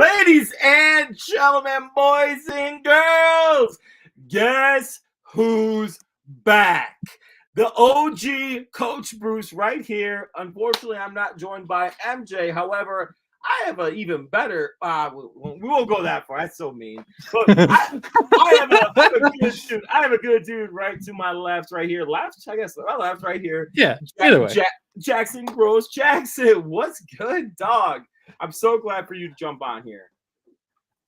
Ladies and gentlemen, boys and girls, guess who's back? The OG Coach Bruce right here. Unfortunately, I'm not joined by MJ. However, I have an even better. We won't go that far. That's so mean. But I have a good dude. I have a good dude right to my left, right here. Left, I guess. My left, right here. Yeah. Either way. Jackson Gross. Jackson, what's good, dog? I'm so glad for you to jump on here.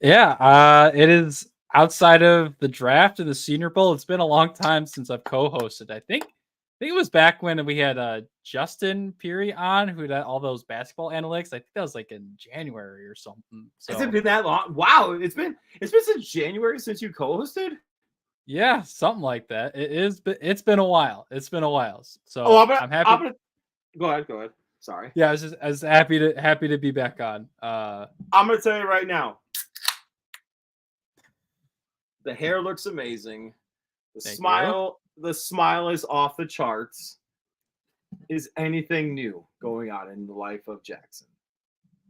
Yeah. It is outside of the draft and the Senior Bowl. It's been a long time since I've co-hosted. I think it was back when we had Justin Peary on, who did all those basketball analytics. I think that was like in January or something. So, has it been that long? Wow, it's been since January since you co-hosted. Yeah, something like that. It's been a while. It's been a while. So I'm happy. Go ahead. Sorry. Yeah, I was happy to be back on. I'm gonna tell you right now. The hair looks amazing. The smile is off the charts. Is anything new going on in the life of Jackson?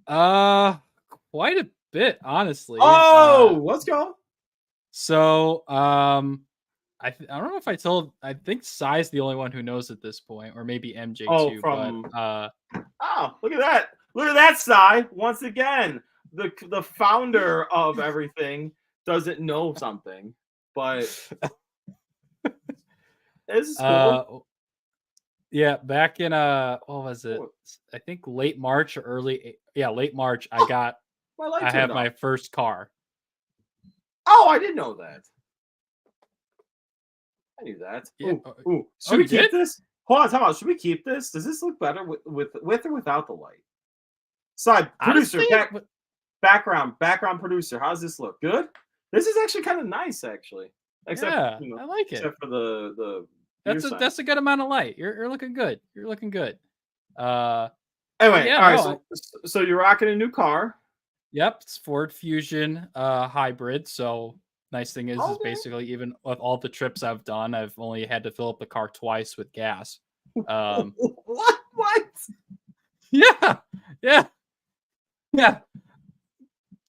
Quite a bit, honestly. Let's go. So, I don't know if I think Sai's the only one who knows at this point, or maybe MJ too. Look at that! Look at that, Sai. Once again, the founder of everything doesn't know something, but this is cool. Yeah, back in what was it? I think late March or late March. I have my first car. Oh, I didn't know that. I knew that. Yeah. Should we keep this? Hold on, time out. Should we keep this? Does this look better with or without the light? Side producer, background producer. How's this look? Good. This is actually kind of nice, actually. Except I like it. Except for the. That's a good amount of light. You're looking good. You're looking good. Anyway, all right. So you're rocking a new car. Yep, it's Ford Fusion hybrid. So nice thing is basically even with all the trips I've done, I've only had to fill up the car twice with gas. What? Yeah.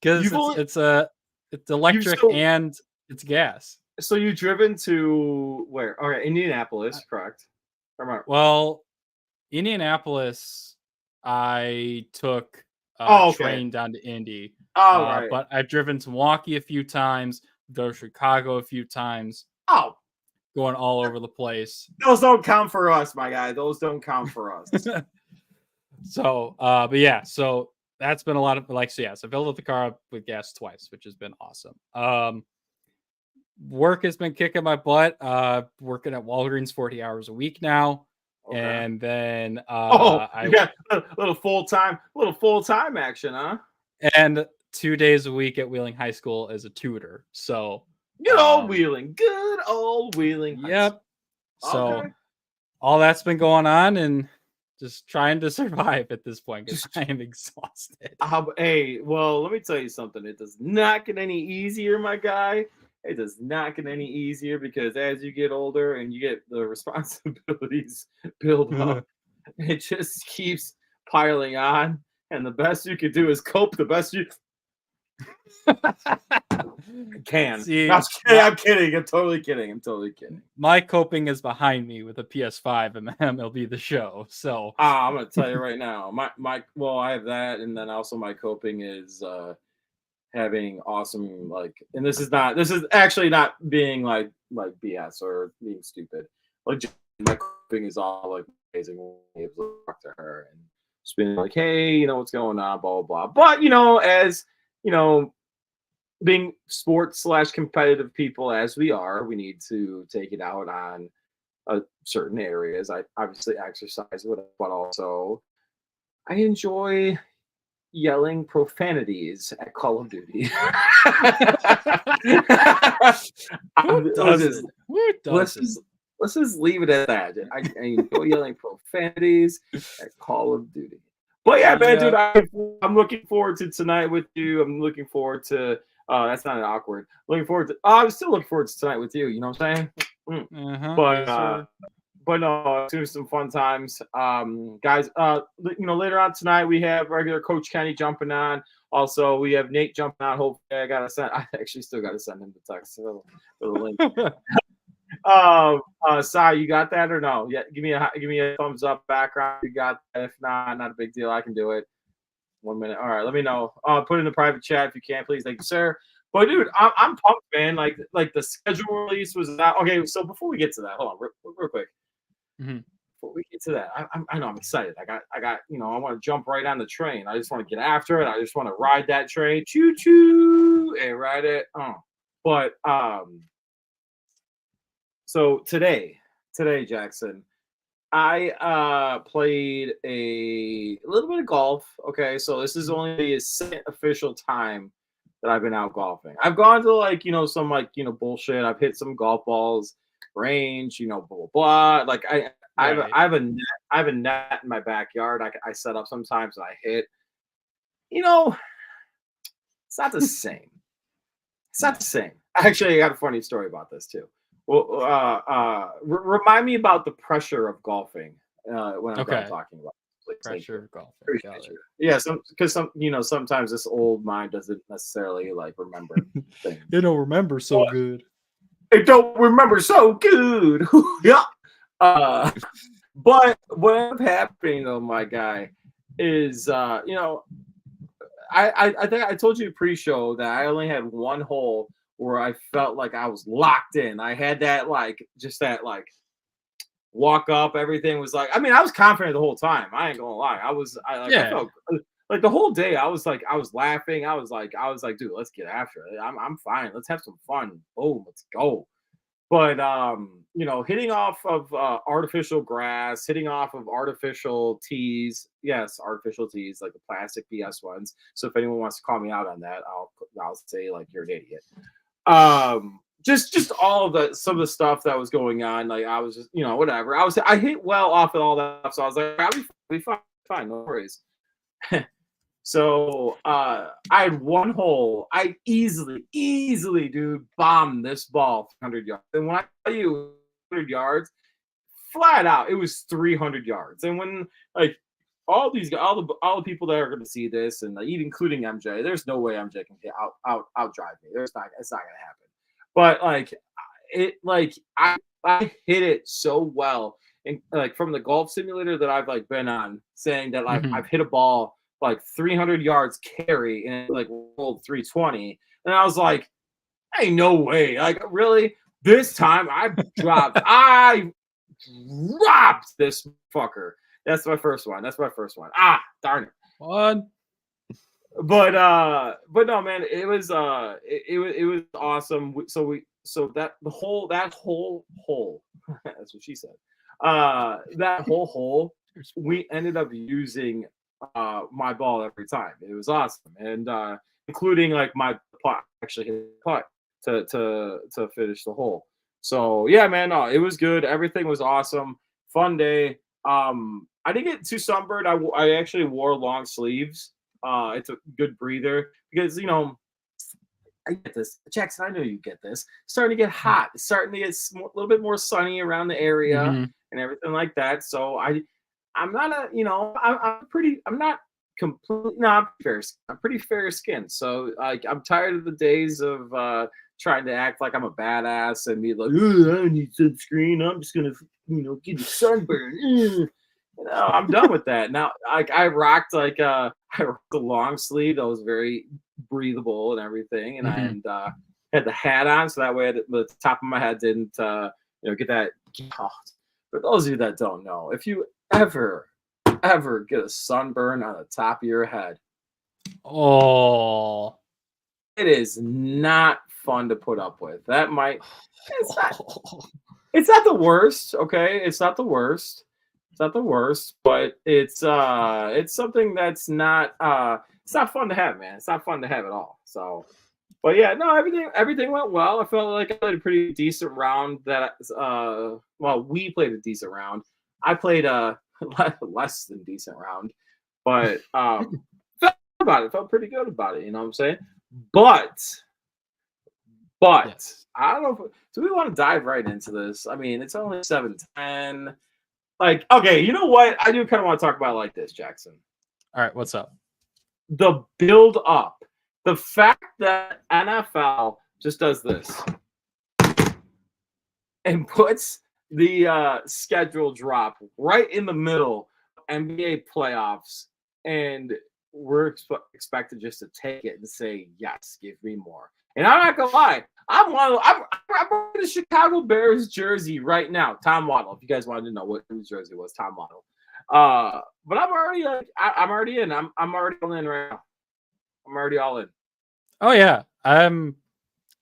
Because it's electric and it's gas. So you've driven to where? All right, Indianapolis, correct? Well, Indianapolis, I took train down to Indy. Right. But I've driven to Milwaukee a few times, go to Chicago a few times. Going all over the place. Those don't count for us, my guy. Those don't count for us. So, but yeah, so that's been a lot of so I filled up the car up with gas twice, which has been awesome. Work has been kicking my butt. Working at Walgreens 40 hours a week now. Okay. And then I got a little full-time action, huh? And 2 days a week at Wheeling High School as a tutor. So good old Wheeling. Yep. So all that's been going on and just trying to survive at this point because I am exhausted. Hey, well, let me tell you something. It does not get any easier, my guy. It does not get any easier because as you get older and you get the responsibilities build up, it just keeps piling on. And the best you can do is cope the best you can. See, I'm kidding. I'm totally kidding. My coping is behind me with a PS5 and MLB The Show. So I'm gonna tell you right now. I have that, and then also my coping is having awesome and this is actually not being like BS or being stupid. Like my coping is all amazing when I able to talk to her and just being like, hey, what's going on, blah blah blah. But as being sports / competitive people as we are, we need to take it out on certain areas. I obviously exercise, but also I enjoy yelling profanities at Call of Duty. Who doesn't? Let's just leave it at that. I enjoy yelling profanities at Call of Duty. But yeah, man, dude, I'm looking forward to tonight with you. I'm looking forward to that's not awkward. I'm still looking forward to tonight with you. You know what I'm saying? But no, it's some fun times, guys. Later on tonight we have regular Coach Kenny jumping on. Also, we have Nate jumping out. Hopefully, I actually still gotta send him the text for the link. Sai, you got that or no? Yeah, give me a thumbs up background. You got that. If not a big deal. I can do it. 1 minute. All right, let me know. Put it in the private chat if you can, please. Thank you, sir. But dude, I'm pumped, man. Like the schedule release was out. Okay, so before we get to that, hold on, real quick. Mm-hmm. Before we get to that, I know I'm excited. I got, I want to jump right on the train. I just want to get after it. I just want to ride that train, choo choo, and ride it. But so today, Jackson, I played a little bit of golf. Okay, so this is only the second official time that I've been out golfing. I've gone to some bullshit. I've hit some golf balls, range, blah blah blah. Like I have a net in my backyard. I set up sometimes and I hit. It's not the same. It's not the same. Actually, I got a funny story about this too. Well, remind me about the pressure of golfing when I'm done talking about it. Pressure of golfing. Yeah, because sometimes this old mind doesn't necessarily remember things. They don't remember so good. It don't remember so good. Yeah. But what's happening though, my guy, is I think I told you pre-show that I only had one hole where I felt like I was locked in. I had that walk up. Everything was I was confident the whole time. I ain't gonna lie. I felt like the whole day. I was laughing. I was like, dude, let's get after it. I'm fine. Let's have some fun. Boom, let's go. But hitting off of artificial grass, hitting off of artificial tees. Yes, artificial tees, like the plastic BS ones. So if anyone wants to call me out on that, I'll say you're an idiot. Just all of some of the stuff that was going on. I was just whatever. I hit well off of all that, so I was like, I'll be fine, no worries. So I had one hole. I easily, dude, bombed this ball 300 yards. And when I tell you 100 yards, flat out, it was 300 yards. And when all the people that are going to see this, and even including MJ, there's no way MJ can out drive me. It's not going to happen. But I hit it so well, and from the golf simulator that I've been on, saying that I've hit a ball 300 yards carry and rolled 320, and I was like, ain't no way. Really, this time I dropped this fucker. That's my first one. Darn it. One. But no, man, it was awesome. So that whole hole, that's what she said. That whole hole, we ended up using my ball every time. It was awesome, and including my putt, actually hit the putt to finish the hole. So yeah, man, no, it was good. Everything was awesome. Fun day. I didn't get too sunburned. I actually wore long sleeves. It's a good breather because I get this, Jackson. I know you get this. It's starting to get hot. It's starting to get a little bit more sunny around the area and everything like that. So I'm not I'm pretty fair skinned. So I'm tired of the days of trying to act like I'm a badass and be like, oh, I don't need sunscreen. I'm just gonna get a sunburn. I'm done with that. Now I rocked the long sleeve that was very breathable and everything, and I had the hat on so that way the top of my head didn't get that. Oh, for those of you that don't know, if you ever get a sunburn on the top of your head, it is not fun to put up with. It's not the worst, okay? It's not the worst, but it's something that's not it's not fun to have, man. It's not fun to have at all. So, but yeah, no, everything went well. I felt like I played a pretty decent round. We played a decent round. I played a less than decent round, but felt pretty good about it. You know what I'm saying? But yes. I don't know. Do we want to dive right into this? I mean, it's only 7:10. Okay, you know what? I do kind of want to talk about it like this, Jackson. All right, what's up? the build up, the fact that NFL just does this and puts the schedule drop right in the middle of NBA playoffs, and we're expected just to take it and say, yes, give me more. And I'm not gonna lie, I'm wearing the Chicago Bears jersey right now. Tom Waddle. If you guys wanted to know what whose jersey was, Tom Waddle. But I'm already I'm already in. I'm already all in right now. I'm already all in. Oh yeah, I'm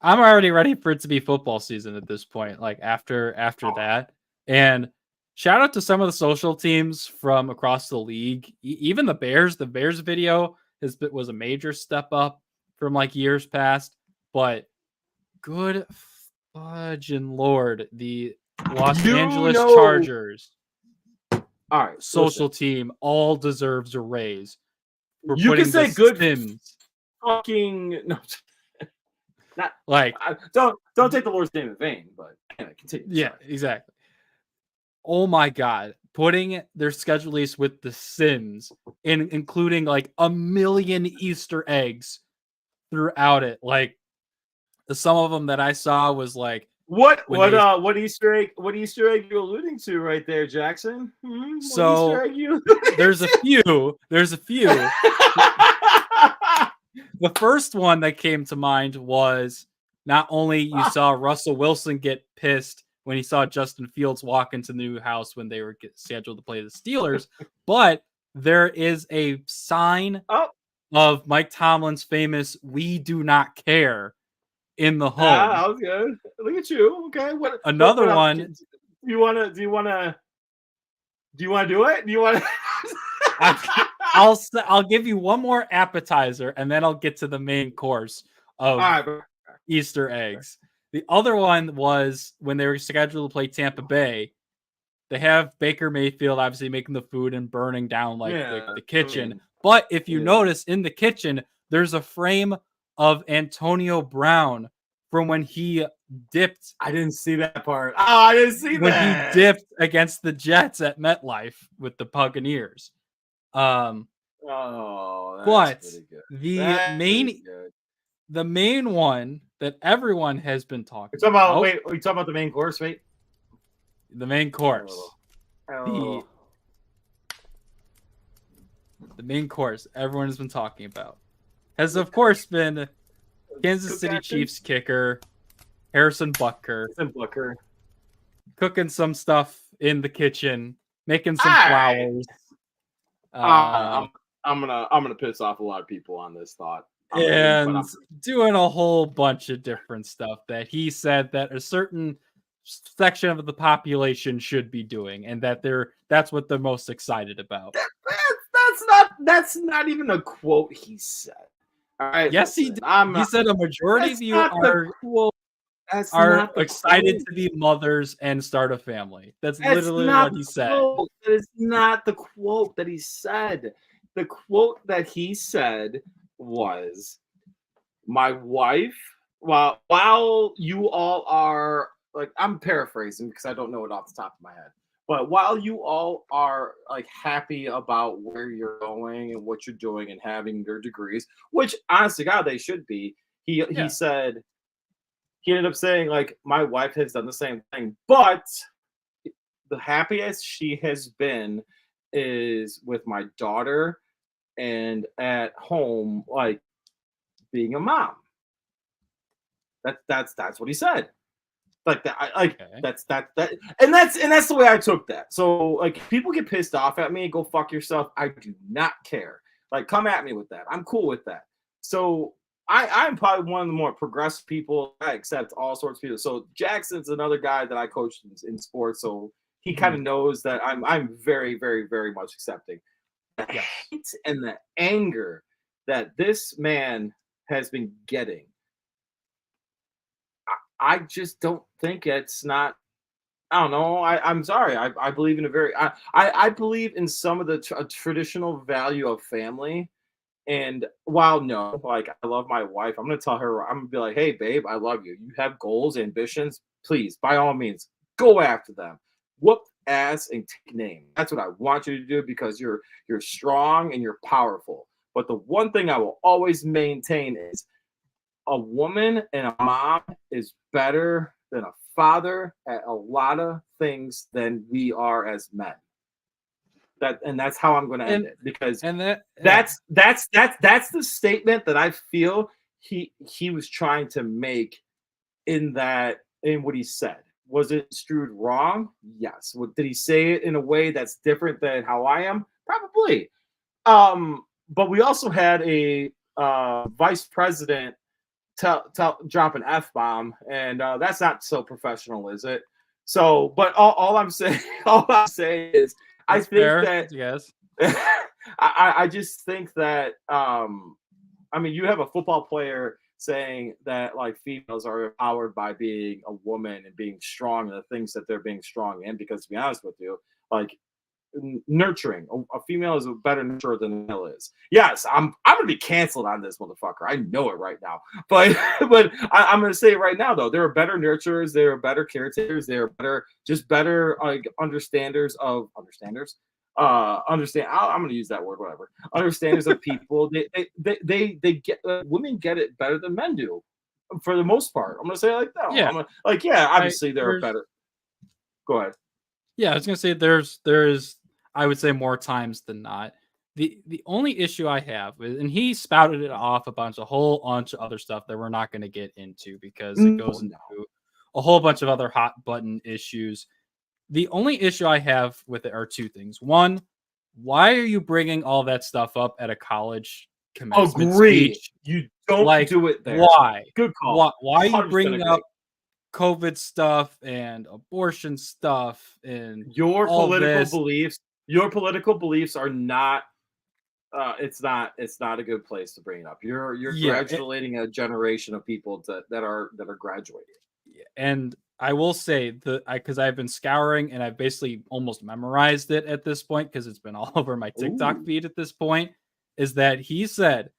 already ready for it to be football season at this point. Like after that, and shout out to some of the social teams from across the league. Even the Bears. The Bears video was a major step up from like years past. But good fudge and lord, the Los Angeles Chargers. All right, social team all deserves a raise. For you can say good Sims. Fucking no. Not like don't take the Lord's name in vain, but anyway, continue. Yeah, exactly. Oh my god, putting their schedule list with the Sims including like a million Easter eggs throughout it. Like some of them that I saw was like what Easter egg you alluding to right there, Jackson? So Easter egg you there's a few. The first one that came to mind was not only you saw Russell Wilson get pissed when he saw Justin Fields walk into the new house when they were scheduled to play the Steelers, but there is a sign of Mike Tomlin's famous "We do not care" in the home. That was good. Look at you. Okay. Another one. Do you want to do it? Do you want to? I'll give you one more appetizer and then I'll get to the main course of Easter eggs. The other one was when they were scheduled to play Tampa Bay. They have Baker Mayfield obviously making the food and burning down the kitchen. But if you notice in the kitchen, there's a frame of Antonio Brown from when he dipped. I didn't see that part. Oh, I didn't see when that. When he dipped against the Jets at MetLife with the Buccaneers. But the main one that everyone has been talking about. Wait, are you talking about the main course? Wait. The main course. The main course everyone has been talking about has of course been Kansas City Chiefs kicker Harrison Butker cooking some stuff in the kitchen, making some flowers. I'm gonna piss off a lot of people on this thought. And doing a whole bunch of different stuff that he said that a certain section of the population should be doing, and that's what they're most excited about. That's not even a quote he said. All right. Yes, he did. He said a majority of you are excited to be mothers and start a family. That's literally what he said. That is not the quote that he said. The quote that he said was, "My wife, while you all are," like, I'm paraphrasing because I don't know it off the top of my head, but while you all are like happy about where you're going and what you're doing and having your degrees, which honestly, God, they should be. He said, he ended up saying, like, my wife has done the same thing, but the happiest she has been is with my daughter and at home, like being a mom. That's what he said. Like that, that's the way I took that. So like, people get pissed off at me, go fuck yourself. I do not care. Like, come at me with that. I'm cool with that. So I'm probably one of the more progressive people. I accept all sorts of people. So Jackson's another guy that I coached in sports, so he kind of knows that I'm very, very, very much accepting. The hate and the anger that this man has been getting, I just don't think it's not. I don't know. I'm sorry. I believe in I believe in some of the traditional value of family. And while like, I love my wife, I'm gonna tell her, I'm gonna be like, hey babe, I love you. You have goals, ambitions. Please, by all means, go after them. Whoop ass and take name. That's what I want you to do, because you're strong and you're powerful. But the one thing I will always maintain is a woman and a mom is better than a father at a lot of things than we are as men. That's how I'm going to end it, because and that that's the statement that I feel he was trying to make in what he said. Was it construed wrong? Yes. Did he say it in a way that's different than how I am? Probably. But we also had a vice president drop an F-bomb, and that's not so professional, is it? So, but all I'm saying, all I'm saying is, I that's think fair, that yes. I just think that I mean, you have a football player saying that like females are empowered by being a woman and being strong and the things that they're being strong in. Because to be honest with you, like nurturing, a female is a better nurturer than a male is. Yes, I'm gonna be canceled on this motherfucker. I know it right now. But I'm gonna say it right now though. There are better nurturers. There are better caretakers. There are better like understanders. Understand. I'm gonna use that word. Whatever. Understanders of people. They get women get it better than men do, for the most part. I'm gonna say it like that. Yeah, Obviously there are there's better. Go ahead. yeah, I was gonna say there's I would say more times than not. The only issue I have is, and he spouted it off a whole bunch of other stuff that we're not going to get into because it goes into No. a whole bunch of other hot button issues. The only issue I have with it are two things. One, why are you bringing all that stuff up at a college commencement Agree. speech? You don't Like, do it there. why? Good call. Why are you 100% bringing agree. up COVID stuff and abortion stuff and Your all political this? beliefs are not it's not a good place to bring it up. You're Yeah, graduating a generation of people that are graduating. and I will say because I've been scouring and I've basically almost memorized it at this point because it's been all over my TikTok Ooh. feed at this point, is that he said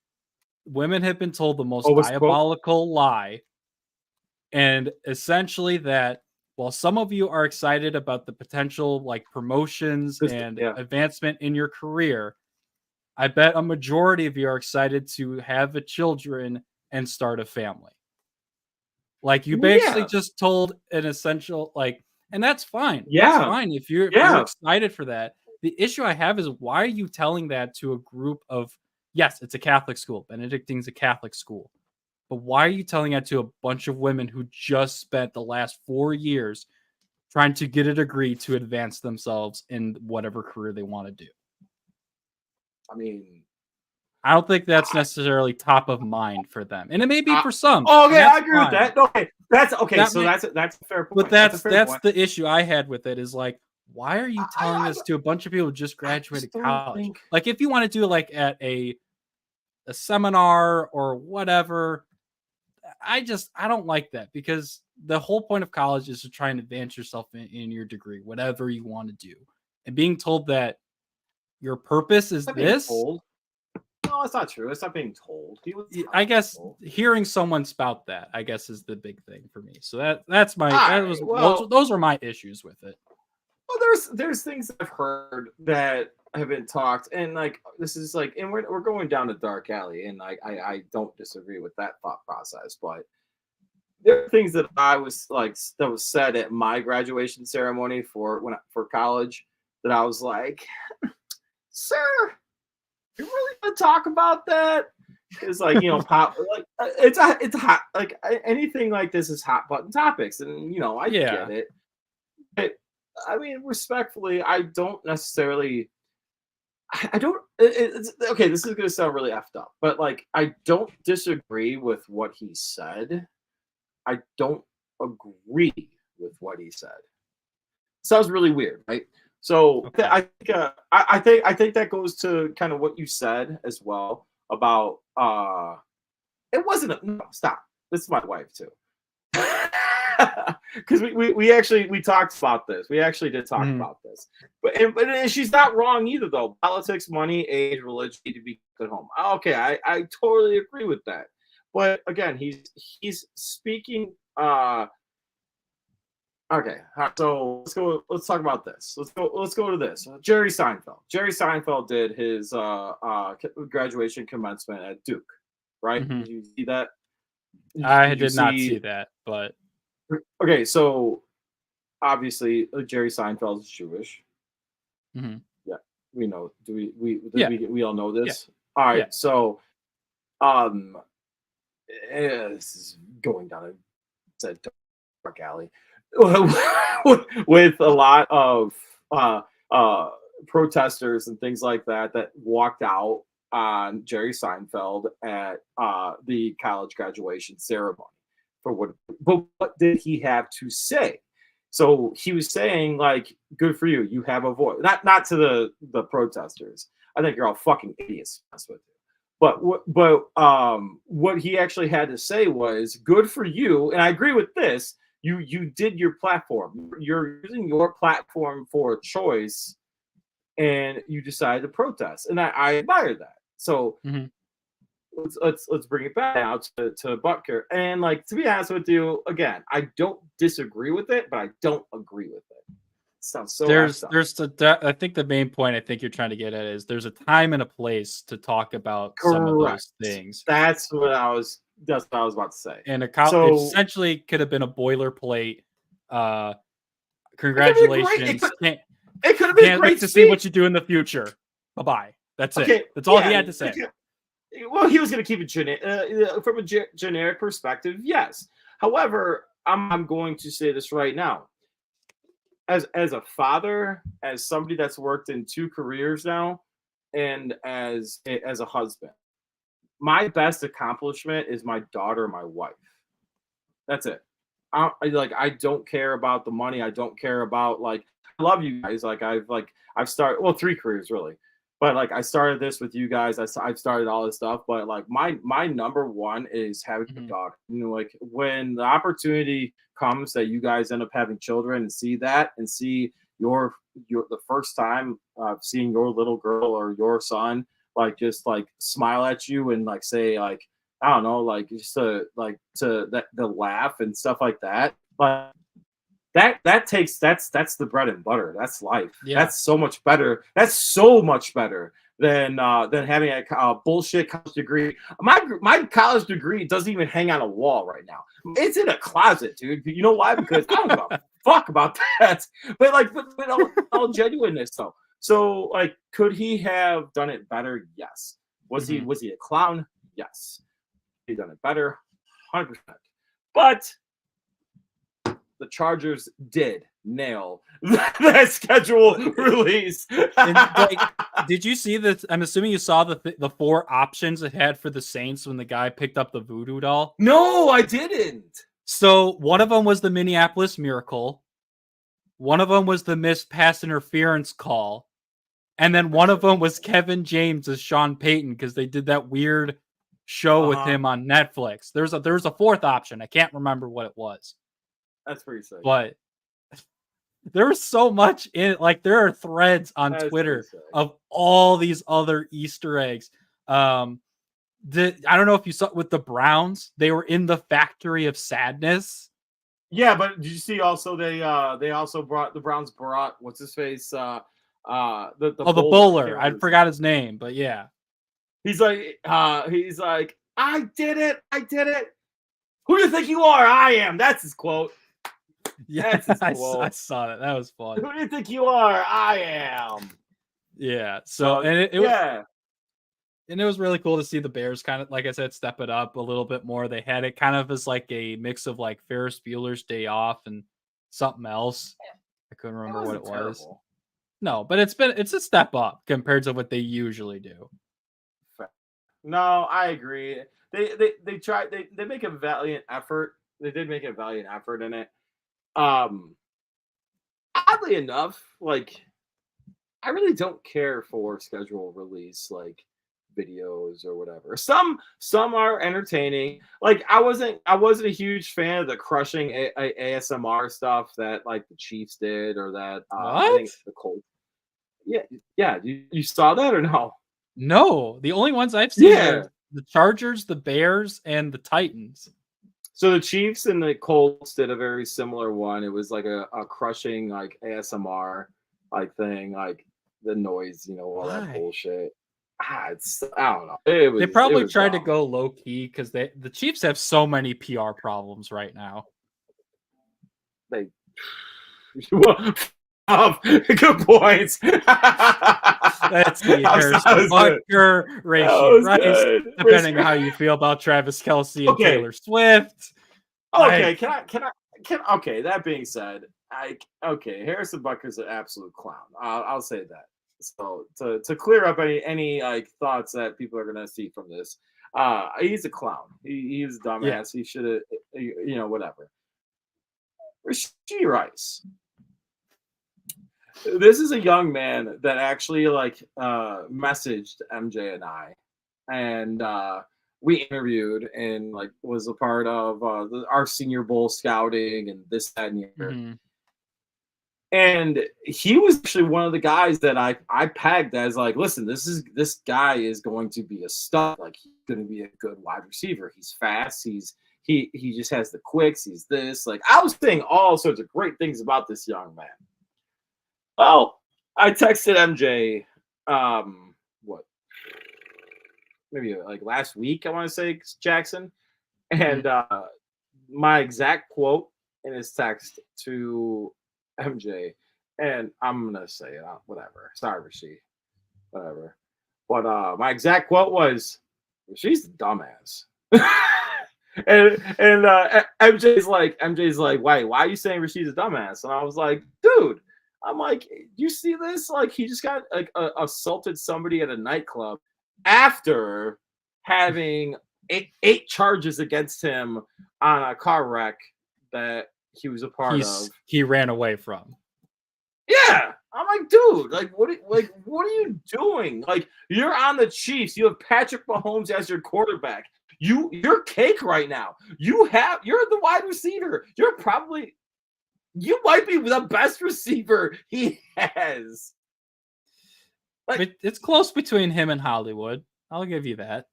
women have been told the most Was quote diabolical lie, and essentially that while some of you are excited about the potential like promotions and yeah. advancement in your career, I bet a majority of you are excited to have a children and start a family. Like you basically Yeah. just told an essential and that's fine. That's Yeah. fine if you're Yeah. excited for that. The issue I have is why are you telling that to a group of, yes, it's a Catholic school. Benedictine's a Catholic school. But why are you telling that to a bunch of women who just spent the last 4 years trying to get a degree to advance themselves in whatever career they want to do? I mean, I don't think that's necessarily top of mind for them. And it may be for some. And okay, I that's agree with fine. that. Okay, that's okay. So That that's a fair point. But That's a fair that's point. the issue I had with it is like, why are you telling this to a bunch of people who just I graduated just don't college? think. Like, if you want to do like at a seminar or whatever, I don't like that because the whole point of college is to try and advance yourself in your degree, whatever you want to do. And being told that your purpose is Not being this, told. No, it's not true. It's not being told. He was I guess told. hearing someone spout that, I guess, is the big thing for me. So that's my All right. Well, those were my issues with it. well, there's things I've heard that have been talked, and like this is like, and we're going down a dark alley, and I don't disagree with that thought process, but there are things that I was like that was said at my graduation ceremony for college that I was like, sir, you really want to talk about that? It's like, pop like it's hot, like anything like this is hot button topics, and I Yeah. get it. But I mean, respectfully, I don't necessarily. I don't. It's okay. This is gonna sound really effed up, but like, I don't disagree with what he said. I don't agree with what he said. Sounds really weird, right? So Okay. I think that goes to kind of what you said as well about it wasn't a no, stop. This is my wife too. Because we talked about this. We actually did talk about this. But she's not wrong either though. Politics, money, age, religion need to be at home. Okay, I totally agree with that. But again, he's speaking Okay, so let's go. Let's talk about this. Let's go to this. Jerry Seinfeld. Jerry Seinfeld did his graduation commencement at Duke, right? Mhm. Did you see that? I Did you did not see see? that, but Okay, so obviously Jerry Seinfeld is Jewish. mhm. Yeah, we know. Do Yeah, we all know yeah, this? All yeah. right, so um, this is going down a dark alley with a lot of uh, uh, protesters and things like that that walked out on Jerry Seinfeld at the college graduation ceremony. But what did he have to say? So he was saying like, "Good for you, you have a voice." Not to the protesters. I think you're all fucking idiots. To be honest with you. What he actually had to say was, "Good for you," and I agree with this. You did your platform. You're using your platform for a choice, and you decided to protest, and I admire that. So Mhm. let's bring it back now to Butker. And like, to be honest with you, again, I don't disagree with it, but I don't agree with it. It sounds so effed up. I think the main point I think you're trying to get at is there's a time and a place to talk about some of Correct. those things. That's what I was. That's what I was about to say. And it So essentially could have been a boilerplate. it could have been great. Congratulations. It could have been a Can't wait great to see speech. what you do in the future. Bye bye. That's it. Okay, That's all he yeah. had to say. Well, he was going to keep it from a generic perspective, yes. However, I'm going to say this right now. As a father, as somebody that's worked in 2 careers now, and as a husband, my best accomplishment is my daughter, my wife. That's it. I don't care about the money. I don't care about like I love you guys. I've started 3 careers really, but like I started this with you guys. I've started all this stuff, but like my number one is having a Mhm. daughter. Like when the opportunity comes that you guys end up having children and see that and see your the first time seeing your little girl or your son like just like smile at you and like say like I don't know, like just to that the laugh and stuff like that. But that's the bread and butter. That's life. Yeah. That's so much better. That's so much better than having a bullshit college degree. My college degree doesn't even hang on a wall right now. It's in a closet, dude. You know why? Because I don't give a fuck about that. But all genuineness though. So like, could he have done it better? Yes. Was Mhm. he a clown? Yes. He done it better, 100%. But the Chargers did nail that schedule release. And, like, did you see this? I'm assuming you saw the 4 options it had for the Saints when the guy picked up the voodoo doll. No, I didn't. So one of them was the Minneapolis Miracle. One of them was the missed pass interference call. And then one of them was Kevin James as Sean Payton because they did that weird show with him on Netflix. There's a 4th option. I can't remember what it was. That's pretty sick. But there was so much in it. Like there are threads on That is Twitter pretty sick. of all these other Easter eggs. I don't know if you saw with the Browns, they were in the factory of sadness. Yeah, but did you see also they also brought the Browns brought what's his face the bowler. I forgot his name, but yeah. He's like I did it. Who do you think you are? I am. That's his quote. Yeah, I saw that. That was fun. Who do you think you are? I am. Yeah. So and it yeah. And it was really cool to see the Bears kind of, like I said, step it up a little bit more. They had it kind of as like a mix of like Ferris Bueller's Day Off and something else. I couldn't remember what it was. Terrible. No, but it's a step up compared to what they usually do. No, I agree. They try they make a valiant effort. They did make a valiant effort in it. Oddly enough, like I really don't care for schedule release like videos or whatever. Some are entertaining. Like I wasn't a huge fan of the crushing ASMR stuff that like the Chiefs did or that I think the Colts. Yeah. You saw that or no? No, the only ones I've seen are the Chargers, the Bears, and the Titans. So the Chiefs and the Colts did a very similar one. It was like a crushing like ASMR like thing, like the noise, all that Why? bullshit. I don't know. It They was probably tried to dumb. go low key because the Chiefs have so many PR problems right now. They good points. Let's see, That Harrison was good. Butker, That Rasheed was Rice, good. depending on how you feel about Travis Kelce and Okay. Taylor Swift. Okay, okay, that being said, Harrison Butker's an absolute clown. I'll say that. So to clear up any like thoughts that people are gonna see from this, he's a clown. He's a dumbass. Yeah. He should have, whatever. Rasheed Rice. This is a young man that actually like messaged MJ and I, and we interviewed and like was a part of our Senior Bowl scouting and this, that, and the other. Mm-hmm. And he was actually one of the guys that I pegged as like, listen, this guy is going to be a stud. Like he's going to be a good wide receiver. He's fast. He just has the quicks. He's this. Like I was saying all sorts of great things about this young man. Well, I texted MJ, what, maybe like last week, I want to say, Jackson. And my exact quote in his text to MJ, and I'm going to say it, whatever. Sorry, Rasheed. Whatever. But my exact quote was, she's the dumbass. and MJ's like, why are you saying Rasheed's a dumbass? And I was like, dude, I'm like, you see this? Like, he just got like assaulted somebody at a nightclub after having eight charges against him on a car wreck that he was a part of. He ran away from. Yeah, I'm like, dude, like, what are you doing? Like, you're on the Chiefs. You have Patrick Mahomes as your quarterback. You're cake right now. You're the wide receiver. You might be the best receiver he has. Like, it's close between him and Hollywood. I'll give you that.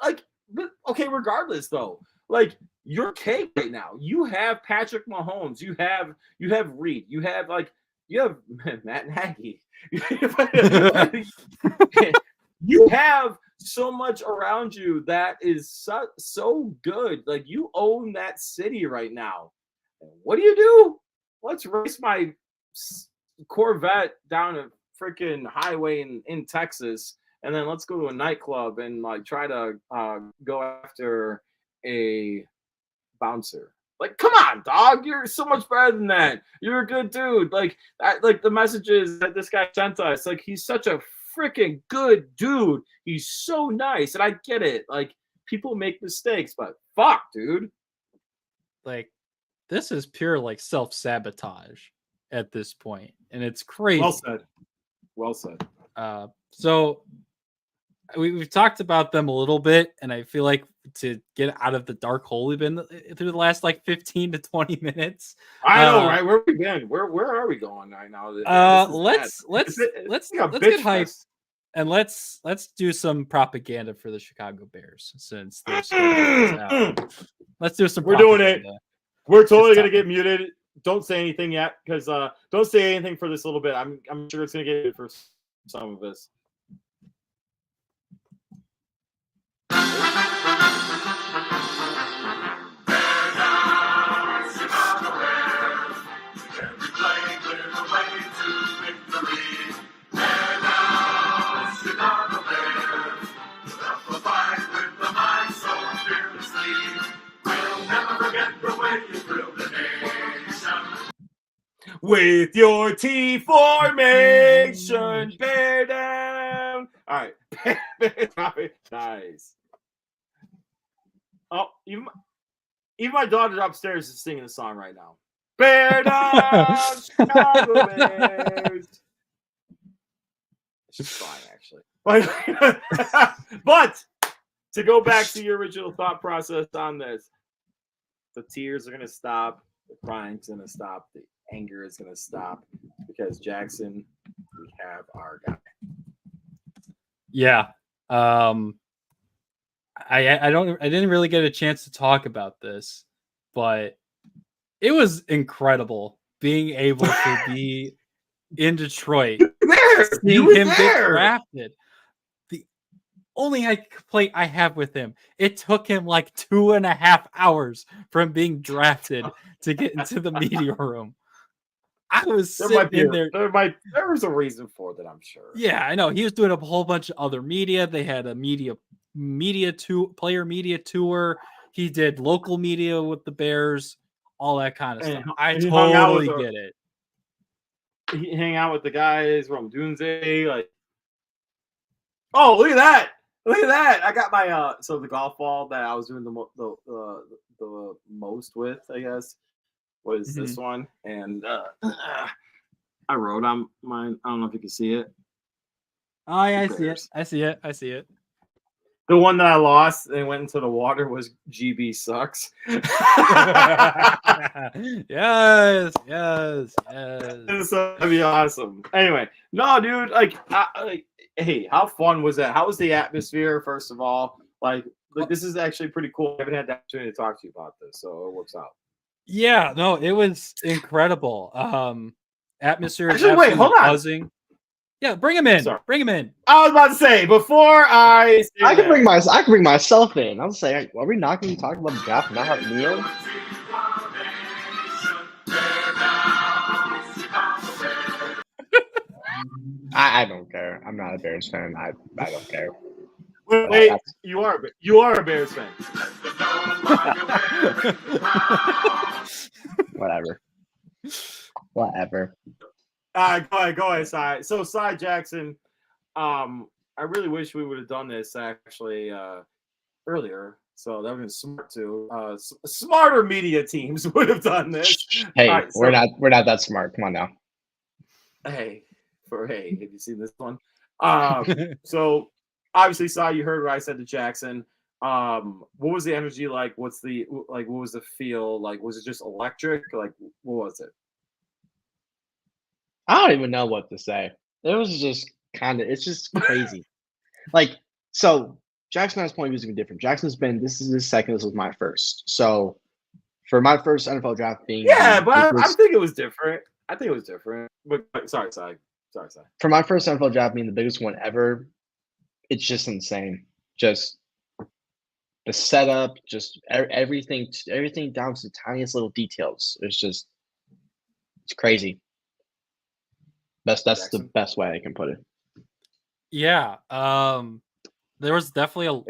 Like, okay, regardless though, like you're cake right now. You have Patrick Mahomes. You have Reed. You have Matt Nagy. You have so much around you that is so good. Like you own that city right now. What do? Let's race my Corvette down a freaking highway in Texas, and then let's go to a nightclub and like try to go after a bouncer. Like, come on, dog! You're so much better than that. You're a good dude. Like the messages that this guy sent us. Like, he's such a freaking good dude. He's so nice, and I get it. Like, people make mistakes, but fuck, dude. Like, this is pure like self-sabotage at this point, and it's crazy. Well said. So we've talked about them a little bit, and I feel like to get out of the dark hole we've been through the last like 15 to 20 minutes. I know, right? Where have we been? Where are we going right now? Let's get hyped. And let's do some propaganda for the Chicago Bears since their schedule is out. Let's do some. We're doing it. We're totally gonna get muted. Don't say anything yet, because don't say anything for this little bit. I'm sure it's gonna get for some of us. With your T formation, bear down. All right, nice. Oh, even my daughter upstairs is singing a song right now. Bear down, Chicago Bears. She's crying, actually. But to go back to your original thought process on this, the tears are gonna stop. The crying's gonna stop. The anger is going to stop because Jackson, we have our guy. Yeah. I didn't really get a chance to talk about this, but it was incredible being able to be in Detroit, You seeing was him get there. drafted. The only complaint I have with him, it took him like 2.5 hours from being drafted to get into the media room. I was sitting in there. There was a reason for that, I'm sure. Yeah, I know. He was doing a whole bunch of other media. They had a player media tour. He did local media with the Bears, all that kind of stuff. I he hung out with totally get it. He hang out with the guys from Doomsday. Like, oh, look at that! Look at that! I got my so the golf ball that I was doing the most with, I guess, was this one, and I wrote on mine. I don't know if you can see it. Oh yeah, I see it. The one that I lost and went into the water was GB sucks. Yes. So that'd be awesome. Anyway, no, dude, hey, how fun was that? How was the atmosphere? First of all, like this is actually pretty cool. I haven't had the opportunity to talk to you about this, so it works out. Yeah, no, it was incredible. Atmosphere is actually, wait, hold on. buzzing. Yeah, bring him in. Sorry. Bring him in. I was about to say before I can bring myself in. I'll say, are we not going to talk about the draft and not have me in? I don't care. I'm not a Bears fan. I don't care. Wait, you are a Bears fan. Whatever. Go ahead, Cy. So, Cy Jackson, I really wish we would have done this actually earlier. So that would have been smart too. Smarter media teams would have done this. Hey, right, we're not that smart. Come on now. Hey, have you seen this one? So obviously, Cy, you heard what I said to Jackson. What was the energy like? What was the feel like? Was it just electric? Like, what was it? I don't even know what to say. It was just it's just crazy. Like, so Jackson has point of view is going to be different. This is his second, this was my first. So for my first NFL draft being. Yeah, but I think it was different. But sorry. For my first NFL draft being the biggest one ever, it's just insane. Just the setup, just everything down to the tiniest little details. It's crazy. That's Jackson. The best way I can put it. Yeah. There was definitely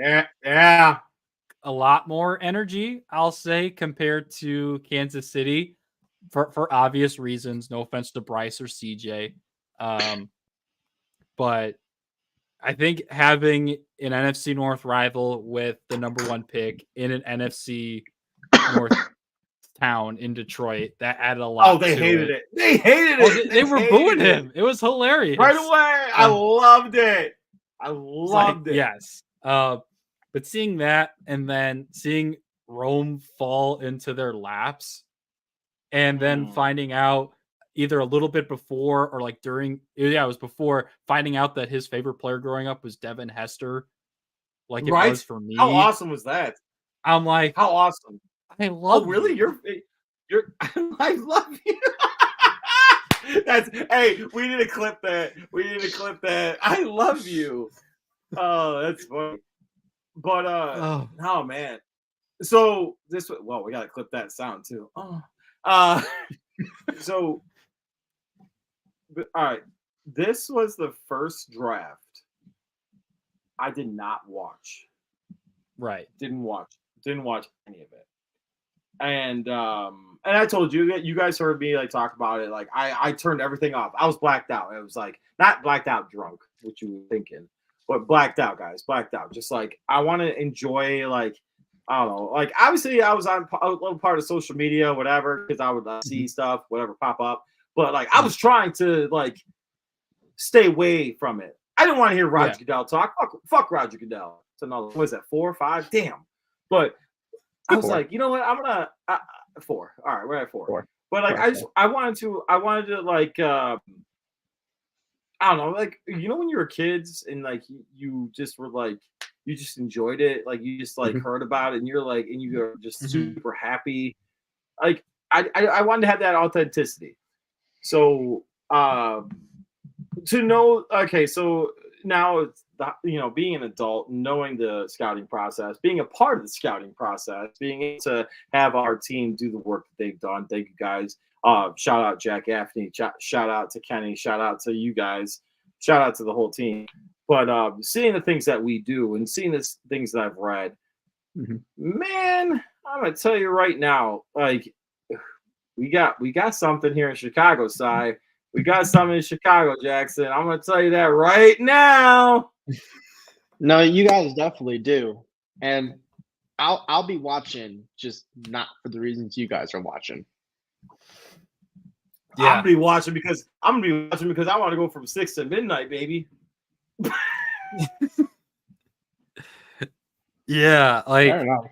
a lot more energy, I'll say, compared to Kansas City for obvious reasons. No offense to Bryce or CJ. But I think having an NFC North rival with the number 1 pick in an NFC North town in Detroit, that added a lot. Oh, they hated it. They hated it. They were booing him. It was hilarious. Right away. I loved it. Yes. But seeing that and then seeing Rome fall into their laps and then finding out either a little bit before or like during, it was before, finding out that his favorite player growing up was Devin Hester, like it was for me. How awesome was that? I'm like, how awesome! I love. Oh, really? You're. I love you. Hey, we need to clip that. I love you. Oh, that's funny. But oh man. So we gotta clip that sound too. So, all right. This was the first draft I did not watch. Right. Didn't watch any of it. And I told you guys heard me like talk about it. Like I turned everything off. I was blacked out. It was like not blacked out drunk, which you were thinking, but blacked out, guys. Blacked out. Just like I want to enjoy, like, I don't know. Like obviously I was on a little part of social media, whatever, because I would see stuff, whatever pop up. But like I was trying to like stay away from it. I didn't want to hear Roger Goodell talk. Fuck Roger Goodell. It's another, what is that, 4 or 5? Damn. But I was like, you know what? I'm gonna 4. All right, we're at 4. But like, I wanted to like, I don't know, like, you know, when you were kids and like you just were like, you just enjoyed it, like you just like heard about it, and you're like, and you're just super happy. Like I wanted to have that authenticity. So to know, okay, so now it's being an adult, knowing the scouting process, being a part of the scouting process, being able to have our team do the work that they've done. Thank you guys. Shout out Jack Gaffney. Shout out to Kenny. Shout out to you guys. Shout out to the whole team. But seeing the things that we do and seeing the things that I've read, man, I'm gonna tell you right now, like we got something here in Chicago, Si. We got something in Chicago, Jackson. I'm gonna tell you that right now. No, you guys definitely do, and I'll be watching, just not for the reasons you guys are watching. Yeah. I'm gonna be watching because I want to go from 6 to midnight, baby. Yeah, like, Fair enough.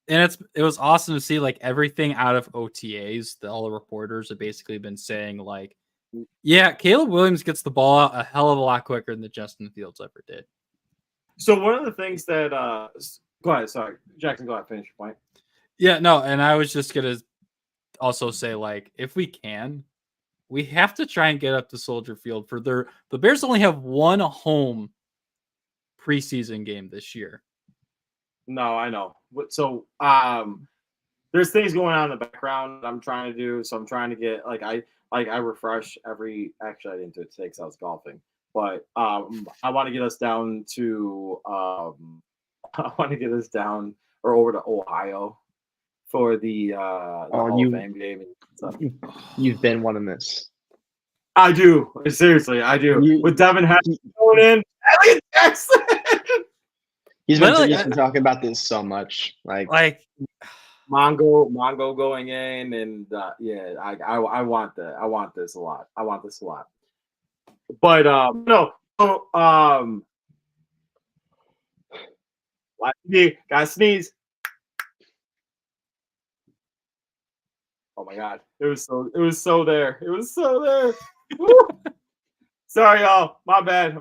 and it was awesome to see like everything out of OTAs. All the reporters have basically been saying like, yeah, Caleb Williams gets the ball out a hell of a lot quicker than Justin Fields ever did. So one of the things that go ahead, sorry, Jackson, go ahead, finish your point. Yeah, no, and I was just gonna also say, like, if we can, we have to try and get up to Soldier Field for the Bears only have one home preseason game this year. No, I know. So there's things going on in the background I'm trying to do. So I'm trying to get I refresh every. Actually, I didn't do it today because I was golfing. But I want to get us down to I want to get us down or over to Ohio for the Hall of Fame game and stuff. You've been wanting this. I do. Seriously, I do. With Devin Hatch going in, Elliot Jackson. He's been talking about this so much, like Mongo going in, and yeah, I want that. I want this a lot. But no, gotta sneeze. Oh my god, it was so there. Sorry, y'all. My bad.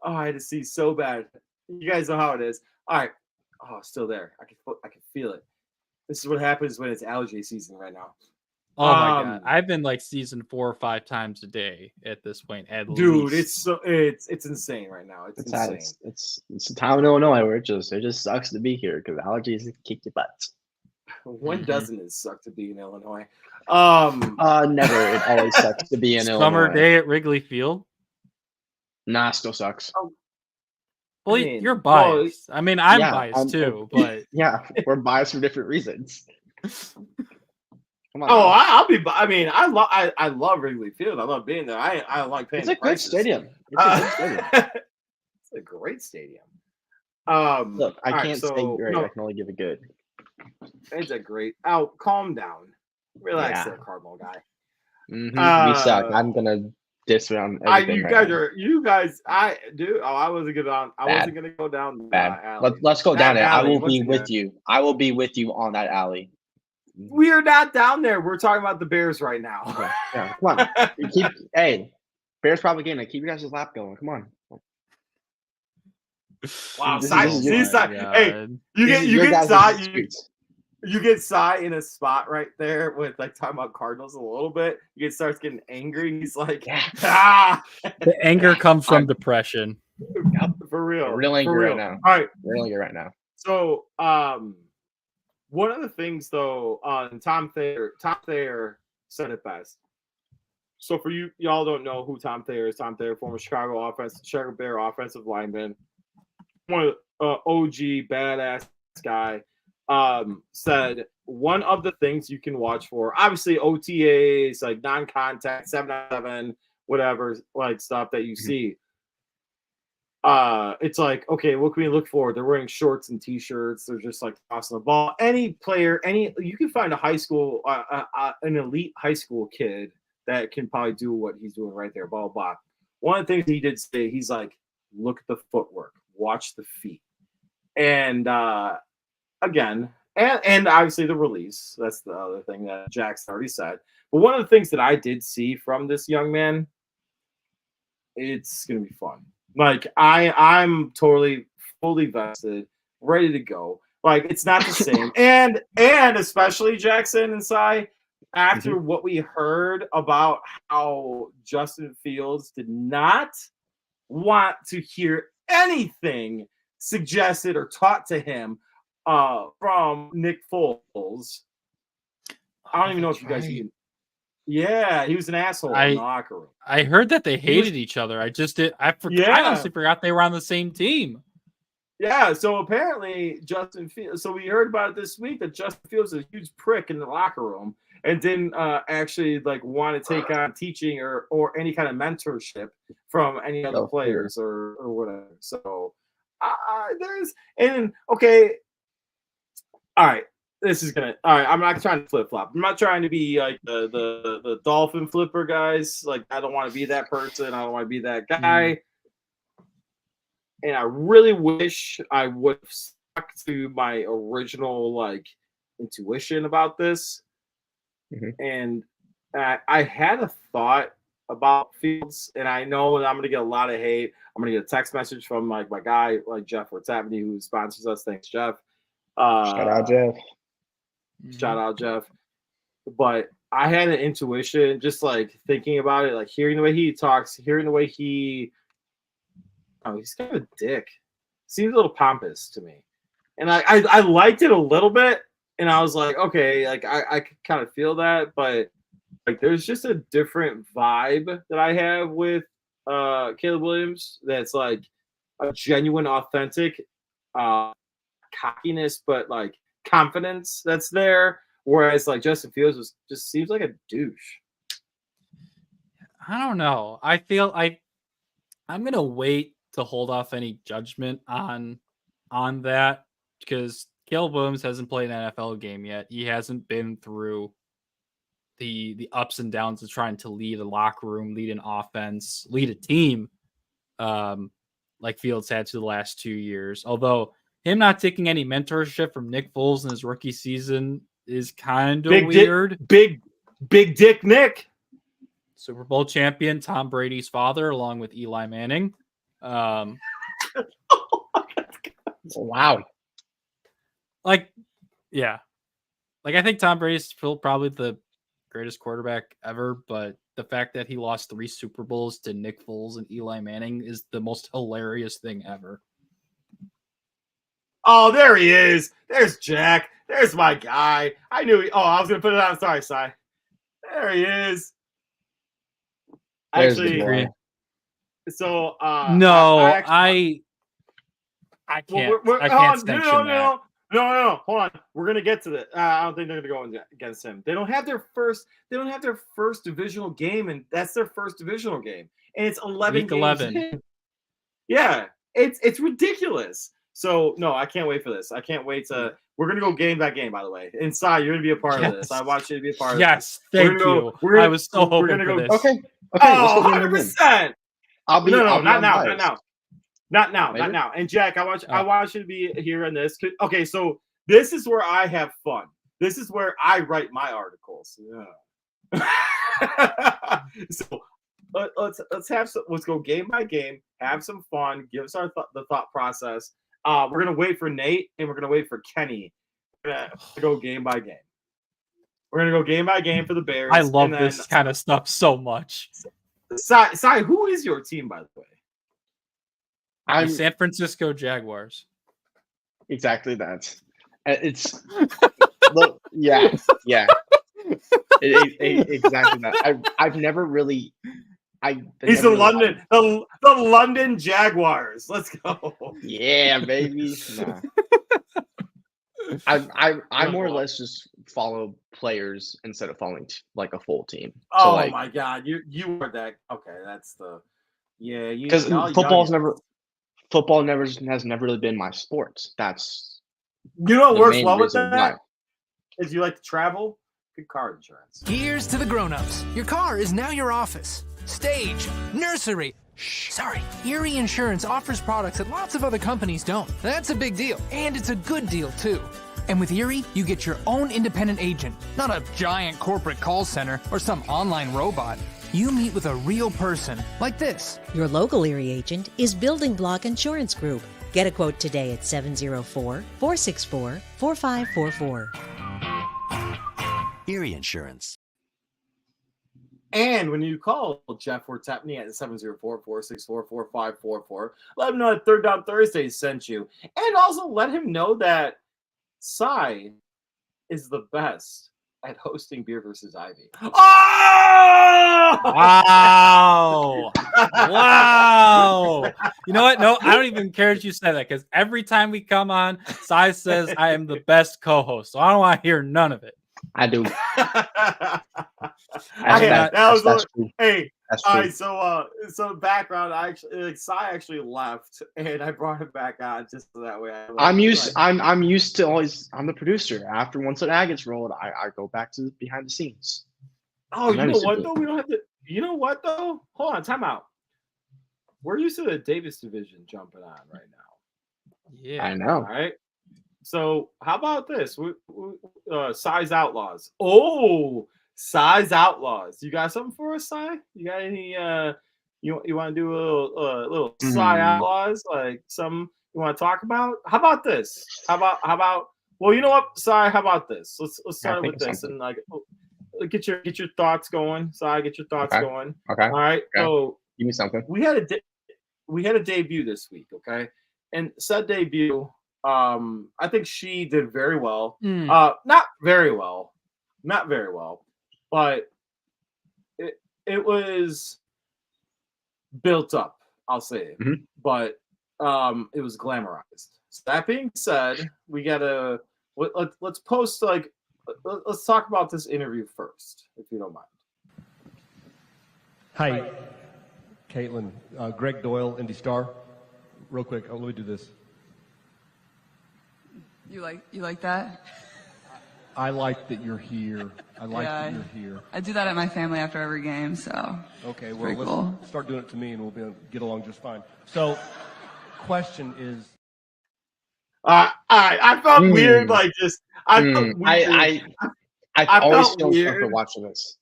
Oh, I had to see so bad. You guys know how it is. All right. Oh, still there. I can feel it. This is what happens when it's allergy season right now. Oh my god, I've been like seasoned 4 or 5 times a day at this point. Dude, least. it's insane right now. It's insane. It's a time in Illinois where it just sucks to be here because allergies kick your butt. When doesn't it suck to be in Illinois? Never. It always sucks to be in Illinois. Summer day at Wrigley Field. Nah, still sucks. Well, you're biased. I'm biased too, but yeah, we're biased for different reasons. Come on. Oh, I'll be. I love Wrigley Field. I love being there. I like paying. It's a good stadium. It's a great stadium. Look, I can't say great. No. I can only give a good. It's a great. Calm down. Relax, there, Cardinal guy. We suck. I'm gonna diss around everything. You guys. I do. Oh, I wasn't gonna go down that alley. Let's go down there. I will be with you. I will be with you on that alley. We are not down there. We're talking about the Bears right now. Okay. Yeah, come on. Hey, Bears propaganda. Keep your guys' lap going. Come on. Wow, hey, you get Cy in a spot right there with like talking about Cardinals a little bit. You starts getting angry. And he's like, The anger comes from depression. For real. Real angry right now. All right. Real angry right now. So, one of the things though, Tom Thayer said it best. So for y'all don't know who Tom Thayer is. Tom Thayer, former Chicago Bear offensive lineman, one of OG badass guy, said one of the things you can watch for, obviously OTAs, like non-contact, 7-on-7, whatever, like stuff that you see. It's like, okay, what can we look for? They're wearing shorts and t-shirts. They're just like tossing the ball. Any player, you can find a high school, an elite high school kid that can probably do what he's doing right there. Blah, blah, blah. One of the things he did say, he's like, look at the footwork, watch the feet. And again, and obviously the release. That's the other thing that Jack's already said. But one of the things that I did see from this young man, it's going to be fun. Like I'm totally fully vested, ready to go. Like, it's not the same. And especially Jackson and Cy, after what we heard about how Justin Fields did not want to hear anything suggested or taught to him from Nick Foles. I don't even know if you guys even. Yeah, he was an asshole in the locker room. I heard that they hated each other. I honestly forgot they were on the same team. Yeah, so apparently Justin Fields. So we heard about it this week that Justin Fields is a huge prick in the locker room and didn't actually like want to take on teaching or any kind of mentorship from any other players or whatever. So all right. I'm not trying to flip flop. I'm not trying to be like the dolphin flipper guys. Like, I don't want to be that person. I don't want to be that guy. And I really wish I would have stuck to my original like intuition about this. And I had a thought about Fields, and I know that I'm gonna get a lot of hate. I'm gonna get a text message from like my guy, like Jeff What's Happening, who sponsors us. Thanks, Jeff. Shout out, Jeff. Shout out, Jeff. But I had an intuition, just like thinking about it, like hearing the way he talks, hearing the way he's kind of a dick. Seems a little pompous to me. And I liked it a little bit. And I was like, okay, like I could kind of feel that. But like there's just a different vibe that I have with Caleb Williams that's like a genuine, authentic cockiness, but like confidence that's there. Whereas like Justin Fields just seems like a douche. I don't know. I feel I'm gonna wait to hold off any judgment on that because Caleb Williams hasn't played an NFL game yet. He hasn't been through the ups and downs of trying to lead a locker room, lead an offense, lead a team, like Fields had to the last 2 years. Although him not taking any mentorship from Nick Foles in his rookie season is kind of weird. Big Dick Nick. Super Bowl champion, Tom Brady's father, along with Eli Manning. Wow. Like, yeah. Like, I think Tom Brady's still probably the greatest quarterback ever, but the fact that he lost 3 Super Bowls to Nick Foles and Eli Manning is the most hilarious thing ever. Oh, there he is. There's Jack. There's my guy. I knew I was going to put it on. Sorry, Cy. There he is. Actually, so no, I can't. I can't sanction that. No. Hold on. We're gonna get to that. I don't think they're gonna go against him. They don't have their first divisional game, and that's their first divisional game, and it's 11 games 11. Yeah, it's ridiculous. So no, I can't wait for this. I can't wait to. We're gonna go game by game. By the way, inside you're gonna be a part of this. I want you to be a part of this. Yes, thank you. I was so hoping for this. Okay. Oh, 100%. I'll be not now. And Jack, I want you to be here in this. Okay, so this is where I have fun. This is where I write my articles. Yeah. So let's go game by game, have some fun, give us the thought process. We're gonna wait for Nate and we're gonna wait for Kenny. We're gonna go game by game. We're gonna go game by game for the Bears. I love this kind of stuff so much. Cy, who is your team, by the way? I'm San Francisco Jaguars. Exactly that. It's look, yeah. Exactly that. I've never really. He's the London Jaguars. Let's go. Yeah, baby. Nah. I more or less just follow players instead of following like a full team. So my God, you are that. Okay, that's the because football has never really been my sport. That's what works well with that. Is you like to travel? Good car insurance. Here's to the grown-ups. Your car is now your office, stage, nursery. Sorry, Erie Insurance offers products that lots of other companies don't. That's a big deal, and it's a good deal, too. And with Erie, you get your own independent agent, not a giant corporate call center or some online robot. You meet with a real person, like this. Your local Erie agent is Building Block Insurance Group. Get a quote today at 704-464-4544. Erie Insurance. And when you call Jeff or Tapney at 704-464-4544, let him know that Third Down Thursday sent you. And also let him know that Cy is the best at hosting Beer versus Ivy. Oh! Wow. Wow. You know what? No, I don't even care if you say that, because every time we come on, Cy says I am the best co-host. So I don't want to hear none of it. I do. Hey, That's all true. right. So background. I actually, Cy actually left, and I brought him back on just so that way. I'm used to always. I'm the producer. After once an ad gets rolled, I go back to behind the scenes. Oh, you know what though? We don't have to. You know what though? Hold on, time out. We're used to the Davis division jumping on right now. Yeah. I know. All right. So how about this? Size Outlaws. Oh, Size Outlaws. You got something for us, Cy? You got any? You want to do a little Size Outlaws? Like some you want to talk about? How about this? How about? Well, you know what, Cy? How about this? Let's start with this and like get your thoughts going. Cy, get your thoughts going. Okay. All right. Okay. So give me something. We had a debut this week. Okay, and said debut. I think she did very well. Not very well, but it was built up. I'll say it, but it was glamorized. So that being said, we gotta let's post let's talk about this interview first, if you don't mind. Hi, Caitlin. Greg Doyle, Indy Star. Real quick, let me do this. You like that? I like that you're here. I like that you're here. I do that at my family after every game, so. Okay, well, let's start doing it to me and we'll be able to get along just fine. So, question is. I felt weird, like just. I felt weird. I always feel weird watching this.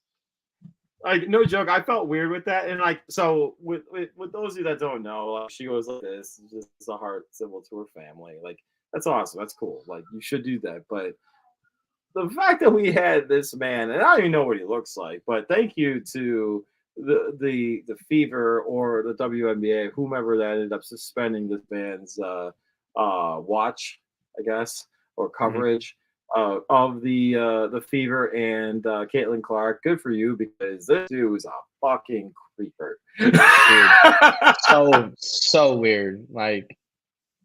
Like, no joke, I felt weird with that, and like, so with those of you that don't know, like, she goes like this, just a heart symbol to her family. Like, that's awesome, that's cool. Like, you should do that. But the fact that we had this man, and I don't even know what he looks like, but thank you to the Fever or the WNBA, whomever that ended up suspending this man's watch, I guess, or coverage. Of the Fever and Caitlin Clark. Good for you, because this dude is a fucking creeper. so weird. Like,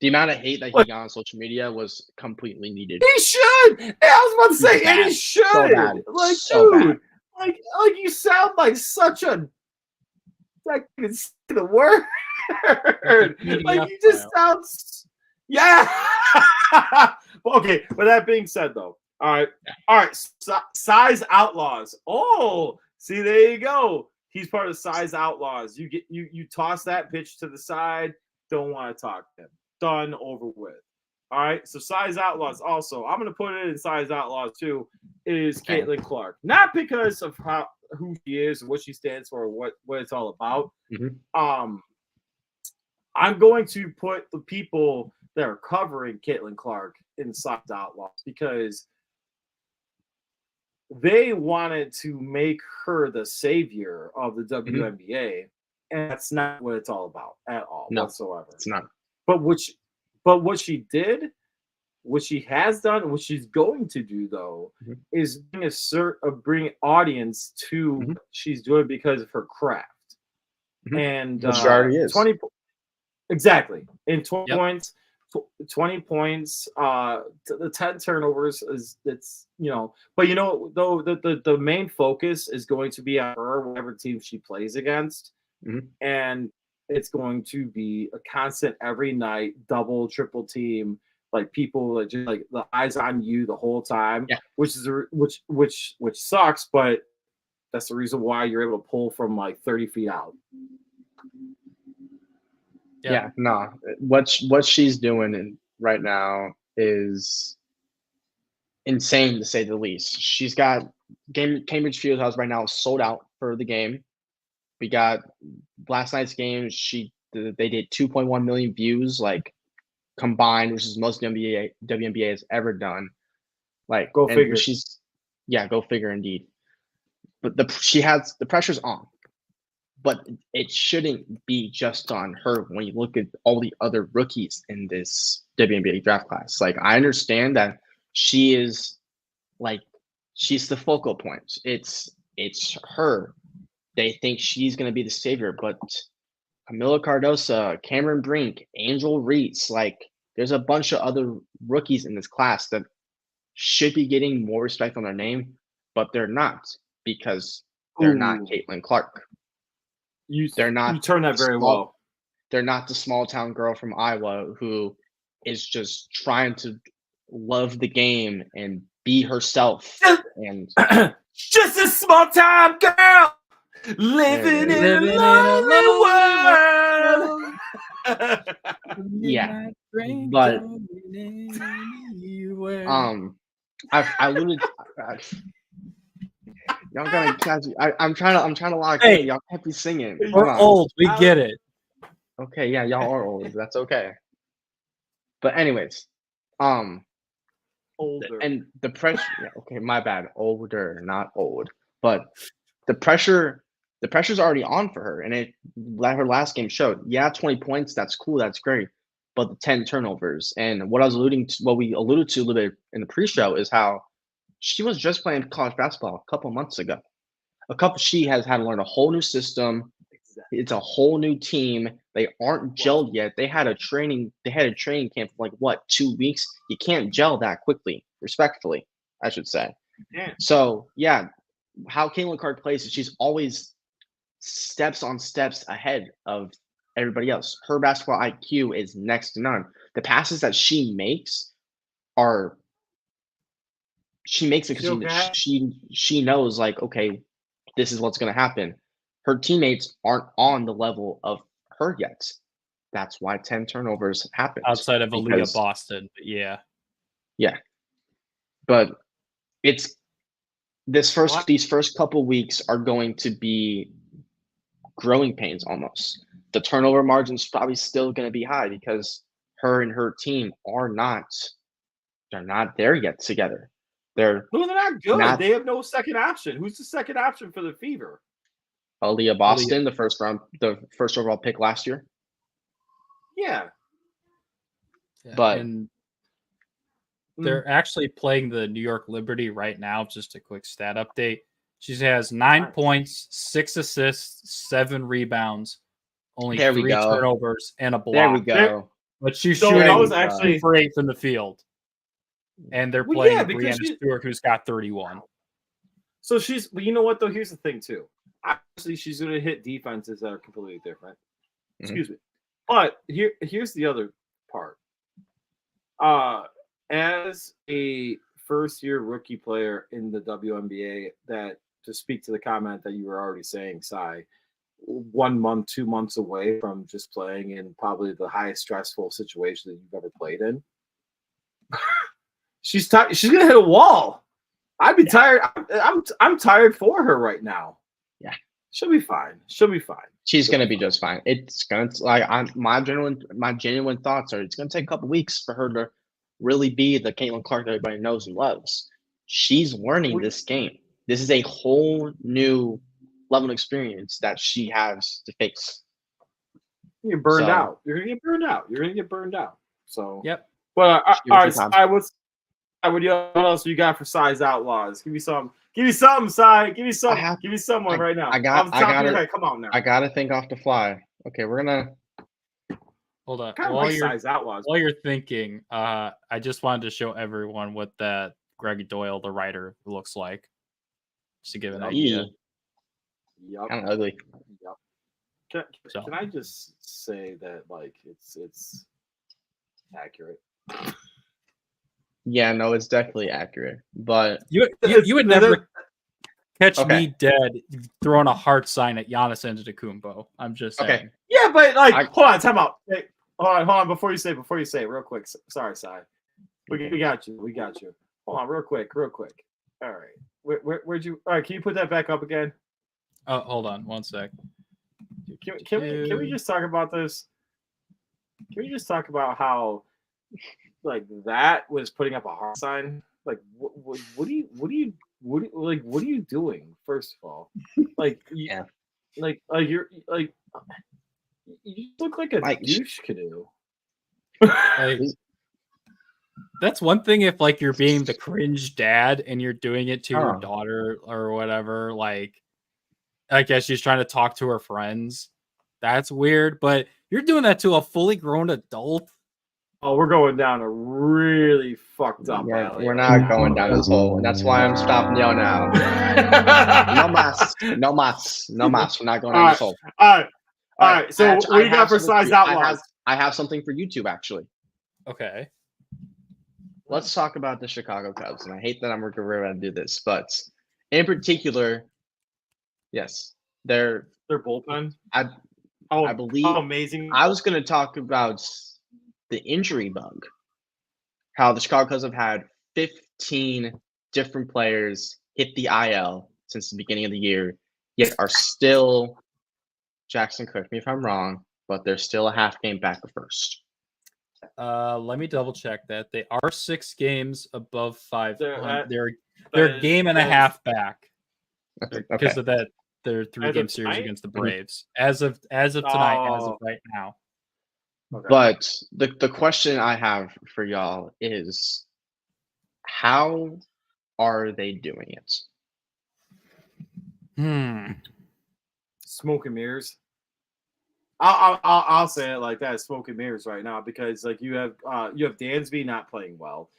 the amount of hate that he got on social media was completely needed. He should. I was about to say, and he should. So bad. Like, so dude, bad. like you sound like such a. I can say the word. Like, you just sound. Yeah. Okay. With that being said, though, all right. Size Outlaws. Oh, see, there you go. He's part of Size Outlaws. You toss that pitch to the side. Don't want to talk to him. Done, over with. All right. So Size Outlaws. Also, I'm gonna put it in Size Outlaws too. Is Caitlin Clark, not because of who she is and what she stands for, or what it's all about. I'm going to put the people that are covering Caitlin Clark in Size Outlaws because they wanted to make her the savior of the WNBA, and that's not what it's all about at all whatsoever. It's not. But what she did, what she has done, and what she's going to do though, is bring audience to what she's doing because of her craft. And which she already is. 20 exactly in 20 points. 20 points, the 10 turnovers it's but though the main focus is going to be on her, whatever team she plays against, and it's going to be a constant every night double triple team, like people that just like the eyes on you the whole time, which sucks, but that's the reason why you're able to pull from like 30 feet out. Yeah, no. What she's doing right now is insane, to say the least. She's got Cambridge Fieldhouse right now sold out for the game. We got last night's game. They did 2.1 million views. Like, combined, which is most WNBA has ever done. Like, Go and figure. Go figure indeed. But the pressure's on, but it shouldn't be just on her when you look at all the other rookies in this WNBA draft class. Like, I understand that she's the focal point. It's her. They think she's gonna be the savior, but Camila Cardoso, Cameron Brink, Angel Reese, like, there's a bunch of other rookies in this class that should be getting more respect on their name, but they're not because they're not Caitlin Clark. They're not. You turn that very well. They're not the small town girl from Iowa who is just trying to love the game and be herself. And just a small town girl living in a lonely world. Yeah, but I alluded. Y'all gotta catch. I'm trying to lock in. Y'all can't be singing. We're old. We get it. Okay, yeah, y'all are old. That's okay. But anyways, older. And the pressure. Yeah, okay, my bad. Older, not old. But the pressure's already on for her, and her last game showed. Yeah, 20 points. That's cool. That's great. But the 10 turnovers, and what we alluded to a little bit in the pre-show is how she was just playing college basketball a couple months ago. She has had to learn a whole new system. It's a whole new team. They aren't gelled yet. They had a training camp for 2 weeks. You can't gel that quickly, respectfully, I should say. Yeah. So yeah, how Caitlin Clark plays is she's always steps on steps ahead of everybody else. Her basketball IQ is next to none. The passes that she makes it because she knows, like, okay, this is what's going to happen. Her teammates aren't on the level of her yet. That's why 10 turnovers happened. Outside of Aaliyah Boston, but yeah. Yeah. But these first couple weeks are going to be growing pains almost. The turnover margin's probably still going to be high because her and her team they're not there yet together. They're not good. They have no second option. Who's the second option for the Fever? Aaliyah Boston, the first overall pick last year. Yeah. But they're actually playing the New York Liberty right now. Just a quick stat update. She has 9 points, 6 assists, 7 rebounds, only 3 turnovers, and a block. There we go. But she's shooting actually for 8 from the field. And they're playing Brianna Stewart, who's got 31. So you know what, though? Here's the thing, too. Obviously, she's going to hit defenses that are completely different. Excuse me. But here's the other part. As a first-year rookie player in the WNBA, to speak to the comment that you were already saying, Sai, 1 month, 2 months away from just playing in probably the highest stressful situation that you've ever played in. She's gonna hit a wall. I'd be tired. I'm tired for her right now. Yeah, she'll be fine. She's gonna be just fine. It's gonna my genuine thoughts are it's gonna take a couple weeks for her to really be the Caitlin Clark that everybody knows and loves. She's learning this game. This is a whole new level of experience that she has to face. You're burned out. You're gonna get burned out. So yep. Well, all right. What else you got for Sai's Outlaws? Give me some. Give me something, Sai. Give me some. Give me someone right now. Come on now. I gotta think off the fly. Okay, we're gonna hold on. While you're thinking, I just wanted to show everyone what that Greg Doyle, the writer, looks like, just to give an idea. Yep. Kind of ugly. Yep. Can I just say that it's accurate? Yeah, no, it's definitely accurate. But you would never catch me dead throwing a heart sign at Giannis Antetokounmpo. I'm just saying. Okay. Yeah, but hold on, time out. Hey, hold on. Before you say it, real quick. Sorry, Sai. We got you. Hold on, real quick. All right. Where'd you? All right, can you put that back up again? Oh, hold on, 1 sec. Can we just talk about this? Can we just talk about how like that was putting up a heart sign. Like, what are you doing? First of all, like, Yeah. you're like, you look like a Mike, douche canoe. Like, that's one thing if like you're being the cringe dad and you're doing it to your daughter or whatever. Like, I guess she's trying to talk to her friends. That's weird, but you're doing that to a fully grown adult. Oh, we're going down a really fucked up alley. We're not going down this hole, and that's why I'm stopping y'all now. No mas. We're not going down this hole. All right. So what do you got for size outlaws? I have something for YouTube actually. Okay. Let's talk about the Chicago Cubs, and I hate that we're going to do this, but in particular, yes, their bullpen. I believe. How amazing! I was going to talk about the injury bug. How the Chicago Cubs have had 15 different players hit the IL since the beginning of the year, yet are still. Jackson, correct me if I'm wrong, but they're still a half game back of first. Let me double check that. They are 6 games above 500. They're a game and a half back. Because of that, their 3-game series against the Braves. As of tonight, as of right now. Okay. But the question I have for y'all is, how are they doing it? Smoke and mirrors. I'll say it like that: smoke and mirrors right now, because like you have Dansby not playing well.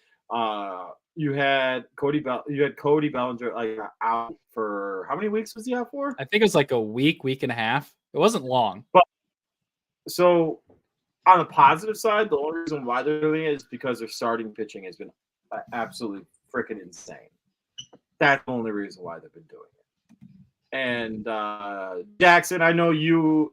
You had Cody Bellinger like out for how many weeks was he out for? I think it was like a week and a half. It wasn't long. But so on the positive side, the only reason why they're doing it is because their starting pitching has been absolutely freaking insane. That's the only reason why they've been doing it. And Jackson, I know you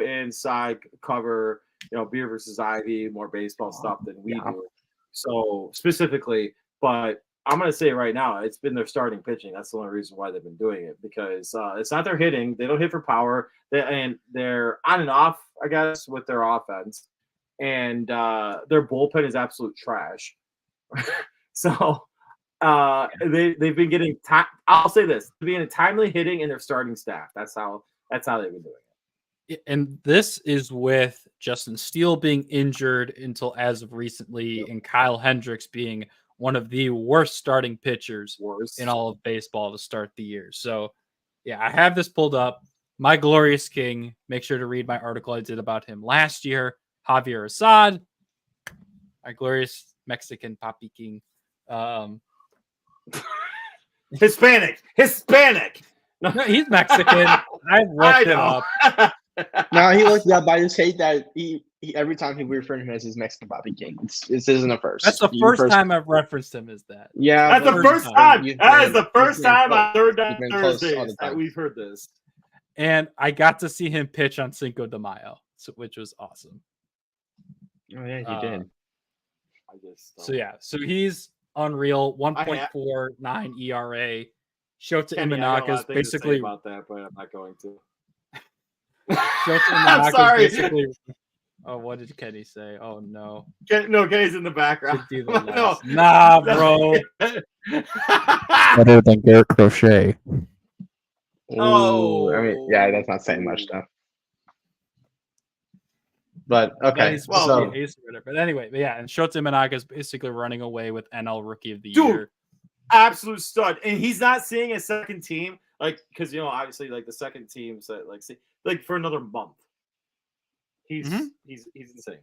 and Cy cover, Beer versus Ivy, more baseball stuff than we do. So specifically, but I'm going to say right now, it's been their starting pitching. That's the only reason why they've been doing it, because it's not their hitting. They don't hit for power. And they're on and off, I guess, with their offense. And their bullpen is absolute trash. So they've been getting time. I'll say this: being timely hitting in their starting staff. That's how they've been doing it. And this is with Justin Steele being injured until as of recently, and Kyle Hendricks being one of the worst starting pitchers in all of baseball to start the year. So, yeah, I have this pulled up. My Glorious King. Make sure to read my article I did about him last year. Javier Assad, my glorious Mexican Papi King. Hispanic. No, he's Mexican. I looked it up. No, he looked it up. I just hate that he every time we refer to him as his Mexican Bobby King. This isn't a first. That's the first time I've referenced him as that. Yeah, that's the first time. That is the first time I've heard that Thursdays that we've heard this. And I got to see him pitch on Cinco de Mayo, which was awesome. Oh yeah, he did. So he's unreal. 1.49 ERA. Shota Imanaka is basically about that, but I'm not going to. I'm sorry. Oh, what did Kenny say? Oh no. Kenny's in the background. No. Nah, bro. Better than Garrett Crochet. Oh, I mean, yeah, that's not saying much stuff. But okay, but anyway, and Shota Imanaka is basically running away with NL Rookie of the Year. Absolute stud, and he's not seeing a second team, like, because obviously, like the second teams that like for another month. He's insane. He's insane.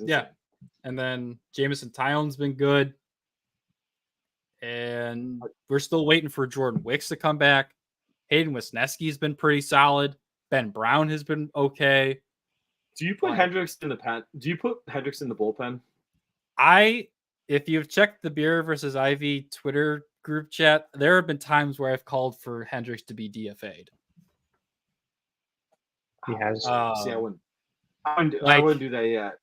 Yeah, and then Jameson Tyon's been good, and we're still waiting for Jordan Wicks to come back. Hayden Wisniewski's been pretty solid. Ben Brown has been okay. Do you put Hendricks in the pen? Do you put Hendricks in the bullpen? If you've checked the Beer versus Ivy Twitter group chat, there have been times where I've called for Hendricks to be DFA'd. He has. See, I wouldn't do that yet.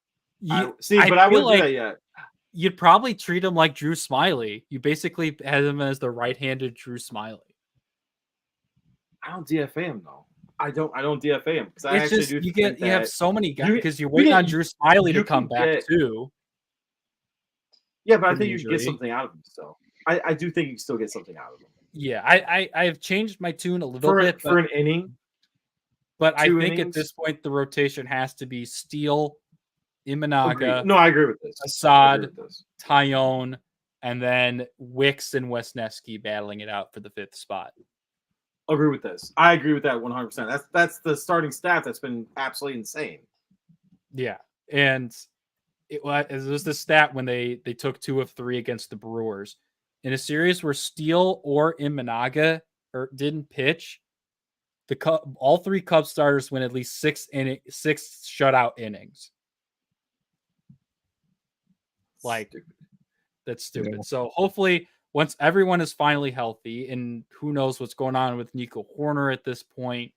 I wouldn't do that yet. You'd probably treat him like Drew Smiley. You basically had him as the right-handed Drew Smiley. I don't DFA him though. I don't DFA him because I actually do. You have so many guys because you're waiting on Drew Smiley to come back too. Yeah, but I from think you can get injury. something out of him still. I do think you can still get something out of him. Yeah, I've changed my tune a little bit For an inning. but I 2 think at innings? this point the rotation has to be Steele, Agreed. Imanaga, No, I agree with this. I agree Assad, with this. Tyone, and then Wicks and Wesneski battling it out for the 5th spot. Agree with this. I agree with that 100%. That's the starting staff that's been absolutely insane. Yeah, and it was the stat when they took 2 of 3 against the Brewers in a series where Steele or Imanaga didn't pitch. All 3 Cubs starters win at least 6 shutout innings. Like, that's stupid. Yeah. So hopefully, once everyone is finally healthy, and who knows what's going on with Nico Horner at this point,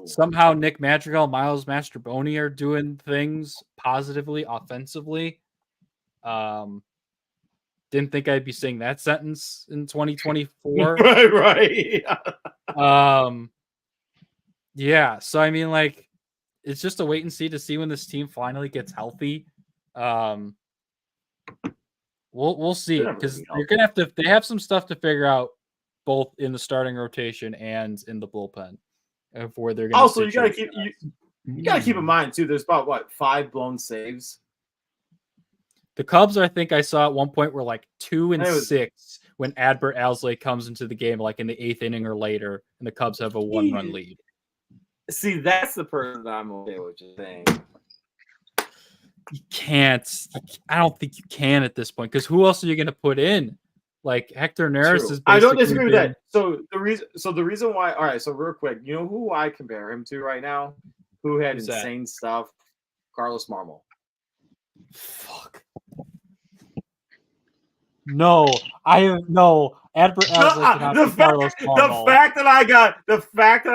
somehow Nick Madrigal, Miles Mastrobuoni are doing things positively, offensively. Didn't think I'd be saying that sentence in 2024. right. Yeah. So I mean, like, it's just a wait and see to see when this team finally gets healthy. We'll see, because you're gonna have to. They have some stuff to figure out, both in the starting rotation and in the bullpen, of where they're gonna. Also, you gotta keep in mind too. There's about 5 blown saves. The Cubs, I think I saw at one point, were like 2 and 6 when Adbert Alzolay comes into the game, like in the 8th inning or later, and the Cubs have a 1-run lead. See, that's the person that I'm okay with just saying. You can't. I don't think you can at this point, because who else are you going to put in? Like, Hector Neris is. I don't disagree with that. So the reason why. All right. So real quick, you know who I compare him to right now? Who had insane stuff? Carlos Marmol. Fuck. No, Adbert Alzolay the fact that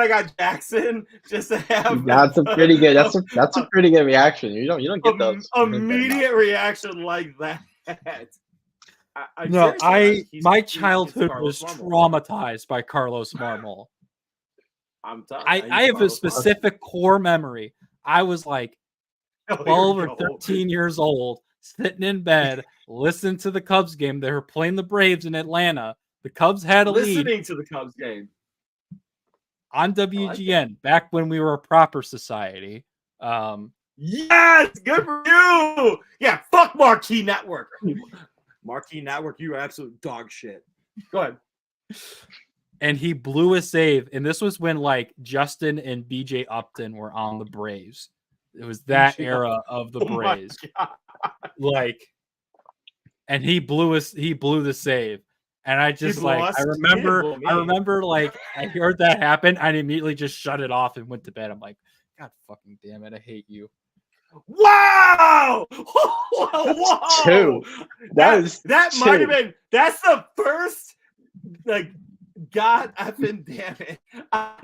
I got Jackson just to have that's a pretty good. That's a pretty good reaction. You don't get those immediate reaction like that. My childhood was traumatized by Carlos Marmol. I have a specific core memory. I was like 12 or 13 years old, sitting in bed, listening to the Cubs game. They were playing the Braves in Atlanta. The Cubs had a lead. Listening to the Cubs game on WGN back when we were a proper society. Yes, good for you. Yeah, fuck Marquee Network. Marquee Network, you absolute dog shit. Go ahead. And he blew a save, and this was when like Justin and BJ Upton were on the Braves. It was that era of the Braves. Like, and he blew the save. And I just I remember like I heard that happen. I immediately just shut it off and went to bed. I'm like, God fucking damn it, I hate you. Wow! Whoa! 2. That might have been. That's the first. Like, God effing damn it! I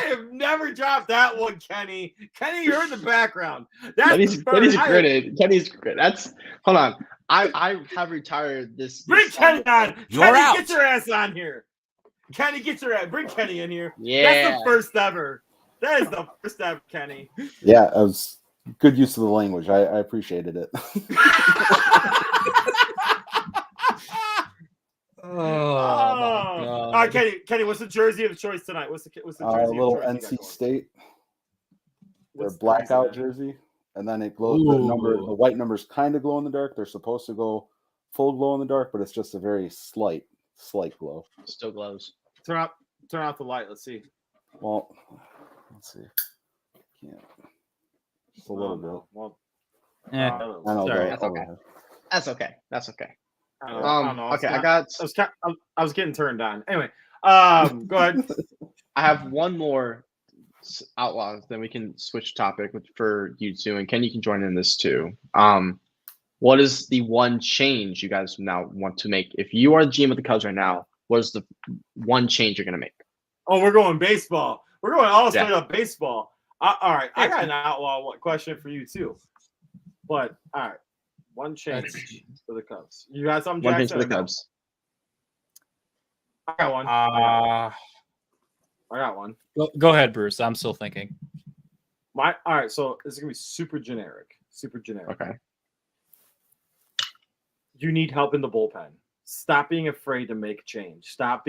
have never dropped that one, Kenny. Kenny, you're in the background. Kenny's gritted. Kenny's gritted. That's hold on. I have retired this. Bring Kenny on. You're Kenny, out. Get your ass on here. Kenny, get your ass. Bring Kenny in here. Yeah. That's the first ever. That is the first ever, Kenny. Yeah, it was good use of the language. I appreciated it. Oh, my God. Kenny, what's the jersey of choice tonight? What's the jersey? Little NC State. Their blackout jersey, and then it glows. The white numbers kind of glow in the dark. They're supposed to go full glow in the dark, but it's just a very slight glow. Still glows. Turn out the light. Let's see. Well, let's see. Can't. Just a little bit. Well, I know. Sorry. That's okay. That's okay. I don't know. Okay, I was getting turned on. Anyway, go ahead. I have one more Outlaws, then we can switch topic for you two, and Ken, you can join in this too. What is the one change you guys now want to make? If you are the GM of the Cubs right now, what is the one change you're going to make? Oh, we're going baseball. We're going all straight up baseball. All right, I got an outlaw question for you too. But all right, one change for the Cubs. You got something? One change for the Cubs. I got one. I got one. Go ahead, Bruce. I'm still thinking. All right, so this is gonna be super generic. Super generic. Okay. You need help in the bullpen. Stop being afraid to make change. Stop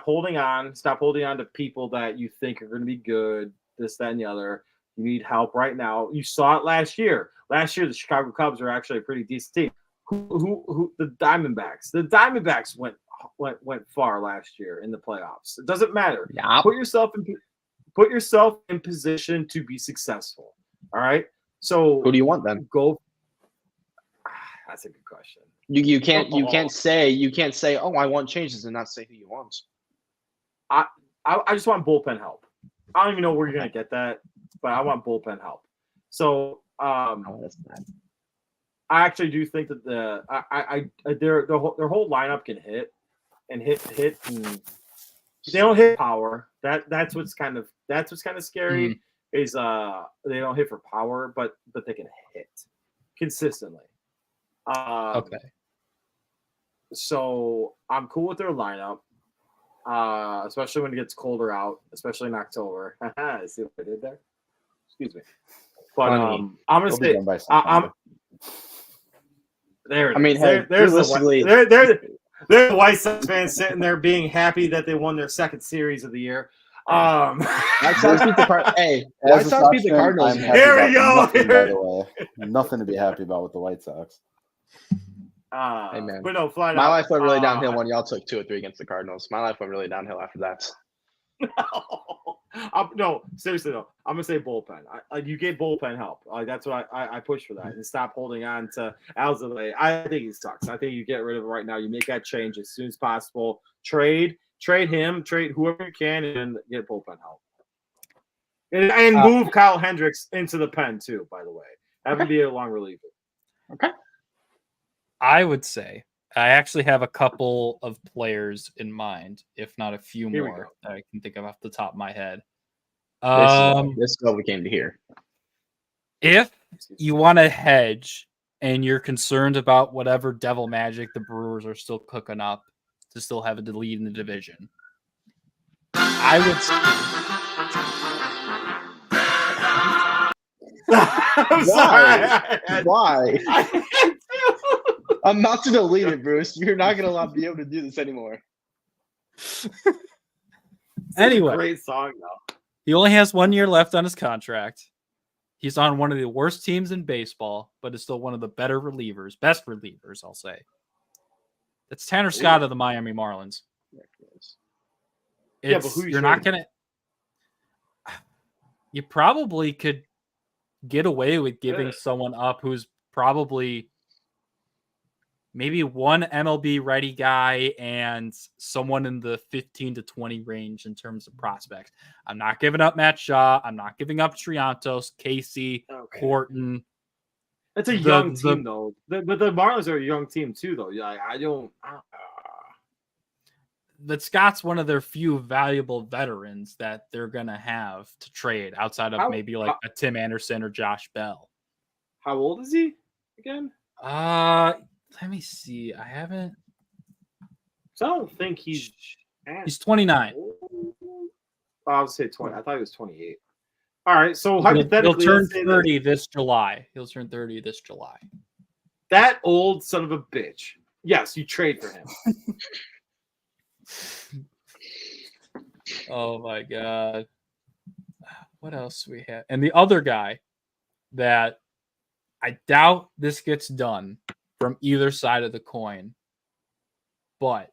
holding on. Stop holding on to people that you think are going to be good, this, that, and the other. You need help right now. You saw it last year. Last year, the Chicago Cubs were actually a pretty decent team. Who the Diamondbacks? The Diamondbacks went far last year in the playoffs. It doesn't matter. Yeah. Put yourself in position to be successful. All right. So Who do you want then? Go. That's a good question. You can't say, oh, I want changes and not say who you want. I just want bullpen help. I don't even know where you're gonna get that, but I want bullpen help. So That's bad. I actually do think that their whole lineup can hit. And they don't hit power. That's what's kind of scary is they don't hit for power, but they can hit consistently. Okay. So I'm cool with their lineup, especially when it gets colder out, especially in October. See what I did there? Excuse me. But I'm gonna say there. I mean, hey, there's realistically, there's the White Sox fans sitting there being happy that they won their second series of the year. White Sox beat the Cardinals. Hey, As White a Sox Sox beat the fan, Cardinals. I'm happy Here we about go. Nothing, by the way. Nothing to be happy about with the White Sox. Hey, man. But no, fly My life went really downhill when y'all took 2 or 3 against the Cardinals. My life went really downhill after that. No, seriously though, I'm gonna say bullpen. You get bullpen help. That's what I push for that, and stop holding on to Alzolay. I think he sucks. I think you get rid of it right now. You make that change as soon as possible. Trade him, trade whoever you can, and get bullpen help. And move Kyle Hendricks into the pen too. By the way, have him be a long reliever. Okay. I would say I actually have a couple of players in mind, if not a few Here we more go. that I can think of off the top of my head. This is what we came to hear. If you want to hedge and you're concerned about whatever devil magic the Brewers are still cooking up to still have a lead in the division, I would. I'm sorry. Why? I'm not to delete it, Bruce. You're not gonna be able to do this anymore. Anyway, great song though. He only has 1 year left on his contract. He's on one of the worst teams in baseball, but is still one of the best relievers, I'll say. That's Tanner Scott of the Miami Marlins. But who you're not gonna. You probably could get away with giving someone up who's probably maybe one MLB ready guy and someone in the 15 to 20 range in terms of prospects. I'm not giving up Matt Shaw. I'm not giving up Triantos, Casey, Horton. It's a young team, though. But the Marlins are a young team, too, though. I don't. But Scott's one of their few valuable veterans that they're going to have to trade outside of maybe like a Tim Anderson or Josh Bell. How old is he again? Let me see. I haven't. So I don't think he's 29. I would say 20. I thought he was 28. All right. So hypothetically, he'll turn 30 this July. He'll turn 30 this July. That old son of a bitch. Yes, you trade for him. Oh my God. What else we have? And the other guy that I doubt this gets done from either side of the coin, but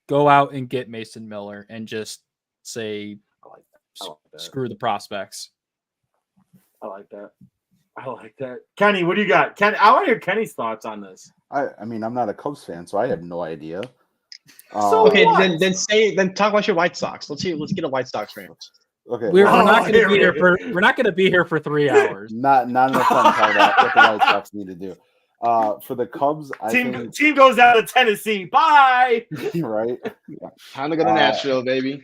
go out and get Mason Miller and just say, screw the prospects. I like that. Kenny, what do you got? Kenny, I want to hear Kenny's thoughts on this. I mean, I'm not a Cubs fan, so I have no idea. Okay, then talk about your White Sox. Let's get a White Sox rant. Okay, we're not going to be here for we're not going to be here for 3 hours. Not enough time to talk about what the White Sox need to do. For the Cubs, team goes down to Tennessee. Bye. Right. Yeah. Time to go to Nashville, baby.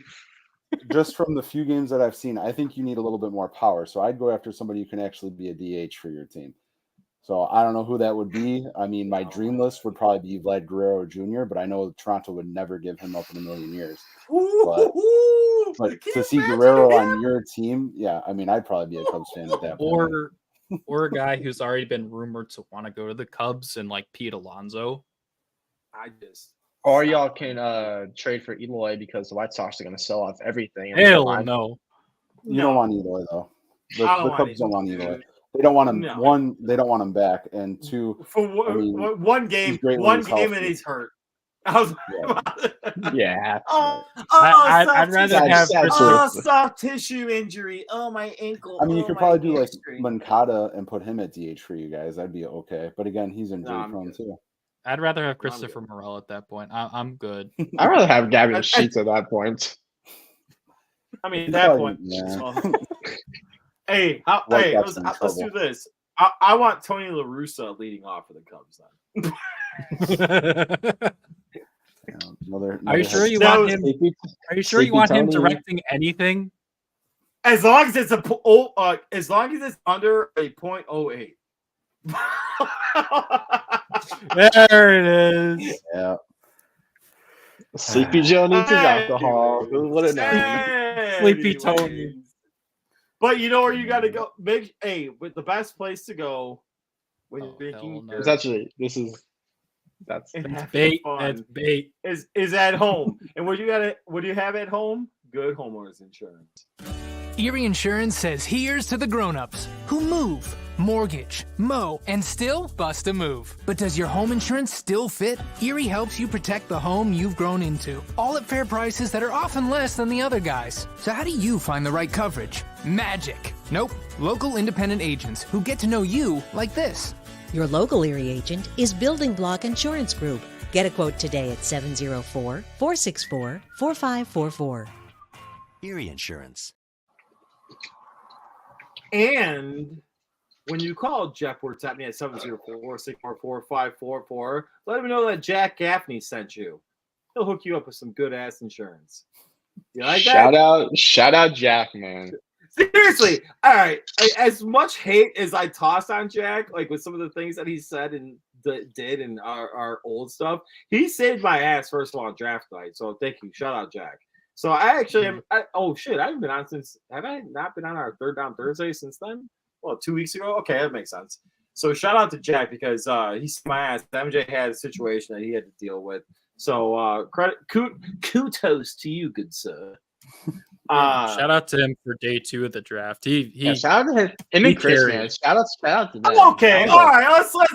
Just from the few games that I've seen, I think you need a little bit more power. So I'd go after somebody who can actually be a DH for your team. So I don't know who that would be. I mean, my dream list would probably be Vlad Guerrero Jr., but I know Toronto would never give him up in a million years. But to see Guerrero on your team, yeah, I mean, I'd probably be a Cubs fan at that point. or a guy who's already been rumored to want to go to the Cubs and like Pete Alonso. Or y'all can trade for Eloy because the White Sox are going to sell off everything. Hell no. You don't want Eloy though. The I don't want Cubs don't want Eloy. Eloy. They don't want him. No. One, they don't want him back, and two, For one he's game, great when he's and healthy. he's hurt. I was Yeah. I'd rather have soft tissue injury. Oh, my ankle. I mean, you oh, could my probably do like hamstring. Moncada and put him at DH for you guys. That'd be okay. But again, he's injury I'm prone good. too. I'd rather have Christopher Morel at that point. I'm good. I'd rather have Gavin Sheets at that point. I mean, at He's that probably- point. yeah. well, hey, White let's Sox in do trouble. this. I want Tony La Russa leading off for the Cubs then. Are you sure you That want was- him? Are you sure you want him directing anything? As long as it's as long as it's under a .08. There it is. Yeah. Sleepy Joe needs his alcohol. Who would have known? Sleepy Tony. But you know where you got to go. With the best place to go when you're hell making no. It's actually that's and having Bait. fun That's bait. is at home. And what do you have at home? Good homeowners insurance. Erie Insurance says here's to the grown-ups who move, mortgage, mow, and still bust a move. But does your home insurance still fit? Erie helps you protect the home you've grown into, all at fair prices that are often less than the other guys. So how do you find the right coverage? Magic. Nope. Local independent agents who get to know you like this. Your local Erie agent is Building Block Insurance Group. Get a quote today at 704-464-4544. Erie Insurance. And when you call Jeff Wertz at me at 704-644-4544, let him know that Jack Gaffney sent you. He'll hook you up with some good ass insurance. You like that? Shout out Jack, man. Seriously, all right. As much hate as I tossed on Jack, like with some of the things that he said and did in our old stuff, he saved my ass first of all on draft night. So thank you. Shout out Jack. So I actually am. Oh shit! I haven't been on since. Have I not been on our Third Down Thursday since then? Well, 2 weeks ago. Okay, that makes sense. So shout out to Jack because he's my ass. MJ had a situation that he had to deal with. So kudos to you, good sir. Shout out to him for day 2 of the draft. Shout out to him and Chris, man. Shout out to them. Okay, all right. Let's pump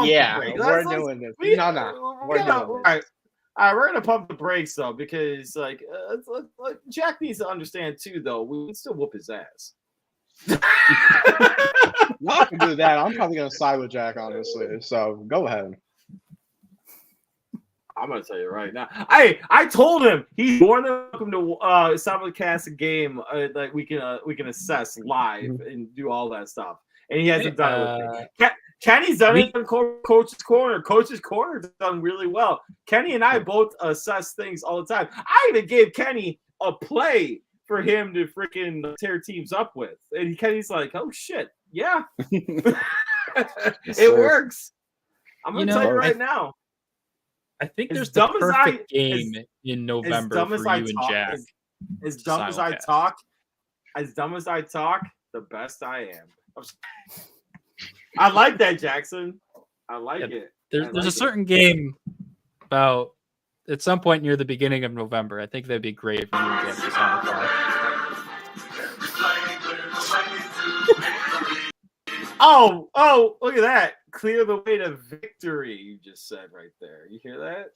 the brakes. We're doing this. We're doing this. All right. All right, we're gonna pump the brakes though because Jack needs to understand too. Though we can still whoop his ass. Not to do that. I'm probably gonna side with Jack, honestly. So go ahead. I'm gonna tell you right now. I told him he's more than welcome to simulcast a game that we can assess live and do all that stuff. And he hasn't done it with me. Kenny's done it in Coach's Corner. Coach's Corner has done really well. Kenny and I both assess things all the time. I even gave Kenny a play for him to freaking tear teams up with. And Kenny's like, oh, shit. Yeah. It works. I'm going to tell you right now. I think there's the perfect game in November for you and Jack. As dumb as I talk, the best I am. I like that, Jackson. I like it. There's a certain game about at some point near the beginning of November. I think that'd be great for you and Jack to sound. Oh, look at that. Clear the way to victory, you just said right there. You hear that?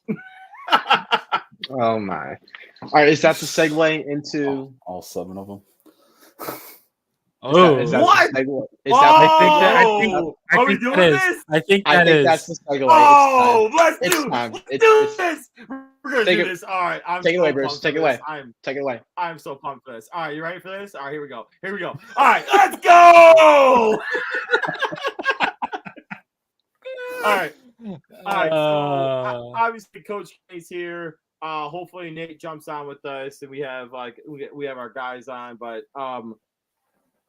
Oh, my. All right, is that the segue into... All 7 of them. What? I think that's the segue. Oh, let's do this. We're gonna do this. All right, take it away, Bruce. Take it away. Take it away. I'm so pumped for this. All right, you ready for this? All right, here we go. All right, let's go. All right. So, obviously, Coach Kenny's here. Hopefully, Nate jumps on with us, and we have our guys on. But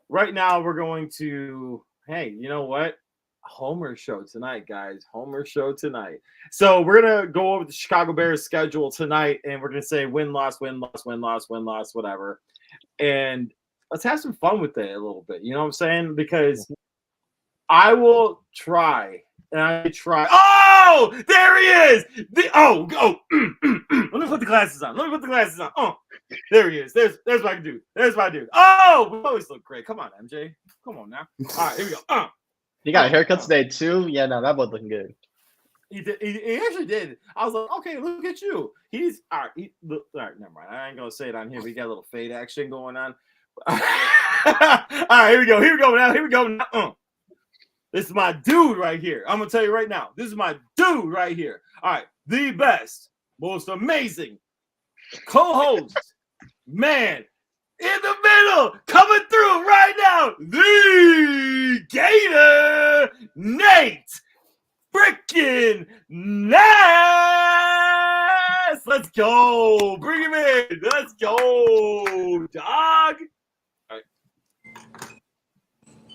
right now, we're going to. Hey, you know what? Homer show tonight, guys. Homer show tonight. So we're gonna go over the Chicago Bears schedule tonight, and we're gonna say win, loss, whatever. And let's have some fun with it a little bit. You know what I'm saying? Because I will try. And I try. Oh, there he is. Let me put the glasses on. Oh, there he is. There's my dude. There's my dude. Oh, we always look great. Come on, MJ. Come on now. All right, here we go. You got a haircut today too? Yeah, no, that was looking good. He did. He actually did. I was like, okay, look at you. He's all right. All right, never mind. I ain't gonna say it on here. We got a little fade action going on. All right, here we go. Here we go now. This is my dude right here. I'm gonna tell you right now. This is my dude right here. All right, the best, most amazing co-host, man, in the middle, coming through right now, the Gator Nate freaking Ness. Let's go. Bring him in. Let's go, dog. All right.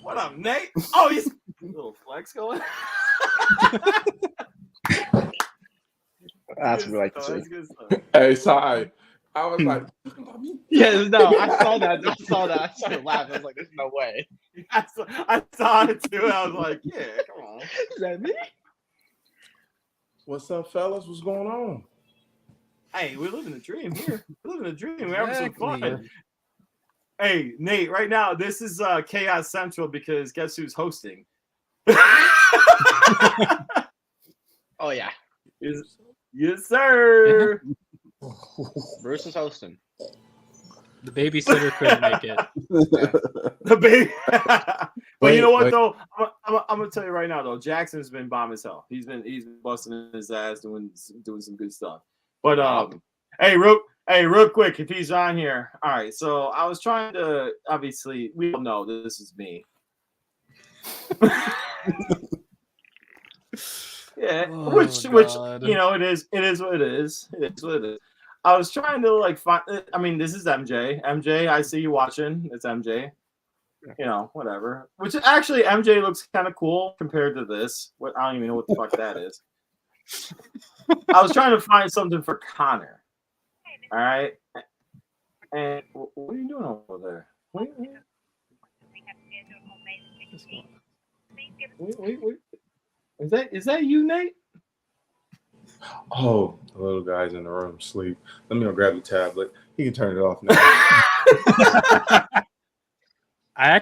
What up, Nate? Oh, he's a little flex going. That's what we like to see. Hey, sorry. I was like, yeah, no, I saw that. I started laughing. I was like, there's no way. I saw it too. I was like, yeah, come on. Is that me? What's up, fellas? What's going on? Hey, we're living a dream here. We're living a dream. We're having some fun. Hey, Nate, right now, this is Chaos Central because guess who's hosting? Oh, yeah. Yes, sir. Bruce is hosting. The babysitter couldn't make it. The baby. But you know what, though? I'm going to tell you right now, though. Jackson's been bomb as hell. He's been busting his ass, doing some good stuff. But, hey, real quick, if he's on here. All right, so I was trying to, obviously, we all know this is me. Yeah, which you know, it is what it is. It is what it is. I was trying to like find. I mean, this is MJ. MJ, I see you watching. It's MJ. You know, whatever. Which actually, MJ looks kind of cool compared to this. What I don't even know what the fuck that is. I was trying to find something for Connor. All right. And what are you doing over there? Wait. Is that you, Nate? Oh, the little guy's in the room sleep. Let me go grab the tablet. He can turn it off now. I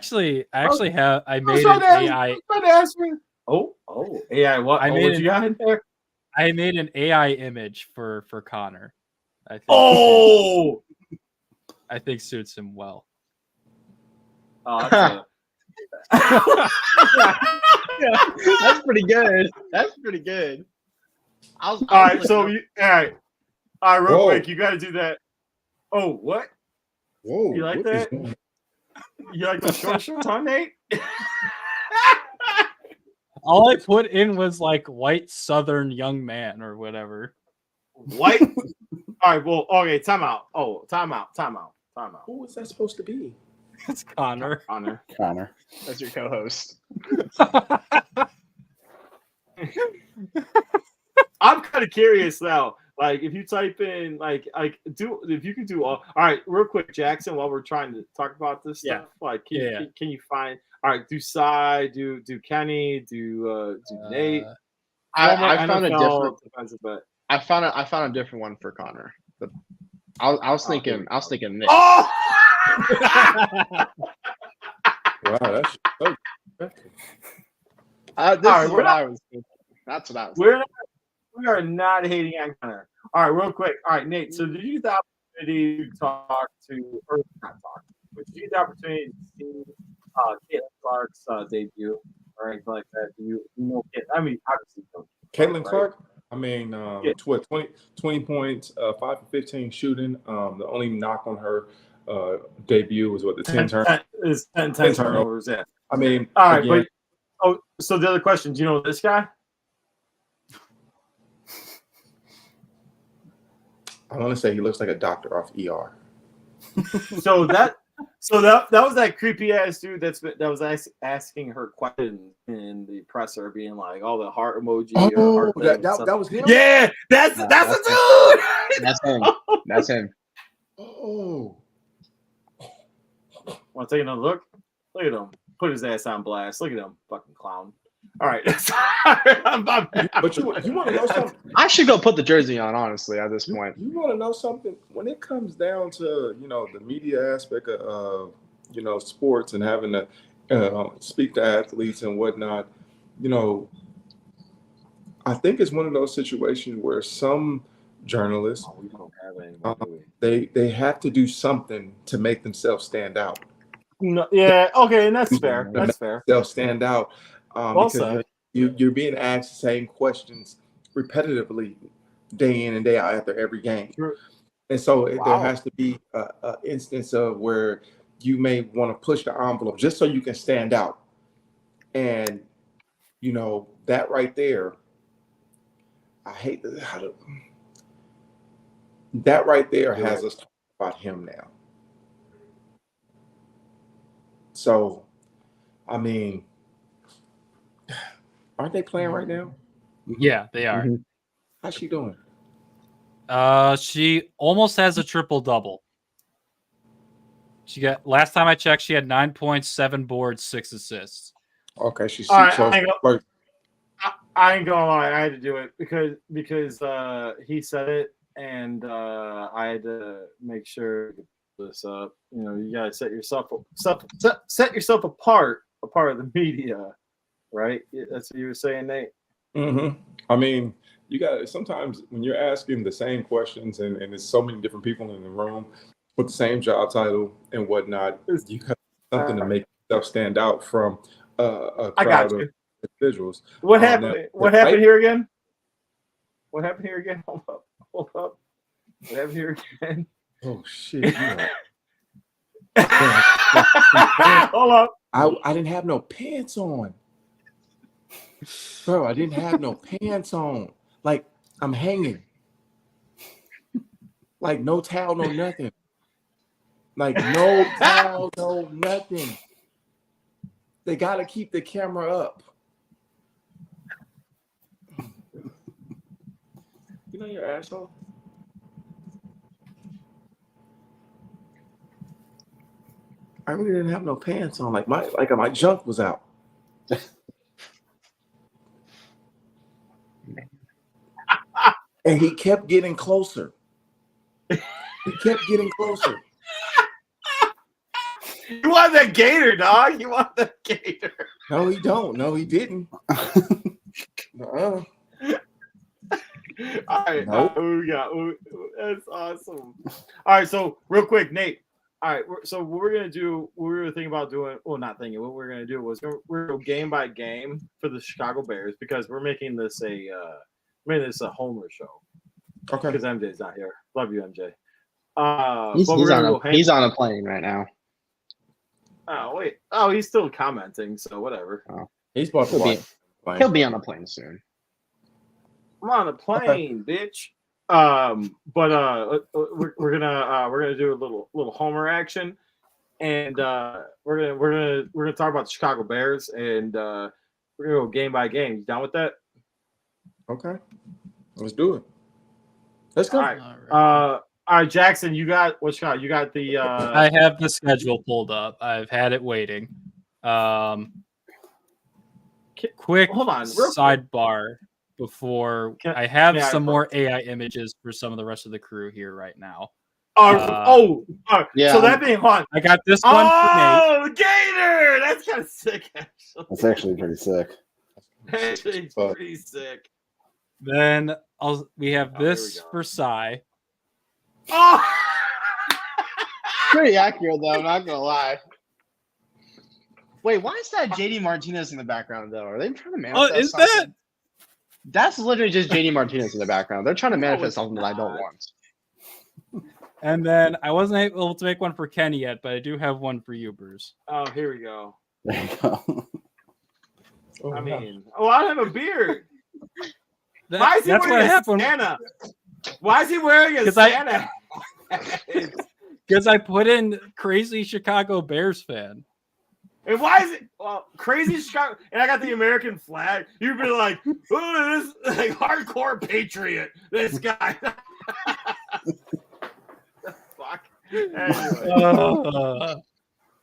made an AI. Oh, AI. What? What you got in there? I made an AI image for Connor. I think suits him well. Oh, that's pretty good. That's pretty good. All right, real quick, you got to do that. Oh, what? Whoa! You like that? You like the short, huh, Nate? All I put in was like white Southern young man or whatever. White. All right. Well, okay. Time out. Time out. Who was that supposed to be? It's Connor. Connor. That's your co-host. I'm kind of curious now. Like, if you type in, if you can do all right, real quick, Jackson, while we're trying to talk about this stuff, like, can you find, all right, do Cy, do Kenny, do Nate? I found a different. I found a different one for Connor. But I was thinking Nick. Oh! Wow, that's so. That's what I was thinking. We are not hating on Connor. All right, real quick. All right, Nate. So did you get the opportunity to talk to, or not talk, but did you get the opportunity to see Caitlin Clark's debut or anything like that? Do you know? I mean, obviously, Caitlin Clark. I mean, 20 points, 5 for 15 shooting. The only knock on her debut was what the 10 turnovers. Yeah. I mean, all right, again, but so the other question, do you know this guy? I want to say he looks like a doctor off ER. So that was that creepy ass dude that was asking her questions in the presser, being like, all the heart emoji. Oh, that was him. Yeah, that's a dude. That's him. That's him. Oh. Want to take another look? Look at him. Put his ass on blast. Look at him, fucking clown. All right. But you want to know something? I should go put the jersey on, honestly, at this point. You want to know something? When it comes down to, the media aspect of, sports and having to speak to athletes and whatnot, I think it's one of those situations where some journalists, we don't have anyone, do we? they have to do something to make themselves stand out. No, yeah, okay, and that's fair. That's fair. They'll stand out Well because said. you're being asked the same questions repetitively, day in and day out after every game. Sure. And so there has to be an instance of where you may want to push the envelope just so you can stand out. And, that right there, I hate that right there has us talking about him now. So, I mean, aren't they playing right now? Yeah, they are. Mm-hmm. How's she doing? She almost has a triple double. Last time I checked, she had 9 points, 7 boards, 6 assists. Okay, she's All right, so I ain't gonna lie, I had to do it because he said it, and I had to make sure to put this up. You gotta set yourself apart, a part of the media, right? That's what you were saying, Nate. Mm-hmm. I mean, you got sometimes when you're asking the same questions and there's so many different people in the room with the same job title and whatnot, you got something to make yourself stand out from a crowd of individuals. What happened? What happened here again? What happened here again? Hold up. What happened here again? Oh shit! Hold up. I didn't have no pants on, bro. I didn't have no pants on. Like I'm hanging. Like no towel, no nothing. Like no towel, no nothing. They gotta keep the camera up. You're an asshole. I really didn't have no pants on. Like my junk was out. And he kept getting closer. He kept getting closer. You want that gator, dog? You want that gator? No, he don't. No, he didn't. All right, nope. That's awesome. All right, so real quick, Nate. All right, so what we're gonna do, we were thinking about doing. Well, not thinking. What we're gonna do was we're gonna go game by game for the Chicago Bears because we're making this a Homer show. Okay. Because MJ's not here. Love you, MJ. He's on a plane right now. Oh wait. Oh, he's still commenting. So whatever. Oh. He's about to He'll be on a plane soon. I'm on a plane, bitch. But we're gonna do a little Homer action, and we're gonna talk about the Chicago Bears, and we're gonna go game by game. You down with that? Okay, let's do it. Let's go. All right, Jackson, you got what you got? You got the. I have the schedule pulled up. I've had it waiting. Quick hold on, sidebar. Before I have some more AI images for some of the rest of the crew here right now. Yeah. So that being fun, I got this one. Oh, the gator! That's kind of sick, actually. That's actually pretty sick. Actually, pretty sick. Then we have this for Cy. Oh, pretty accurate though. I'm not gonna lie. Wait, why is that JD Martinez in the background though? Are they trying to manifest? Oh, is something? that? That's literally just JD Martinez in the background. They're trying to manifest something that I don't want. And then I wasn't able to make one for Kenny yet, but I do have one for you, Bruce. Oh, here we go. There you go. I mean, I have a beard. Why is he That's wearing what a Santa? Why is he wearing a Santa? Because I put in crazy Chicago Bears fan. And why is it crazy Chicago? And I got the American flag. You'd be like, "Oh, this like hardcore patriot." This guy. Fuck. Anyway.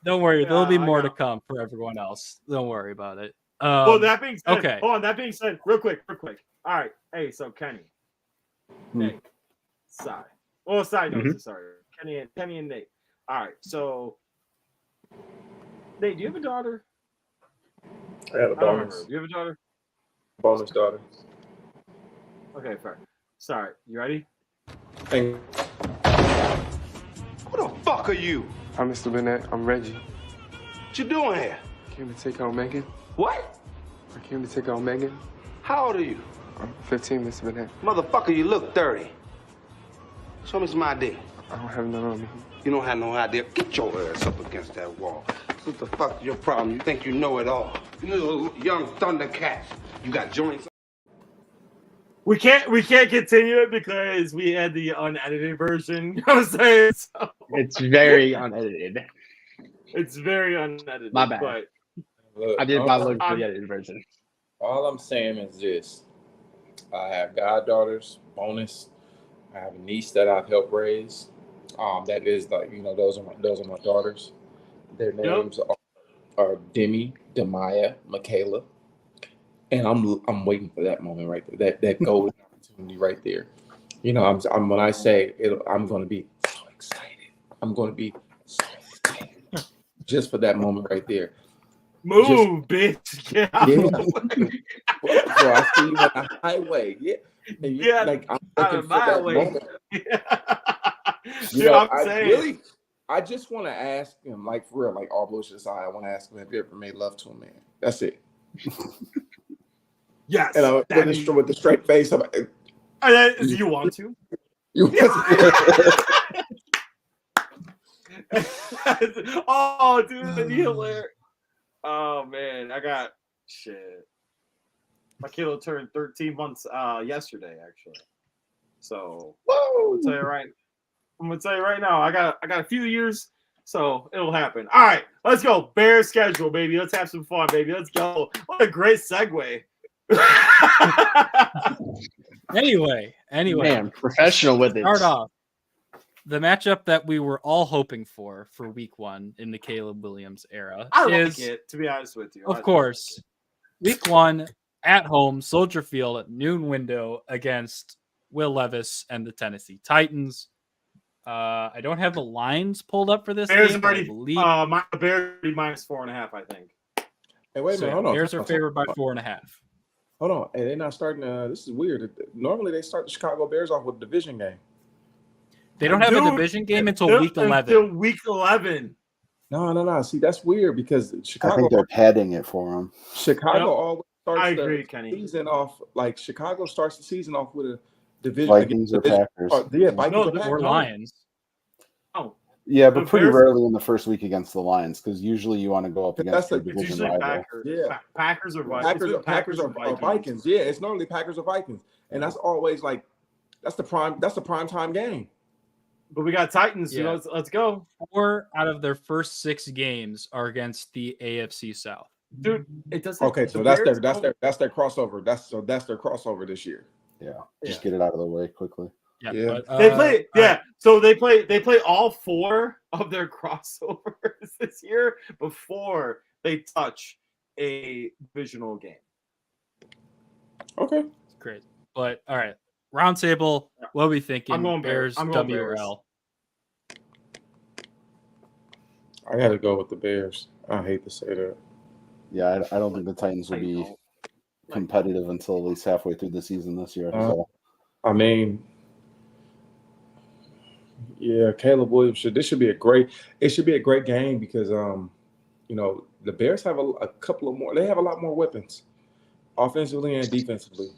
Don't worry, there'll be I more to know. come for everyone else. Don't worry about it. Well, that being said, okay. hold on. That being said, real quick. All right. Hey, so Kenny, Nate, Sai. Well, Sai knows. Sorry, Kenny and Nate. All right. So, Nate, do you have a daughter? I have a I don't remember. bonus. Do you have a daughter? Bonus daughter. Okay, fair. Sorry. You ready? Thank Who the fuck are you? I'm Mr. Burnett. I'm Reggie. What you doing here? Came to take on Megan. What? I came to take on Megan. How old are you? I'm 15, Mr. Burnett. Motherfucker, you look 30. Show me some ID. I don't have none on me. You don't have no idea. Get your ass up against that wall. What the fuck's your problem? You think you know it all? You little young Thundercats. You got joints. We can't continue it because we had the unedited version. You know what I'm saying? So, It's very unedited. it's very unedited. My bad. But Look, I did not look for the edited version. all I'm saying is this: I have goddaughters, bonus. I have a niece that I've helped raise. That is like those are my daughters. Their names are Demi, Demaya, Michaela, and I'm waiting for that moment right there. That golden opportunity right there. I'm when I say it, I'm going to be so excited. I'm going to be so excited just for that moment right there. move, bitch. Get out. Yeah. So I see you on the highway. Yeah. And Yeah, like I'm out looking of for my that way. moment. Dude, I'm saying. I just want to ask him, like for real, like all bullshit aside, I want to ask him, have you ever made love to a man? That's it. Yes. And with the straight face, I'm like, do you want to? Oh, dude, that'd be hilarious. Oh man, I got shit. My kid will turn 13 months yesterday, actually. So I'm gonna tell you right now, I got a few years, so it'll happen. All right, let's go. Bears schedule, baby. Let's have some fun, baby. Let's go. What a great segue. Anyway, Man, professional with it. Start off. The matchup that we were all hoping for week 1 in the Caleb Williams era I is, like it, to be honest with you. of course, week 1 at home, Soldier Field at noon window against Will Levis and the Tennessee Titans. I don't have the lines pulled up for this Bears game. already, I believe Bears already -4.5, I think. Hey, wait a minute, hold on. Bears are favored by 4.5. Hold on. Hey, they're not starting. This is weird. Normally, they start the Chicago Bears off with a division game. They don't have a division game until week 11. Until week 11. No. See, that's weird because Chicago. I think they're padding it for them. Chicago always starts Kenny. season off like Chicago starts the season off with a division. Vikings or Packers. Vikings or Lions. Oh. Yeah, but The pretty Bears- rarely in the first week against the Lions because usually you want to go up against your division usually rival. Packers. Yeah. Packers or Vikings. Packers or Vikings. Yeah, it's normally Packers or Vikings, and that's always like that's the prime time game. But we got Titans. Yeah. Let's go. 4 out of their first 6 games are against the AFC South. Dude, it doesn't. Okay, so that's their crossover. That's their crossover this year. Yeah, just get it out of the way quickly. Yeah. But, They play. So they play all 4 of their crossovers this year before they touch a divisional game. Okay, great. But all right, round table. What are we thinking? I'm going Bears. I'm going WRL. I got to go with the Bears. I hate to say that. Yeah, I don't think the Titans will be competitive until at least halfway through the season this year. So. I mean, yeah, Caleb Williams It should be a great game because the Bears have a couple of more. They have a lot more weapons, offensively and defensively.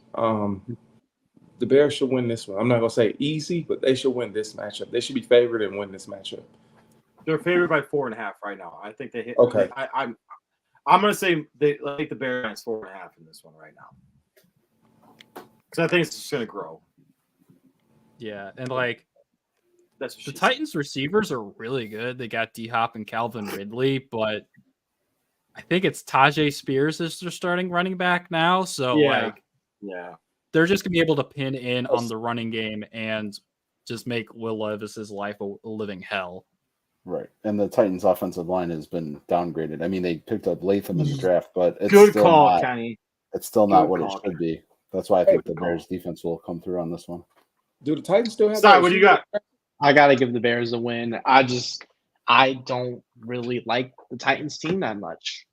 The Bears should win this one. I'm not gonna say easy, but they should win this matchup. They should be favored and win this matchup. They're favored by 4.5 right now. I think they hit. Okay. I'm gonna say they take the Bears 4.5 in this one right now because I think it's just gonna grow. Yeah, and that's the Titans receivers are really good. They got D-Hop and Calvin Ridley, but I think it's Tajay Spears as their starting running back now. So they're just gonna be able to pin in on the running game and just make Will Levis's life a living hell. Right. And the Titans' offensive line has been downgraded. I mean, they picked up Latham in the draft, but it's Good still call, not, Kenny. it's still not Good what it call, should be. That's why I think the Bears defense will come through on this one. Do the Titans still have Sorry, that what do you receiver? got? I gotta give the Bears a win. I don't really like the Titans team that much.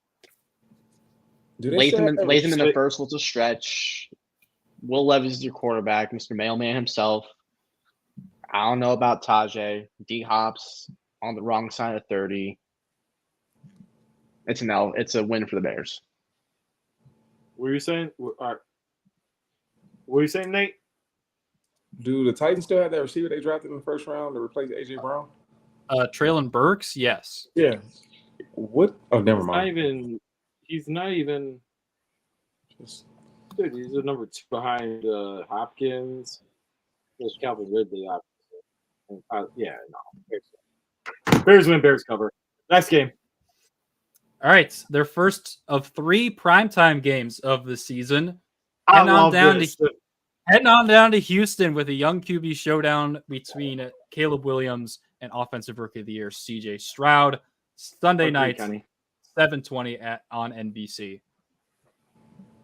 Do they still have that Latham in the receiver? first was a stretch. Will Levis is your quarterback, Mr. Mailman himself. I don't know about Tajay. D Hops on the wrong side of 30. It's an L. It's a win for the Bears. What are you saying? What are you saying, Nate? Do the Titans still have that receiver they drafted in the first round to replace AJ Brown? Traylon Burks, yes. Yeah. What? Oh, never mind. He's not even. Dude, he's a number 2 behind Hopkins. There's Calvin Ridley. Yeah, no. Bears win. Bears cover. Next game. All right, their first of 3 primetime games of the season. I love this. Heading on down to Houston with a young QB showdown between Caleb Williams and Offensive Rookie of the Year C.J. Stroud. Sunday night, 7:20 on NBC.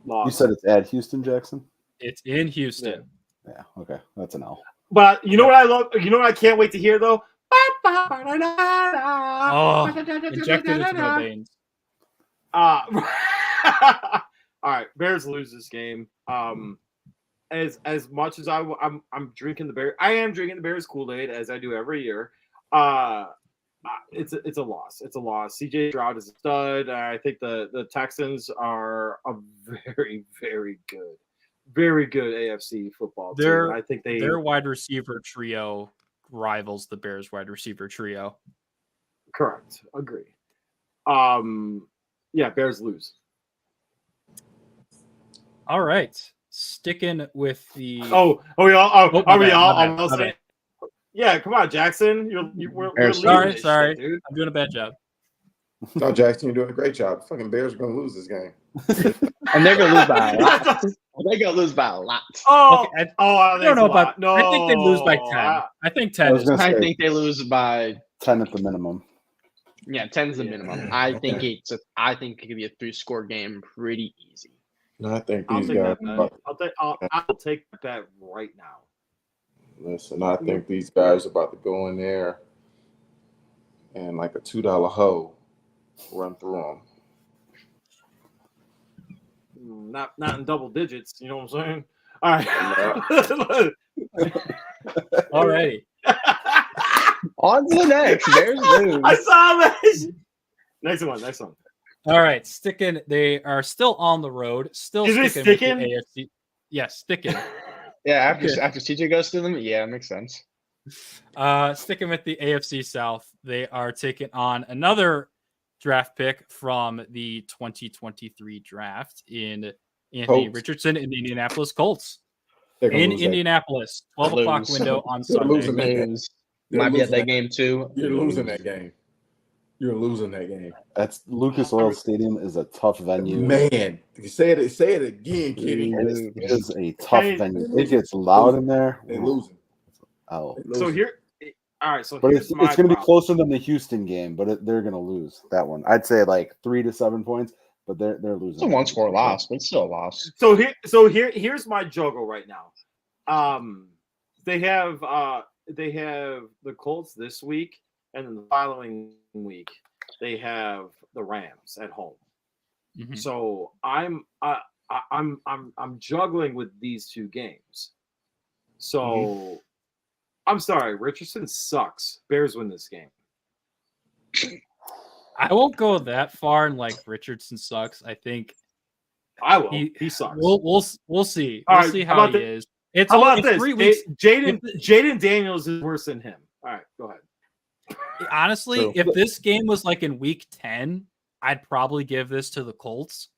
You said it's at Houston, Jackson? It's in Houston. Yeah, okay. That's an L. But you know what I love? You know what I can't wait to hear, though? Oh, injected into my veins. All right, Bears lose this game. As much as I'm drinking the Bears, I am drinking the Bears Kool-Aid as I do every year. It's a loss. It's a loss. CJ Stroud is a stud. I think the Texans are a very, very good AFC football team. I think their wide receiver trio rivals the Bears wide receiver trio. Correct. Agree. Yeah, Bears lose. All right. Sticking with the are we all saying? Yeah, come on, Jackson. We're sorry. shit, dude. I'm doing a bad job. No, Jackson, you're doing a great job. Fucking Bears are gonna lose this game. And they're gonna lose by a lot. They're gonna lose by a lot. I don't know about. No, I think they lose by 10. I think 10. I think they lose by 10 at the minimum. Yeah, 10 is the minimum. I think it could be a 3-score game pretty easy. No, I think these guys. I'll take that right now. Listen, I think these guys are about to go in there and like a $2 hoe run through them. Not in double digits. You know what I'm saying? All right. All right. On to the next. Bears lose. I saw that. Next one. All right, they are still on the road. Still Is it sticking with the AFC. Yes, sticking. Yeah, after CJ goes to them, yeah, it makes sense. Sticking with the AFC South, they are taking on another draft pick from the 2023 draft in Anthony Richardson in the Indianapolis Colts. In Indianapolis, 12 o'clock window on Sunday. Might be at that game too. You're losing that game. You're losing that game. That's Lucas Oil Stadium is a tough venue. Man, say it again, Kenny. It is a tough venue. It gets loud in there. They're losing. Oh, so here, all right. So but it's going to be closer than the Houston game, but they're going to lose that one. I'd say like 3 to 7 points, but they're losing. It's a 1-score loss, but it's still a loss. So here's my juggle right now. They have the Colts this week. And then the following week, they have the Rams at home. Mm-hmm. So I'm juggling with these 2 games. So I'm sorry, Richardson sucks. Bears win this game. I won't go that far and like Richardson sucks. I think I will. He sucks. We'll see. We'll see how he is. It's how about this? 3 weeks. Jaden Daniels is worse than him. All right, go ahead. Honestly, if this game was like in week 10, I'd probably give this to the Colts.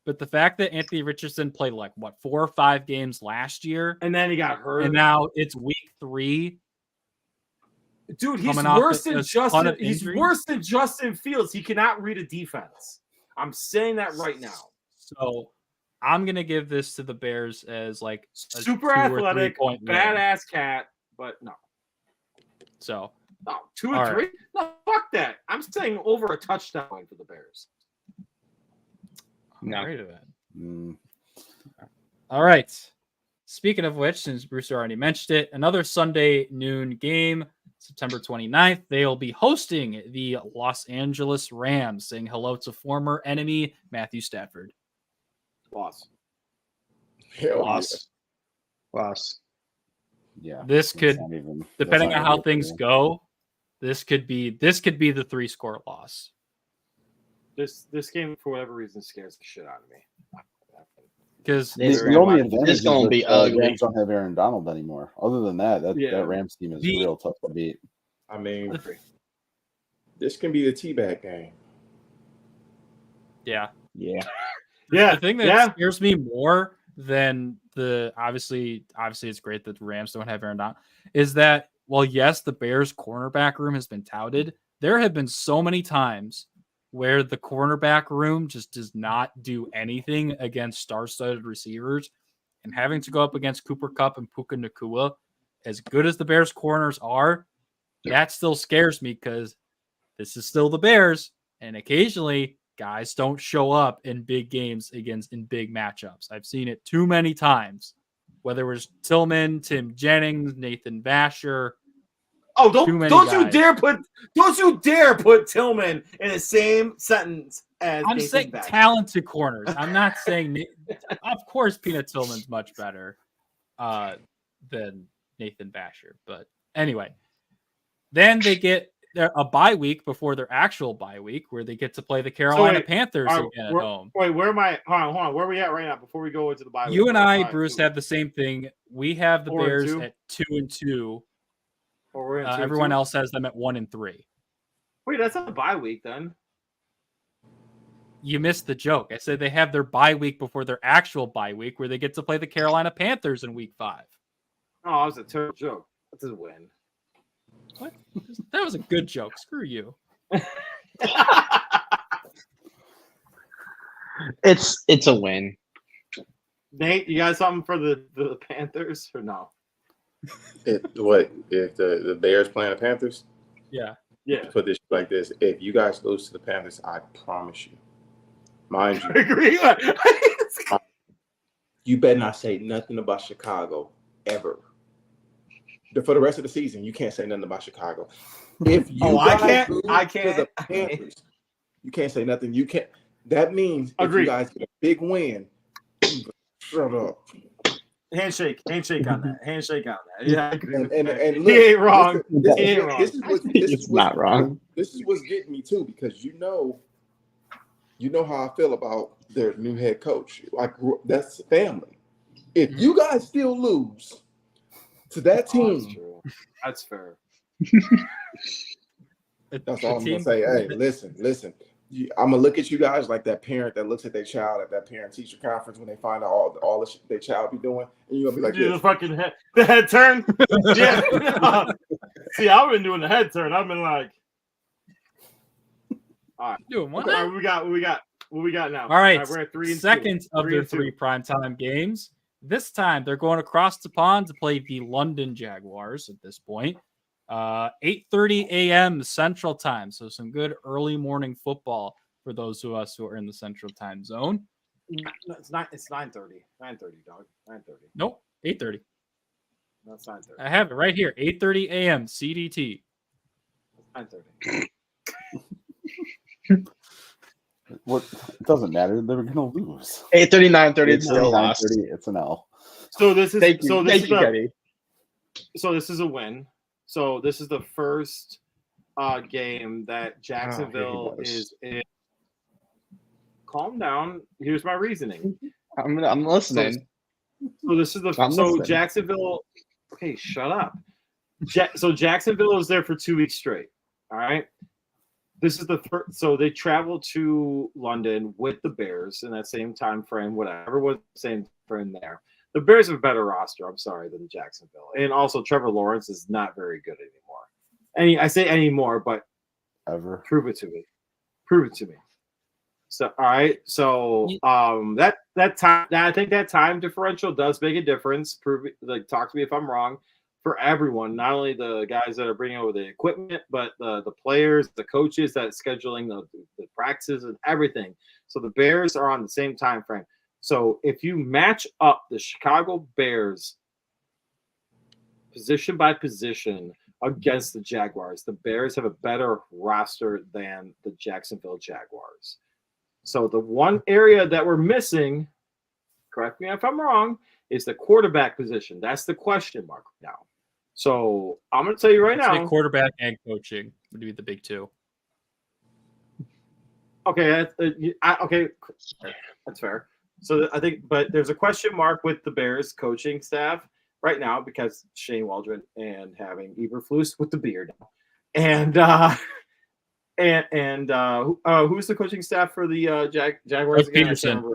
But the fact that Anthony Richardson played like 4 or 5 games last year, and then he got hurt, and now it's week 3. Dude, he's worse than Justin. He's worse than Justin Fields. He cannot read a defense. I'm saying that right now. So I'm gonna give this to the Bears as like a super athletic, badass cat, but no. So No, 2 or All 3. right. No, fuck that. I'm saying over a touchdown for the Bears. No. Right All right. Speaking of which, since Bruce already mentioned it, another Sunday noon game, September 29th. They'll be hosting the Los Angeles Rams, saying hello to former enemy Matthew Stafford. Loss. Loss. Yeah. This could, depending on how even things go, this could be the 3-score loss. This game, for whatever reason, scares the shit out of me. Because the only advantage is gonna be ugly. Rams don't have Aaron Donald anymore. Other than that Rams team is real tough to beat. I mean, this can be the teabag game. Yeah. Yeah. The thing that scares me more than obviously it's great that the Rams don't have Aaron Donald is that, well, yes, the Bears cornerback room has been touted. There have been so many times where the cornerback room just does not do anything against star-studded receivers, and having to go up against Cooper Kupp and Puka Nacua, as good as the Bears corners are, that still scares me because this is still the Bears, and occasionally guys don't show up in big games in big matchups. I've seen it too many times, whether it was Tillman, Tim Jennings, Nathan Vasher. Oh, don't you dare put Tillman in the same sentence as I'm Nathan saying Vasher. Talented corners. I'm not saying of course Peanut Tillman's much better than Nathan Vasher. But anyway, then they get a bye week before their actual bye week where they get to play the Carolina Panthers again at home. Wait, where am I? Hold on. Where are we at right now before we go into the bye week? You and I, Bruce, have the same thing. We have the Bears at 2-2. Everyone else has them at 1-3. Wait, that's not a bye week then. You missed the joke. I said they have their bye week before their actual bye week where they get to play the Carolina Panthers in week 5. Oh, that was a terrible joke. That's a win. What? That was a good joke. Screw you. It's a win. Nate, you got something for the Panthers or no? If the Bears playing the Panthers? Yeah. Put this like this: if you guys lose to the Panthers, I promise you, mind you, agree. You better not say nothing about Chicago ever. For the rest of the season, you can't say nothing about Chicago. If you I I can't. to the Panthers, you can't say nothing. You can't. That means if you guys get a big win, shut up. Handshake on that. Yeah, I agree. And look, he ain't wrong. This is not wrong. This is what's getting me too, because you know how I feel about their new head coach. Like, that's family. If you guys still lose to that team, that's fair. That's all I'm gonna say. Hey, listen. I'm gonna look at you guys like that parent that looks at their child at that parent-teacher conference when they find out all the shit their child be doing, and you're gonna be like, the fucking head turn. Yeah. See, I've been doing the head turn. I've been like, all right, doing what? All right, what we got now? All right, we're at 3-2. Second of their 3 primetime games. This time they're going across the pond to play the London Jaguars at this point. 8:30 a.m. Central Time, so some good early morning football for those of us who are in the Central Time zone. No, it's not. It's 9:30. 9:30, dog. 9:30. Nope, 8:30. No, it's 9:30. I have it right here. 8:30 a.m. CDT. 9:30. What? It doesn't matter. They're gonna lose. 8:30, 9:30. It's still lost. It's an L. So this is Thank you, Kenny. So this is a win. So this is the first game that Jacksonville is in. Calm down. Here's my reasoning. I'm listening. So this is listening. Jacksonville. Okay, shut up. So Jacksonville is there for 2 weeks straight. All right. This is the first. So they traveled to London with the Bears in that same time frame. Whatever was the same frame there. The Bears have a better roster, I'm sorry, than Jacksonville. And also, Trevor Lawrence is not very good anymore. I say anymore, but ever. Prove it to me. So, all right. So, that time, I think that time differential does make a difference. Talk to me if I'm wrong. for everyone, not only the guys that are bringing over the equipment, but the players, the coaches that are scheduling the practices and everything. So the Bears are on the same time frame. So if you match up the Chicago Bears position by position against the Jaguars, the Bears have a better roster than the Jacksonville Jaguars. So the one area that we're missing, correct me if I'm wrong, is the quarterback position. That's the question mark now. So I'm going to tell you right now. Quarterback and coaching would be the big two. Okay, okay, that's fair. So I think, but there's a question mark with the Bears coaching staff right now because Shane Waldron and having Eberflus with the beard, and who's the coaching staff for the Jaguars again? Peterson.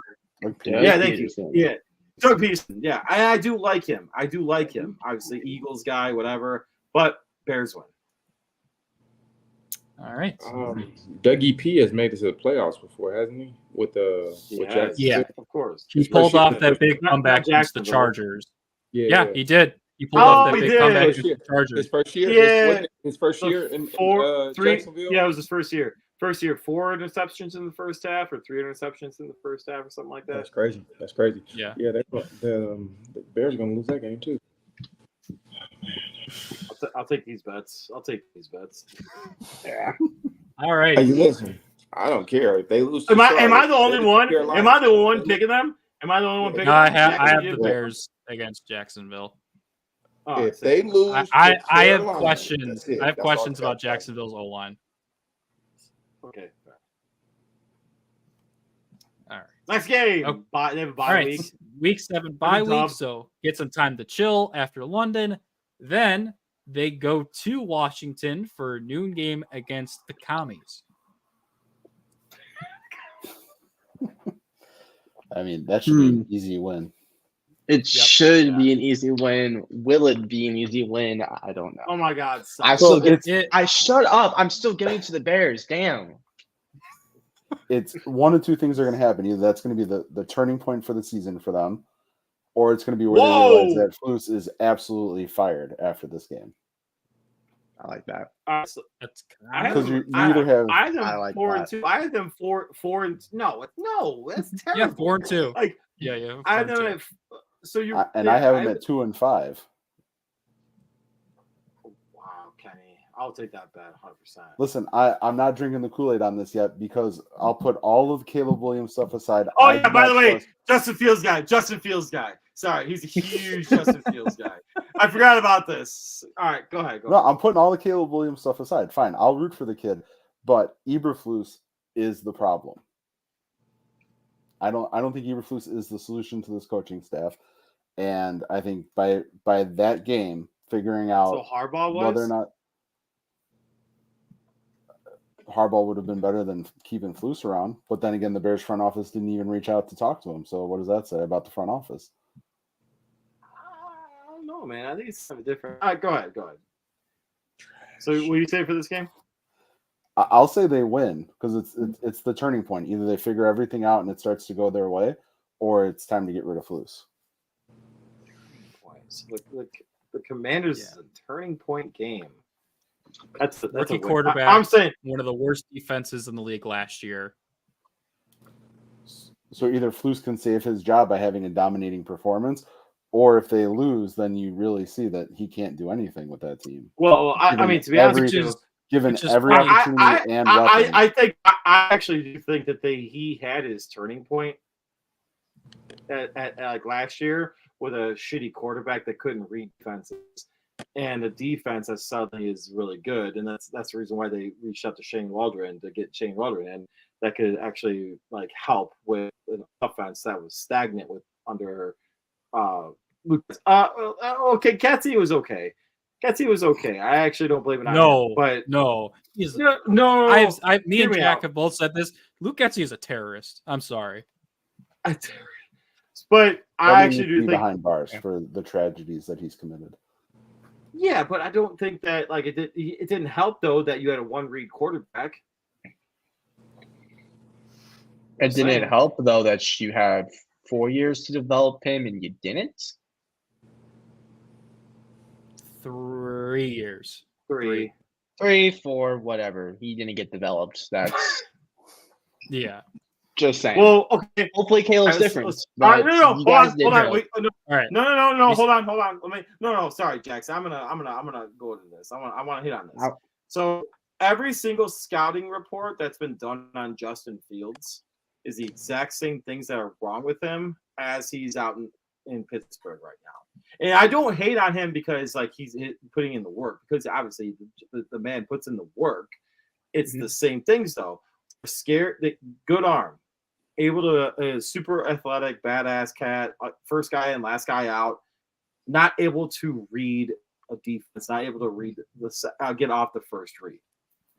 Yeah, thank you. Yeah, Doug Peterson. Yeah, I do like him. Obviously, Eagles guy, whatever. But Bears win. All right. Dougie P has made it to the playoffs before, hasn't he? With Jacksonville. Yeah, of course. He pulled off that big comeback against the Chargers. Yeah, he did. He pulled off that big comeback against the Chargers. His first year. Yeah. His first year in Jacksonville. Yeah, it was his first year. 4 interceptions in the first half, or 3 interceptions in the first half, or something like that. That's crazy. Yeah. The Bears are going to lose that game too. I'll take these bets. Yeah. All right. Hey, listen, I don't care if they lose. Am I the only one? Am I the one picking them? Am I the only one picking them? I have the Bears against Jacksonville. If they lose, I have questions. I have questions about Jacksonville's O-line. Okay. All right. Next game. Okay. They have a bye week. Week 7 bye week, so get some time to chill after London. Then they go to Washington for a noon game against the Commies. I mean, that should be an easy win. It should be an easy win. Will it be an easy win? I don't know. Oh my God! I shut up. I'm still getting to the Bears. Damn. It's one of two things are going to happen. Either that's going to be the turning point for the season for them, or it's going to be where they realize that Flus is absolutely fired after this game. I like that. Because you either have. I have them 4-2. I have them 4-4. No, that's terrible. Yeah, 4-2. Like yeah. I have them at. So you and I have them at 2-5. Wow, Kenny, I'll take that bet 100%. Listen, I'm not drinking the Kool-Aid on this yet because I'll put all of Caleb Williams stuff aside. Oh yeah, by the way, Justin Fields guy. Sorry, he's a huge Justin Fields guy. I forgot about this. All right, go ahead. No, I'm putting all the Caleb Williams stuff aside. Fine, I'll root for the kid, but Eberflus is the problem. I don't think Eberflus is the solution to this coaching staff, and I think by that game, figuring out Harbaugh whether or not Harbaugh would have been better than keeping Flus around. But then again, the Bears front office didn't even reach out to talk to him. So what does that say about the front office? I don't know, man. I think it's something different. All right, go ahead. So what do you say for this game? I'll say they win because it's the turning point. Either they figure everything out and it starts to go their way, or it's time to get rid of Flus. The Commanders is a turning point game. That's rookie a quarterback. I'm saying one of the worst defenses in the league last year. So either Flus can save his job by having a dominating performance, or if they lose, then you really see that he can't do anything with that team. Well, I mean, to be honest with you, given every opportunity and weapon. I actually do think that he had his turning point at like last year with a shitty quarterback that couldn't read defenses and a defense that suddenly is really good, and that's the reason why they reached out to Shane Waldron to get Shane Waldron, and that could actually like help with an offense that was stagnant with under Lucas. Okay, Ketsy was okay. I actually don't blame it on him. But no. Me and Jack have both said this. Luke Getsy is a terrorist. I'm sorry. But I actually do think behind bars for the tragedies that he's committed. Yeah, but I don't think that like it didn't help though that you had a one-read quarterback. It didn't help though that you had 4 years to develop him and you didn't. 3 years. 3. 3, 4, whatever. He didn't get developed. That's Yeah. just saying. Well, okay. Hopefully Caleb's Let's- different. All right, but no, you hold guys on, did hold on. well. Wait, no, All right. no, hold on. Let me. No, sorry, Jackson. I'm gonna go into this. I want to hit on this. So every single scouting report that's been done on Justin Fields is the exact same things that are wrong with him as he's out in Pittsburgh right now. And I don't hate on him because like he's putting in the work, because obviously the man puts in the work. It's the same things though. Scared, good arm, able to super athletic, badass cat, first guy in, last guy out. Not able to read a defense, not able to read get off the first read.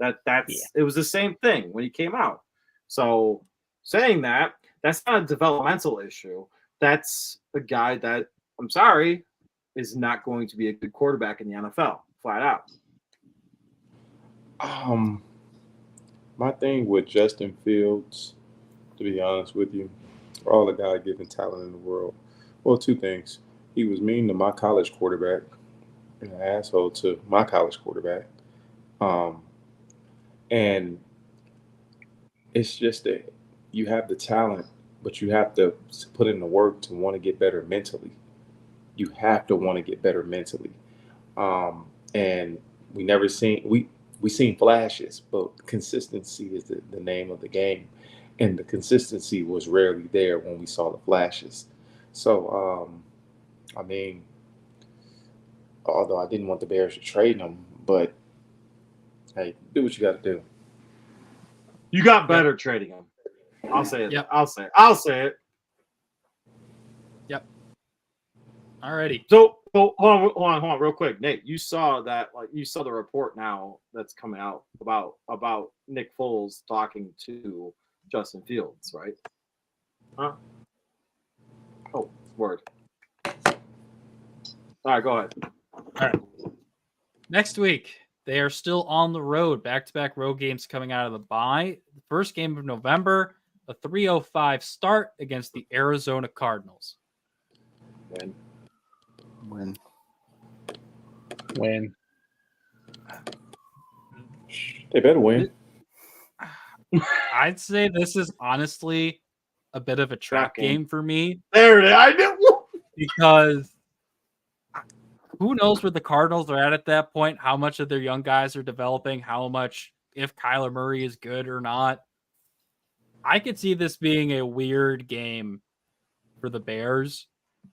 It was the same thing when he came out. So saying that, that's not a developmental issue. That's a guy that, I'm sorry, is not going to be a good quarterback in the NFL, flat out. My thing with Justin Fields, to be honest with you, for all the God-given talent in the world, well, 2 things. He was mean to my college quarterback and an asshole to my college quarterback. And it's just that you have the talent, but you have to put in the work to want to get better mentally. You have to want to get better mentally. And we never seen we seen flashes, but consistency is the name of the game, and the consistency was rarely there when we saw the flashes. So I mean, although I didn't want the Bears to trade him, but hey, do what you got to do. You got better trading him. I'll say it. Yep. I'll say it. Yep. Alrighty. So hold on, real quick, Nate. You saw that, like you saw the report now that's coming out about Nick Foles talking to Justin Fields, right? Huh? Oh, word. All right, go ahead. All right. Next week, they are still on the road. Back-to-back road games coming out of the bye. The first game of November, a 3:05 start against the Arizona Cardinals. Win. They better win. I'd say this is honestly a bit of a trap game for me. There it is. I knew. Because who knows where the Cardinals are at that point, how much of their young guys are developing, how much, if Kyler Murray is good or not. I could see this being a weird game for the Bears,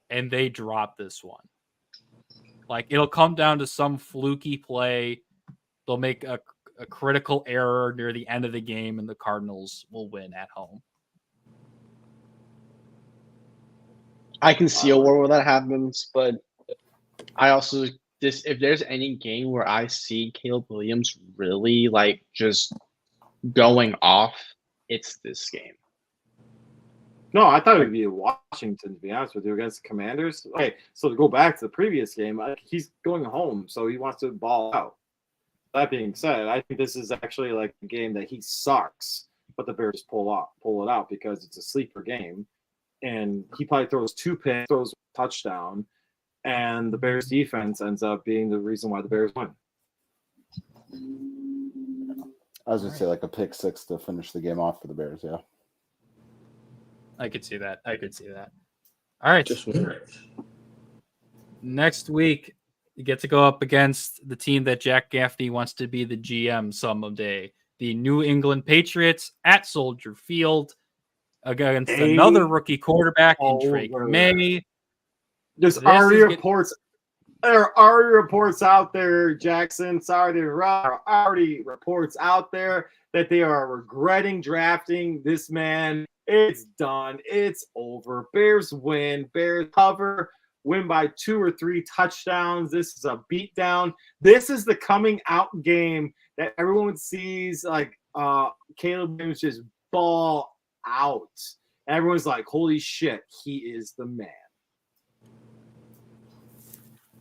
and they drop this one. Like, it'll come down to some fluky play. They'll make a critical error near the end of the game, and the Cardinals will win at home. I can see a world where that happens, but I also if there's any game where I see Caleb Williams really like just going off, it's this game. No, I thought it would be Washington, to be honest with you, against the Commanders. Okay, so to go back to the previous game, he's going home, so he wants to ball out. That being said, I think this is actually like a game that he sucks, but the Bears pull it out because it's a sleeper game. And he probably throws 2 picks, throws a touchdown, and the Bears defense ends up being the reason why the Bears win. I was going to say like a pick 6 to finish the game off for the Bears, yeah. I could see that. All right. Just win. Next week, you get to go up against the team that Jack Gaffney wants to be the GM someday. The New England Patriots at Soldier Field against another rookie quarterback in Drake May. There are already reports out there, Jackson. Sorry to interrupt. There are already reports out there that they are regretting drafting this man. It's done. It's over. Bears win. Bears cover. Win by 2 or 3 touchdowns. This is a beatdown. This is the coming out game that everyone sees. Like Caleb Williams just ball out. Everyone's like, "Holy shit, he is the man."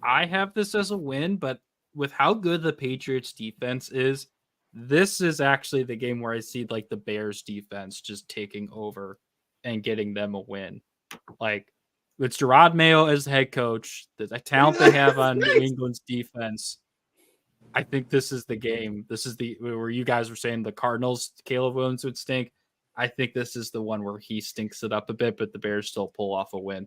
I have this as a win, but with how good the Patriots defense is, this is actually the game where I see like the Bears defense just taking over and getting them a win. Like With Gerard Mayo as the head coach, the talent they have on New England's defense, I think this is the game. This is the where you guys were saying the Cardinals, Caleb Williams would stink. I think this is the one where he stinks it up a bit, but the Bears still pull off a win.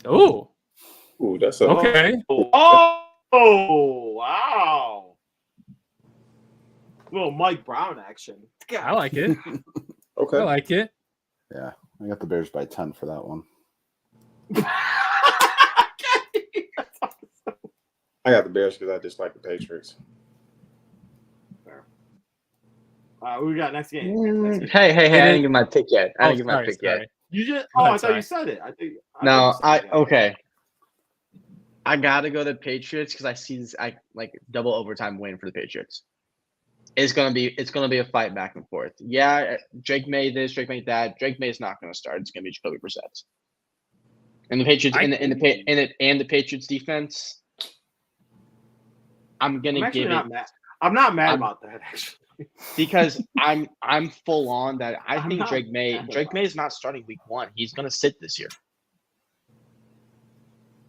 Oh, that's a okay. Oh, wow. Little Mike Brown action. God. I like it. Okay. I like it. Yeah, I got the Bears by 10 for that one. I got the Bears because I dislike the Patriots. We got next game. Hey! I didn't give my pick yet. I didn't give my pick yet. You just? Go ahead, I thought you said it. Okay. I gotta go to Patriots because I see this double overtime win for the Patriots. It's gonna be a fight back and forth. Yeah, Drake made this, Drake made that. Drake May's not gonna start. It's gonna be Jacoby Brissett. And the Patriots and the Patriots defense. I'm gonna give it. I'm not mad about that actually. Because I'm full on that I think Drake May is not starting week 1. He's gonna sit this year.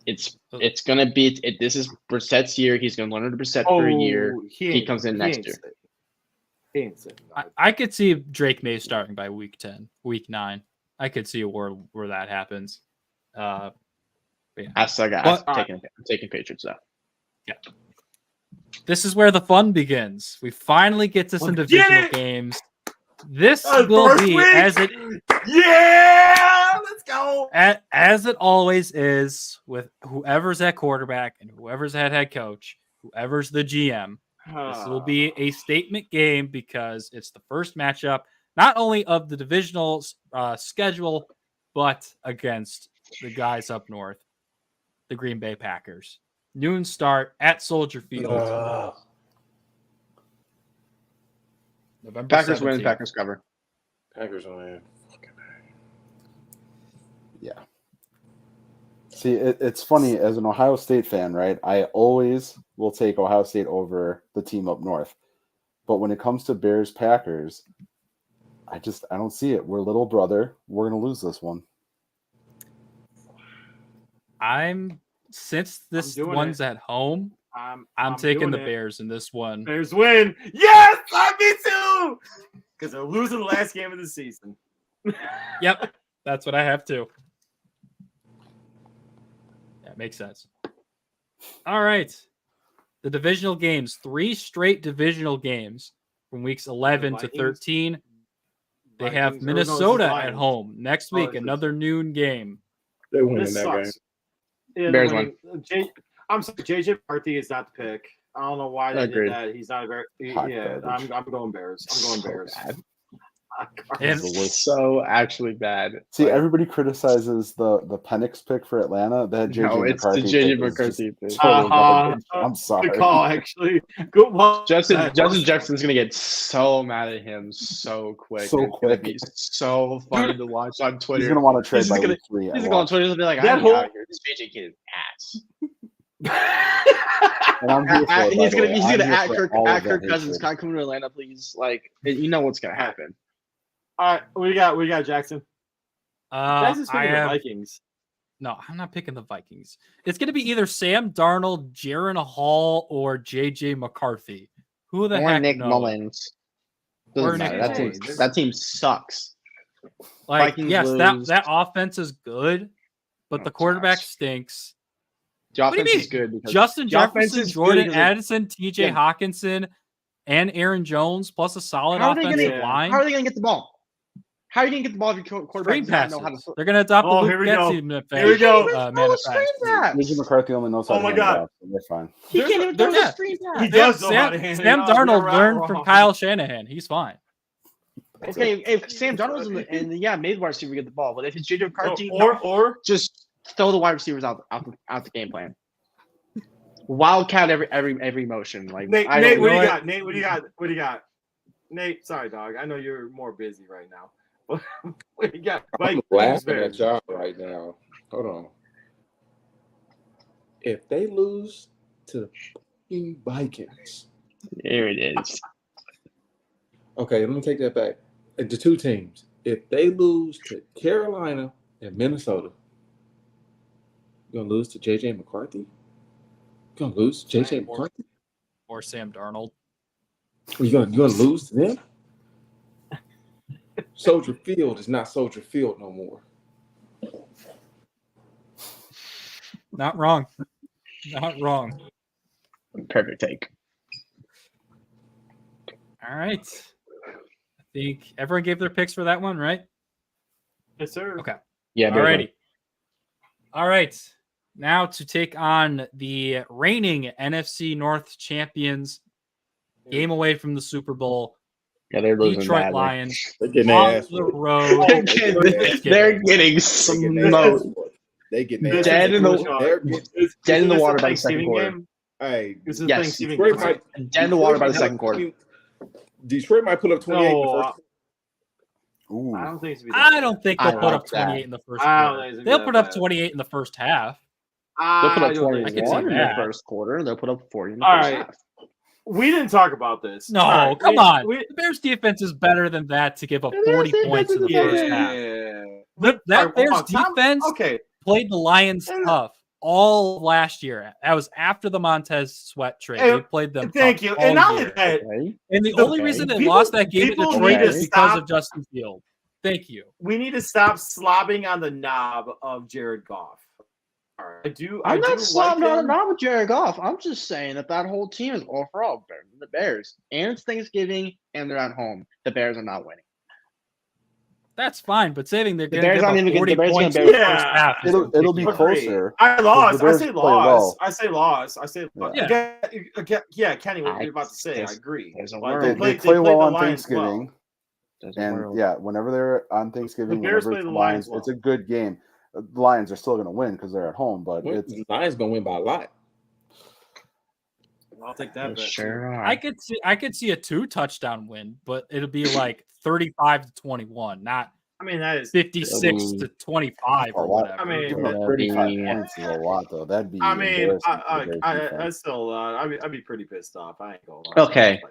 It's gonna be this is Brissett's year. He's gonna learn under Brissett for a year. He comes in next year. I could see Drake May starting by week 10, week 9. I could see a world where that happens. Yeah. I'm taking Patriots though. Yeah. This is where the fun begins. We finally get to some divisional games. This will be week. as it. Yeah, let's go. As it always is with whoever's at quarterback and whoever's at head coach, whoever's the GM. This will be a statement game because it's the first matchup, not only of the divisional schedule, but against the guys up north, the Green Bay Packers. Noon start at Soldier Field. November Packers 17th. win, Packers cover. Packers win. Yeah. See, it's funny as an Ohio State fan, right? I always will take Ohio State over the team up north. But when it comes to Bears Packers, I don't see it. We're little brother. We're going to lose this one. Since this one's at home, I'm taking the Bears in this one. Bears win. Yes, me too. Because they're losing the last game of the season. Yep, that's what I have too. That makes sense. All right. The divisional games, 3 straight divisional games from weeks 11 to 13. They have Minnesota at home next week, another noon game. They win in that game. Yeah, Bears win. I'm sorry, JJ McCarthy is not the pick. I don't know why they did that. He's not a very. I'm going Bears. I'm going Bears. It's so actually bad. See, everybody criticizes the Penix pick for Atlanta. That JJ McCarthy. It's the JJ McCarthy pick. I'm sorry. Good call, actually. Good one. Justin Jefferson's gonna get so mad at him so quick. It's gonna be so funny to watch on Twitter. He's gonna want to trade by week 3. He's gonna go on Twitter and be like, "I'm out of here. This JJ kid is ass." And I'm here for it, he's gonna at that Kirk Cousins. hatred. Can't come to Atlanta, please. Like, you know what's gonna happen. All right, we got Jackson. Jackson's picking the Vikings. No, I'm not picking the Vikings. It's going to be either Sam Darnold, Jaron Hall, or JJ McCarthy. Who the heck Nick knows? Mullins. Doesn't matter. That team sucks. Like, Vikings yes, lose. that offense is good, but the quarterback stinks. The offense is good because Justin Jefferson, Jordan because Addison, TJ Hawkinson, and Aaron Jones, plus a solid offensive line. How are they going to get the ball? How are you going to get the ball if your quarterback does not know how to throw? They're going to adopt the Luke Getsy Here we go. JJ McCarthy only knows how to hand it off, so they're fine. He can't even throw a screen pass. He does know how to hand it off. Sam Darnold learned from Kyle Shanahan. He's fine. Okay, if Sam Darnold's maybe wide receiver get the ball, but if it's JJ McCarthy, or just throw the wide receivers out the game plan. Wildcat every motion. Like Nate, what do you got? Nate, what do you got? Nate, sorry, dog. I know you're more busy right now. What do you got? I'm laughing at y'all right now. Hold on. If they lose to the Vikings, here it is. Okay, let me take that back. the two teams, if they lose to Carolina and Minnesota, you're gonna lose to JJ McCarthy? You're gonna lose to JJ McCarthy? Or Sam Darnold. You're gonna lose to them? Soldier Field is not Soldier Field no more. Not wrong. Not wrong. Perfect take. All right. I think everyone gave their picks for that one, right? Yes, sir. Okay. Yeah. All righty. All right. Now to take on the reigning NFC North champions, game away from the Super Bowl. Yeah, they're losing Detroit badly. Lions They're getting on their ass the whooped. road. They're getting smoked. They get their Dead in the water by the second Thanksgiving quarter. game. Hey, This is Yes, Thanksgiving Detroit game. might, Dead in the water by the second quarter. I mean, Detroit might put up 28 in the No, first. Ooh. I don't think it's gonna be that I don't think I they'll put like up 28 in the first I don't quarter. think it's gonna be They'll that put up bad. 28 in the first half. They'll put I up don't think- I can see 21 in the that. first quarter. They'll put up 40 in the All first right. half. We didn't talk about this. No, All right, come on. we- The Bears defense is better than that to give up The Bears 40 defense points in the is first better. half. Yeah. That All right, Bears hold on, Tom. defense Okay. played the Lions And- tough all last year. That was after the Montez Sweat trade. Hey, They played them Thank tough you. all And not only year. that, Okay. And the the- only reason they people- lost that game at people Detroit need is to because stop- of Justin Field. Thank you. we need to stop slobbing on the knob of Jared Goff. All right. I'm not slobbing like on him. it not with Jared Goff. I'm just saying that whole team is overall better than the Bears. And it's Thanksgiving, and they're at home. The Bears are not winning. That's fine, but saving they're The going to Bears give aren't up even 40 the Bears points gonna in the barely- first half. is It'll be ridiculous. closer. I lost. The I Bears say play loss. well. I say loss. I say loss. Yeah. Yeah, Kenny, what you're about to say, I There's- agree. there's a But world. They played play well the on Lions Thanksgiving. well. There's a And world. yeah, whenever they're on Thanksgiving, The Bears whenever play it's the the Lions Lions, it's well. a good game. The Lions are still going to win because they're at home, but it's The Lions gonna win by a lot. I'll take that bet. Sure are. I could see a 2-touchdown win, but it'll be like 35-21, not I mean, that is. 56-25 or a lot. whatever. I mean, Giving up that'd 35 be- points is a lot, though. That'd be I mean, embarrassing for the Bears I defense. still, I'd be pretty pissed off. I ain't gonna lie. Okay.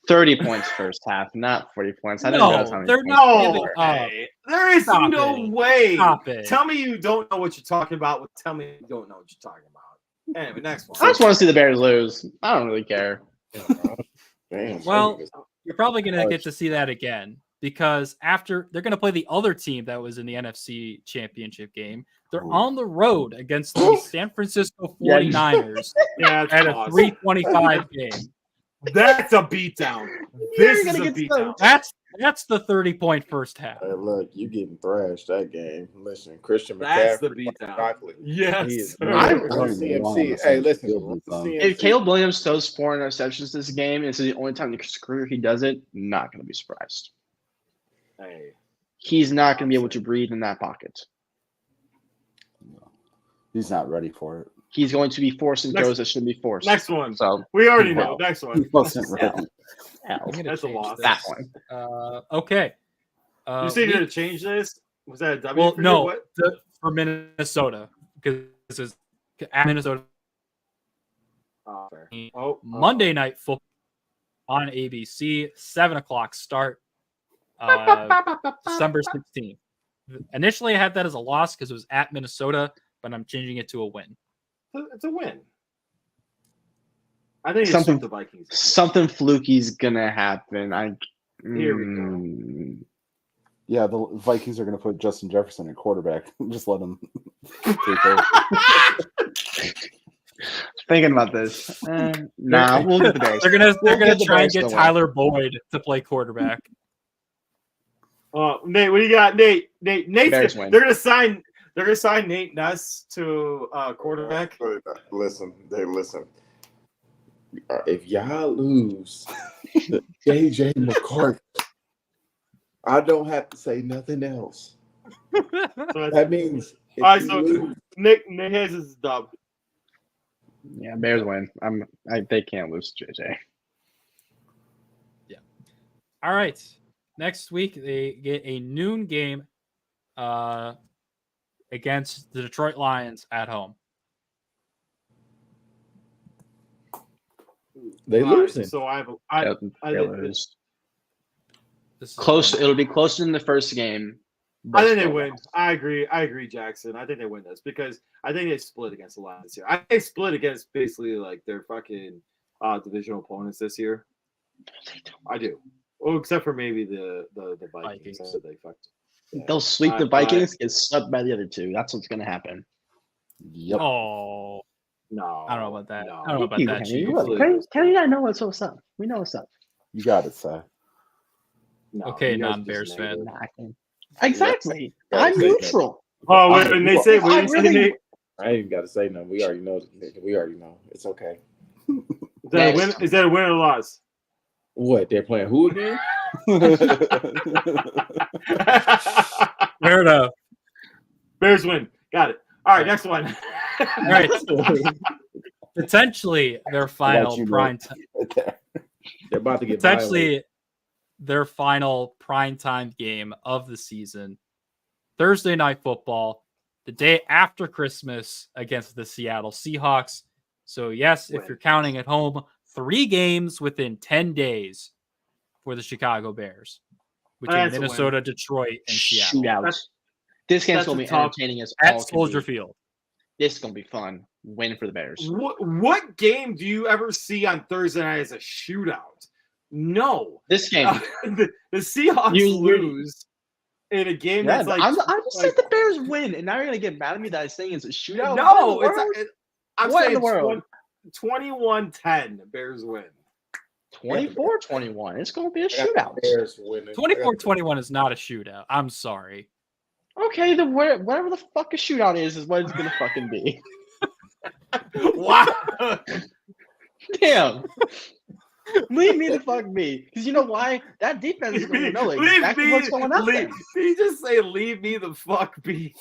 30 points first half, not 40 points. I didn't No, realize how many they're points not they giving were. up. Hey, there is Stop no it. way. Stop it. Tell me you don't know what you're talking about. Well, tell me you don't know what you're talking about. Anyway, next one. I just want to see the Bears lose. I don't really care. Damn. Well, you're probably going to get to see that again because after they're going to play the other team that was in the NFC Championship game. They're on the road against the San Francisco 49ers Yeah, at a awesome. 325 game. That's a beatdown. This is a beatdown. That's the 30-point first half. Hey, look, you getting thrashed that game. Listen, Christian That's the McCaffrey, beatdown. Chocolate. Yes. He is- sir. I don't even want CMC. him to Hey, say listen. field goal. If Caleb Williams throws 4 interceptions this game, and this is the only time in his career he does it, not going to be surprised. Hey, He's not going to be able to breathe in that pocket. He's not ready for it. He's going to be forcing Next- throws that shouldn't be forced. next one. So We already know. Next He one. wasn't ready. I'm gonna That's a change loss. this. that one. Okay. You say you're we- going to change this? Was that a W? Well, for you? no, What? for Minnesota because this is at Minnesota. Oh, fair. Oh, Monday Night Football on ABC, 7:00 start, December 16th. Initially, I had that as a loss because it was at Minnesota, but I'm changing it to a win. It's a win. I think Something- it's the Vikings. Something fluky's going to happen. Here we go. Yeah, the Vikings are going to put Justin Jefferson at quarterback. Just let him take over. Thinking about this. Nah, we'll get the Bears. They're gonna We'll try get the and Bears get to win. Tyler Boyd to play quarterback. Nate, what do you got? Nate's Bears gonna, win. they're gonna sign Nate Nuss to quarterback. Listen. If y'all lose to JJ McCarthy, I don't have to say nothing else. So that's- That means if all right, you so lose, Nick has his dub. Yeah, Bears win. They can't lose to JJ. All right. Next week they get a noon game against the Detroit Lions at home. they All right, losing. so I have They lose. Close. It'll be closer than the first game. I think they win. I agree, Jackson. I think they win this because I think they split against the Lions this year. I think they split against basically like their fucking divisional opponents this year. I do. Well, except for maybe the Vikings. So they fucked. Yeah. They'll sweep the Vikings, get swept by the other two. That's what's gonna happen. Yep. Oh no, I don't know about that. No. I don't know about that. Kenny and I know what's up. We know what's up. You got it, Si. No, okay, non-Bears fan. Exactly. I'm neutral. Oh, wait, and they say I ain't even got to say nothing. We already know. We already know. It's okay. Is that a win or loss? What? They're playing who again? Fair enough. Bears win. Got it. All right, next one. All right. Potentially their final prime time. They're about to get potentially their final primetime game of the season. Thursday Night Football, the day after Christmas against the Seattle Seahawks. So, yes, if you're counting at home, 3 games within 10 days for the Chicago Bears between Minnesota, Detroit, and Seattle. Shootout. This game's going to be entertaining as all at Soldier Field. This is going to be fun. Win for the Bears. What game do you ever see on Thursday night as a shootout? No. This game. The Seahawks lose in a game that's like... I just said the Bears win, and now you're going to get mad at me that I'm saying it's a shootout? No, I'm what saying in the world? 21-10, Bears win. 24-21. It's going to be a shootout. 24-21 is not a shootout. I'm sorry. Okay, then whatever the fuck a shootout is what it's going to fucking be. Wow. Damn. Leave me the fuck be. Because you know why? That defense is going to know exactly what's going on there. Did you just say leave me the fuck be?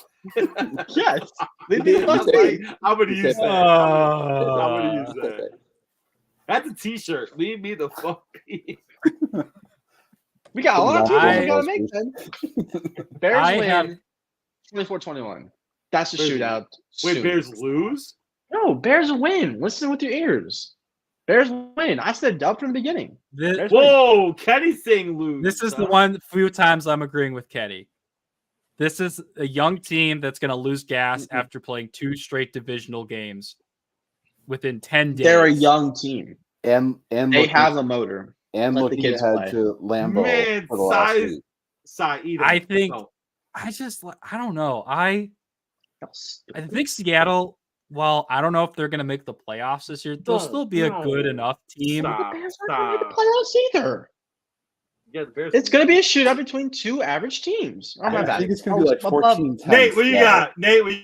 Yes. Leave me the fuck be. I'm going to use that. I'm going to use that. That's a t-shirt. Leave me the fuck be. We got a lot of people we got to make then. Bears win 24-21. That's a shootout. Wait, Bears lose? No, Bears win. Listen with your ears. Bears win. I said dub from the beginning. Whoa, Kenny's saying lose. This is the one few times I'm agreeing with Kenny. This is a young team that's going to lose gas after playing 2 straight divisional games within 10 days. They're a young team. And they have a motor. And looking ahead to Lambeau for the last week. I think I don't know. I think Seattle, well, I don't know if they're going to make the playoffs this year. They'll still be a good enough team. The Bears aren't going to make the playoffs either. Yeah, the Bears. It's going to be a shootout between 2 average teams. Oh, my bad. I think it's going to be like 14-10. Nate, what you got? Nate, what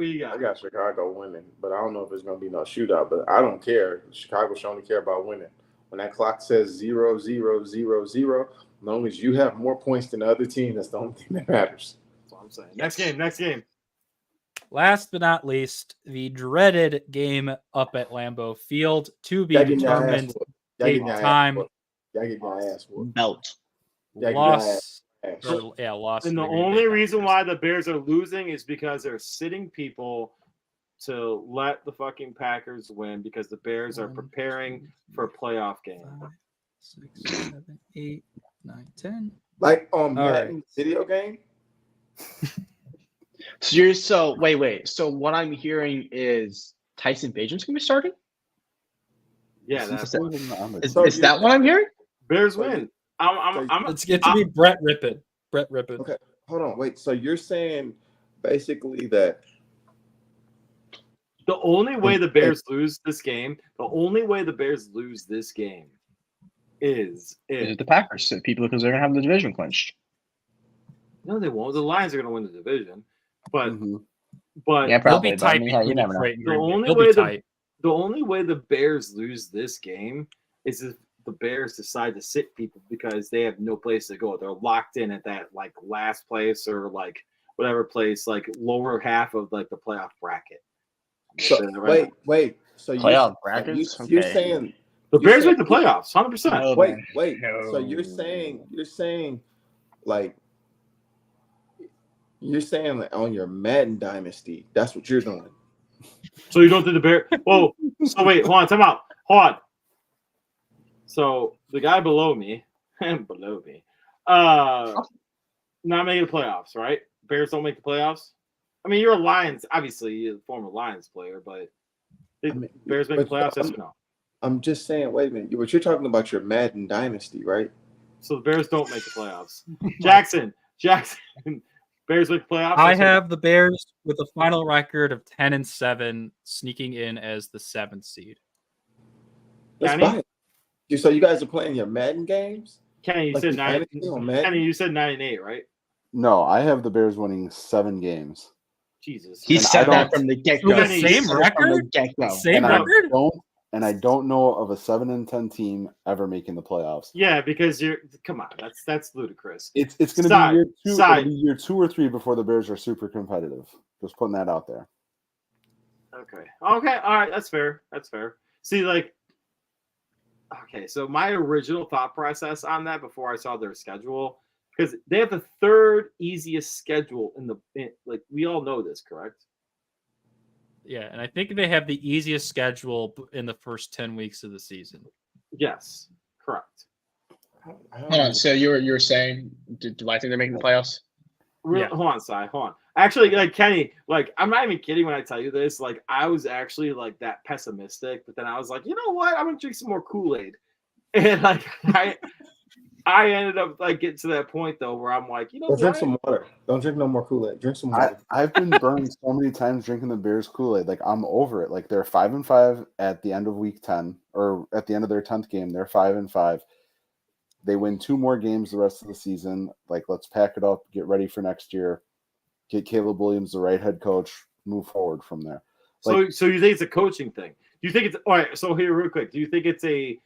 you got? I got Chicago winning, but I don't know if it's going to be no shootout. But I don't care. Chicago should only care about winning. When that clock says 0-0-0-0, as long as you have more points than the other team, that's the only thing that matters. That's what I'm saying. Next game. Last but not least, the dreaded game up at Lambeau Field to be determined date time. Belt. Loss. Loss. And the only reason why the Bears are losing is because they're sitting people to let the fucking Packers win because the Bears are preparing for a playoff game. 5, 6, 7, 8, 9, 10. Like on Madden video game? So wait. So what I'm hearing is Tyson Bagent's going to be starting? Yeah, is that what I'm hearing? Bears win. Let's get to be Brett Rippon. Okay, hold on. Wait, so you're saying basically that the only way the Bears lose this game is the Packers. So people, because they're going to have the division clinched. No, they won't. The Lions are going to win the division, but yeah, probably. They'll be tight. You never know. The only way the Bears lose this game is if the Bears decide to sit people because they have no place to go. They're locked in at that like last place or like whatever place, like lower half of like the playoff bracket. So, wait. So playoff brackets? You're saying the Bears make the playoffs, 100%. Wait. No. So you're saying like on your Madden dynasty, that's what you're doing. So you don't think the Bears? Whoa. So wait, hold on, time out. Hold on. So the guy below me, Not making the playoffs, right? Bears don't make the playoffs. I mean, you're a Lions, obviously, you're a former Lions player, but Bears make the playoffs, yes or no? I'm just saying, wait a minute. But you're talking about your Madden dynasty, right? So the Bears don't make the playoffs. Jackson, Bears make the playoffs. I have the Bears with a final record of 10-7, sneaking in as the 7th seed. That's fine. So you guys are playing your Madden games? Kenny, you Like said the 9. dynasty on Madden? Kenny, you said 9-8, right? No, I have the Bears winning 7 games. Jesus. He And said I don't- that from the get-go. The same record? Same record? I don't know of a 7-10 team ever making the playoffs. Yeah, because come on, that's ludicrous. It's going to be year 2. It'll be year 2 or 3 before the Bears are super competitive. Just putting that out there. Okay, all right, that's fair. See, like, okay, so my original thought process on that before I saw their schedule, because they have the 3rd easiest schedule like we all know this, correct? Yeah, and I think they have the easiest schedule in the first 10 weeks of the season. Yes, correct. Hold on. So you're saying, do I think they're making the playoffs? Yeah. Hold on, Cy. Hold on. Actually, like Kenny, like I'm not even kidding when I tell you this. Like I was actually like that pessimistic, but then I was like, you know what? I'm gonna drink some more Kool-Aid, and like I ended up like getting to that point though where I'm like, you know, drink some water. Don't drink no more Kool-Aid. Drink some water. I've been burned so many times drinking the Bears Kool-Aid. Like I'm over it. Like they're 5-5 at the end of week 10, or at the end of their 10th game. They're 5-5. They win 2 more games the rest of the season. Like let's pack it up, get ready for next year, get Caleb Williams the right head coach, move forward from there. Like, so you think it's a coaching thing? Do you think it's all right? So here, real quick, do you think it's a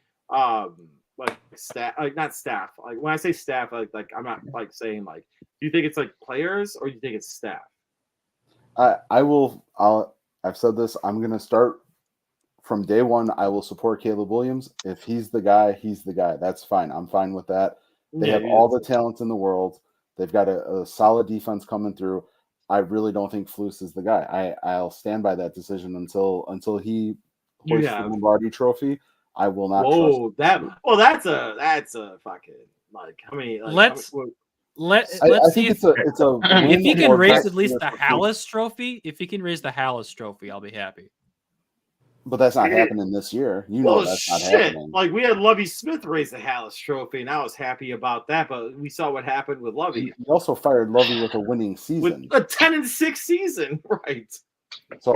like staff, like not staff? Like when I say staff, like I'm not like saying like. Do you think it's like players or do you think it's staff? I've said this. I'm gonna start from day one. I will support Caleb Williams. If he's the guy, he's the guy. That's fine. I'm fine with that. They have all the talents in the world. They've got a solid defense coming through. I really don't think Flus is the guy. I'll stand by that decision until he hoists the Lombardi Trophy. I will not trust him. That's a fucking like how many? Like, let's see if he can raise at least the Hallis Trophy. If he can raise the Hallis Trophy, I'll be happy. But that's not happening this year. You know that's not happening. Like we had Lovie Smith raise the Hallis Trophy, and I was happy about that. But we saw what happened with Lovie. He also fired Lovie with a winning season, with a 10-6 season, right? So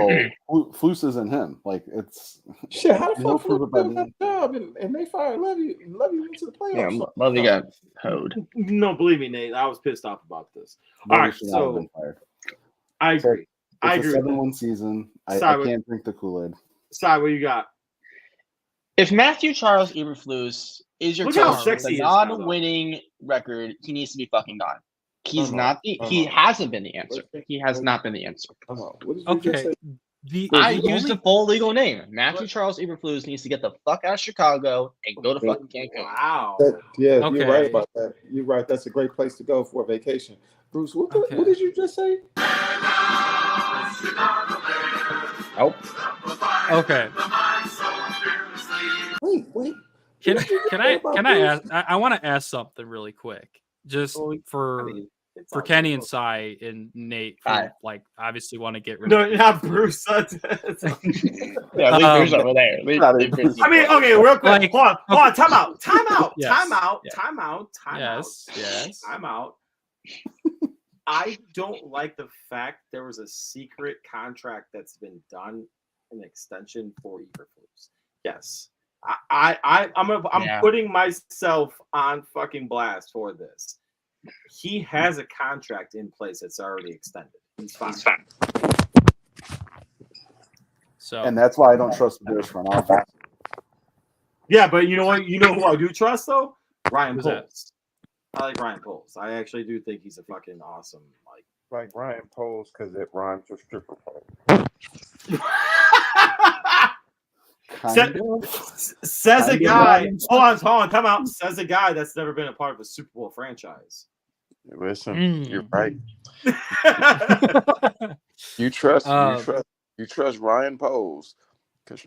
Flus isn't him. Like it's shit. How the fuck Flus did that job and they fired Lovie? Lovie went to the playoffs. Yeah, Lovie got hoed. No, believe me, Nate. I was pissed off about this. All right, so I agree. I agree. It's a 7-1 season. I can't drink the Kool-Aid. Sai, what you got? If Matthew Charles Eberflus is your coach with a non-winning record, he needs to be fucking gone. He's not. He hasn't been the answer. He has not been the answer. Okay. I used the full legal name. Matthew Charles Eberflus needs to get the fuck out of Chicago and go to fucking Cancun. Wow. You're right about that. You're right. That's a great place to go for a vacation. Bruce, what did you just say? Nope. Okay. Wait. Can I ask? I want to ask something really quick, just for Kenny and Cy and Nate. Like, obviously, want to get rid of. No, not Bruce. Yeah, leave Bruce over there. I mean, okay, real quick. Like, hold on. Time out. Yes. Time out. I don't like the fact there was a secret contract that's been done, an extension for Eberflus. Yes, I'm putting myself on fucking blast for this. He has a contract in place that's already extended. He's fine. So, and that's why I don't trust the Bears front office. Yeah, but you know what? You know who I do trust though? Ryan Poles. I like Ryan Poles. I actually do think he's a fucking awesome like Ryan Poles because it rhymes with stripper pole. Says a guy. Hold on, time out. Says a guy that's never been a part of a Super Bowl franchise. Listen, you're right. You trust Ryan Poles Because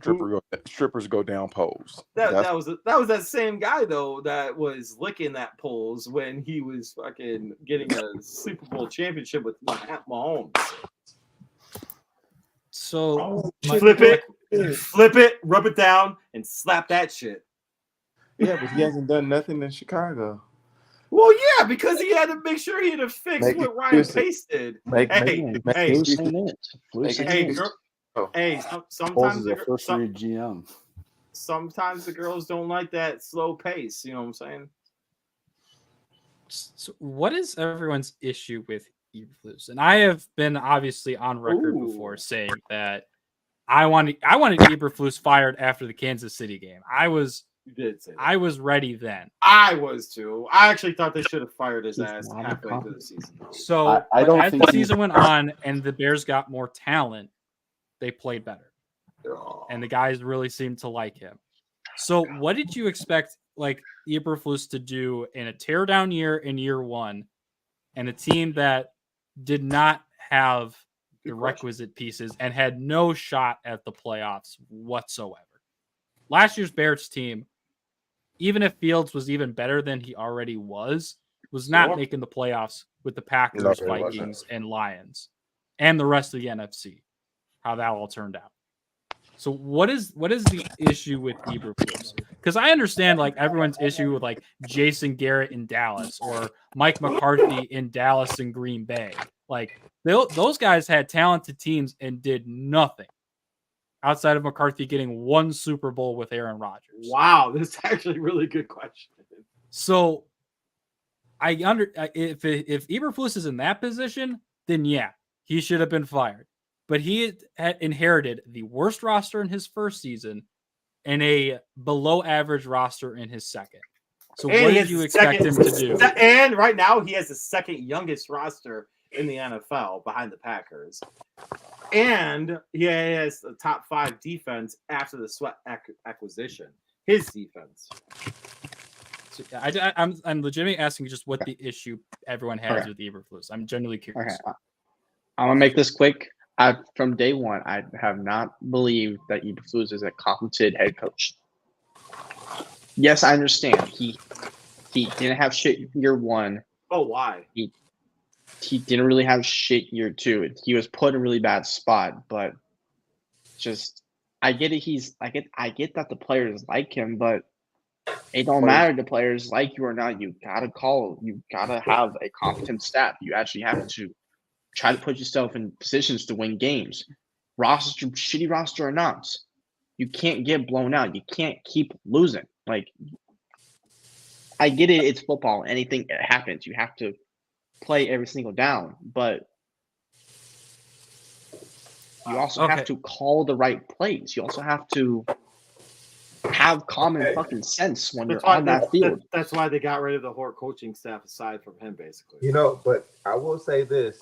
strippers go down poles. That was that same guy though that was licking that poles when he was fucking getting a Super Bowl championship with Mahomes. So flip it, rub it down, and slap that shit. Yeah, but he hasn't done nothing in Chicago. Well, yeah, because he had to make sure he had to fix what Ryan Pace did. Sometimes GM. Sometimes the girls don't like that slow pace. You know what I'm saying? So what is everyone's issue with Eberflus? And I have been obviously on record before saying that I wanted Eberflus fired after the Kansas City game. You did say that. I was ready then. I was too. I actually thought they should have fired his ass halfway through the season. So I don't as think the season went on and the Bears got more talent, they played better. And the guys really seemed to like him. So what did you expect like Eberflus to do in a teardown year in year one and a team that did not have the requisite pieces and had no shot at the playoffs whatsoever? Last year's Bears team, even if Fields was even better than he already was not making the playoffs with the Packers, Vikings, and Lions and the rest of the NFC, how that all turned out. So what is the issue with Eberflus? Because I understand like everyone's issue with like Jason Garrett in Dallas or Mike McCarthy in Dallas and Green Bay. Like those guys had talented teams and did nothing outside of McCarthy getting one Super Bowl with Aaron Rodgers. Wow, this is actually a really good question. So if Eberflus is in that position, then yeah, he should have been fired. But he had inherited the worst roster in his first season and a below average roster in his second. So what did you expect him to do? And right now he has the second youngest roster in the NFL behind the Packers. And he has the top 5 defense after the Sweat acquisition. His defense. So I'm legitimately asking just what the issue everyone has with Eberflus. I'm genuinely curious. Okay. I'm gonna make this quick. From day one, I have not believed that Eberflus is a competent head coach. Yes, I understand. He didn't have shit year one. Oh, why? He didn't really have shit year two. He was put in a really bad spot, but just I get it. I get that the players like him, but it don't matter if the players like you or not. You gotta have a competent staff. You actually have to try to put yourself in positions to win games. Shitty roster or not, you can't get blown out. You can't keep losing. Like, I get it. It's football. Anything happens. You have to play every single down, but you also have to call the right plays. You also have to have common fucking sense when you're on that field. That's why they got rid of the whole coaching staff aside from him, basically. You know, but I will say this.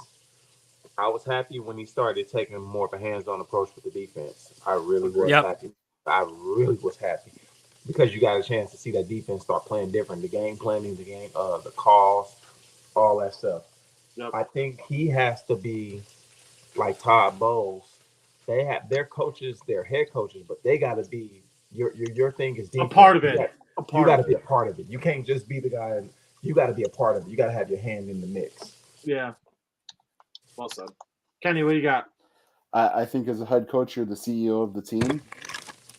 I was happy when he started taking more of a hands-on approach with the defense. I really was happy. I really was happy because you got a chance to see that defense start playing different. The game planning, the calls, all that stuff. Yep. I think he has to be like Todd Bowles. They have their coaches, their head coaches, but they got to be your thing is defense. A part of it. You got to be a part of it. You can't just be the guy. You got to be a part of it. You got to have your hand in the mix. Yeah. Well said. Kenny, what do you got? I think as a head coach, you're the CEO of the team.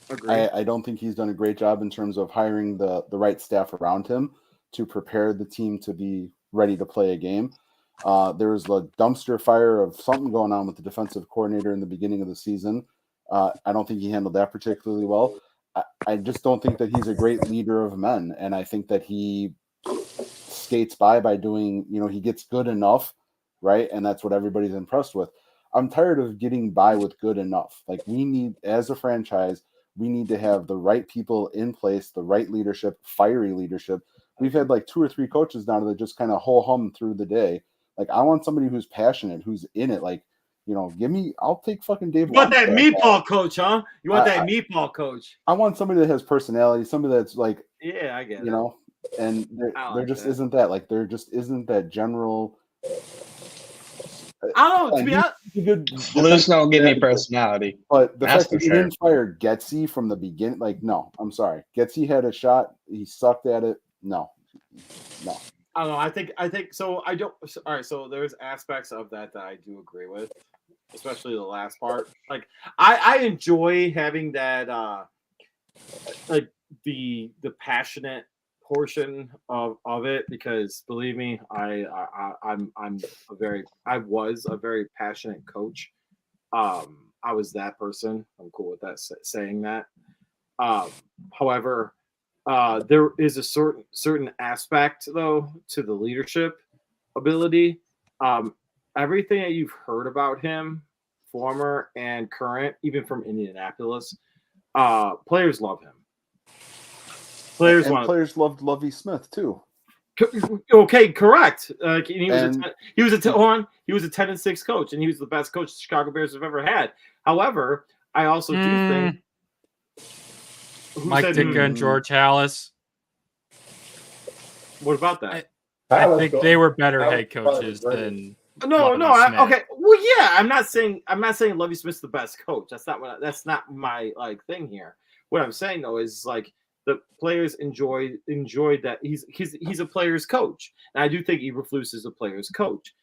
Agreed. I don't think he's done a great job in terms of hiring the right staff around him to prepare the team to be ready to play a game. There was a dumpster fire of something going on with the defensive coordinator in the beginning of the season. I don't think he handled that particularly well. I just don't think that he's a great leader of men. And I think that he skates by doing, he gets good enough, right? And that's what everybody's impressed with. I'm tired of getting by with good enough. Like, we need, as a franchise, we need to have the right people in place, the right leadership, fiery leadership. We've had like 2 or 3 coaches now that just kind of ho-hum through the day. Like, I want somebody who's passionate, who's in it. Like, I'll take fucking Dave. You want that meatball coach, huh? You want that meatball coach? I want somebody that has personality, somebody that's like, yeah, I get it. And there just isn't that. Like, there just isn't that general. I don't know. Flus don't give me personality. But the That's fact that for he sure. didn't fire Getsy from the beginning, like, no, I'm sorry. Getsy had a shot. He sucked at it. No. I don't know. I think so. I don't. All right. So there's aspects of that I do agree with, especially the last part. Like I enjoy having that, like the passionate portion of it, because believe me, I was a very passionate coach. I was that person. I'm cool with that saying that. However, there is a certain aspect though to the leadership ability. Everything that you've heard about him, former and current, even from Indianapolis, players love him. Players loved Lovie Smith too. Okay, correct. He was a 10-6 coach, and he was the best coach the Chicago Bears have ever had. However, I also do think Mike Ditka and George Halas. What about that? I think they were better head coaches than. No. Okay. Well, yeah. I'm not saying Lovie Smith's the best coach. That's not my like thing here. What I'm saying though is like the players enjoyed that he's a player's coach, and I do think Eberflus is a player's coach.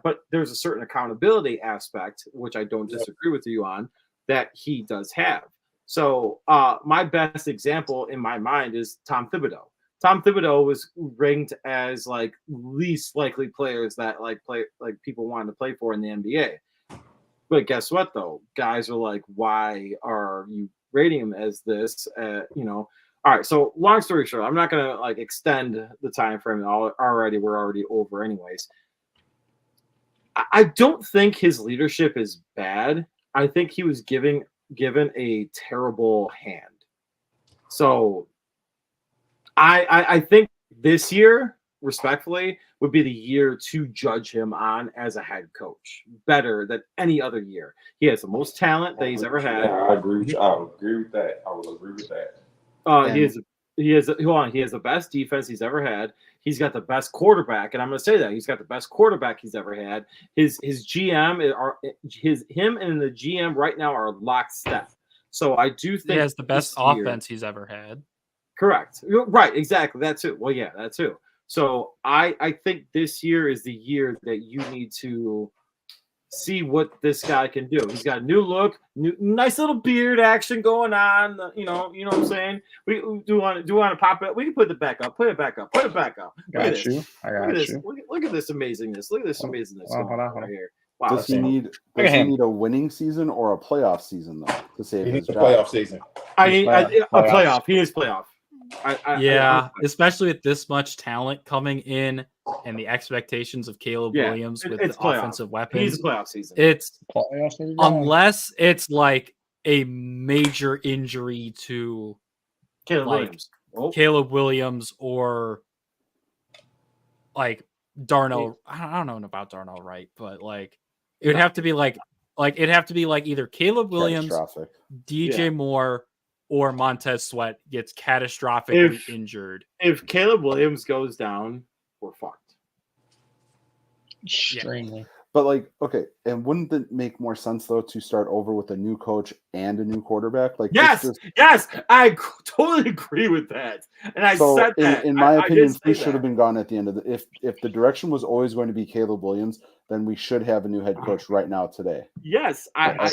But there's a certain accountability aspect, which I don't disagree with you on, that he does have. So my best example in my mind is Tom Thibodeau. Tom Thibodeau was ranked as like least likely players that people wanted to play for in the NBA. But guess what though? Guys are like, why are you rating him as this? All right. So long story short, I'm not gonna like extend the time frame. We're already over anyways. I don't think his leadership is bad. I think he was given a terrible hand. So I think this year, respectfully, would be the year to judge him on as a head coach better than any other year. He has the most talent that he's ever had. Yeah, I agree with that. I will agree with that. He has the best defense he's ever had. He's got the best quarterback, and I'm going to say that he's got the best quarterback he's ever had. His GM him and the GM right now are lockstep. So I do think he has the best offense he's ever had. Correct. Right. Exactly. That too. Well, yeah, that too. So I think this year is the year that you need to see what this guy can do. He's got a new look, nice little beard action going on. You know what I'm saying? We do want to pop it. We can put it back up. Put it back up. Look at this. Look at this amazingness. Look at this amazingness going on right here. Wow, does he need a winning season or a playoff season though to save his job? Playoff season. A playoff. He is playoff. Especially with this much talent coming in and the expectations of Caleb Williams with the offensive weapons. He's a playoff season. It's unless it's like a major injury to Caleb Williams or like Darnell. I don't know about Darnell Wright, but like it would have to be like either Caleb Williams, DJ Moore, or Montez Sweat gets catastrophically injured. If Caleb Williams goes down, we're fucked. Extremely. Yeah. But like, okay, and wouldn't it make more sense though to start over with a new coach and a new quarterback? Like, yes, I totally agree with that. And I said that. In my opinion, Flus should have been gone at the end of the. If the direction was always going to be Caleb Williams, then we should have a new head coach right now today. Yes, I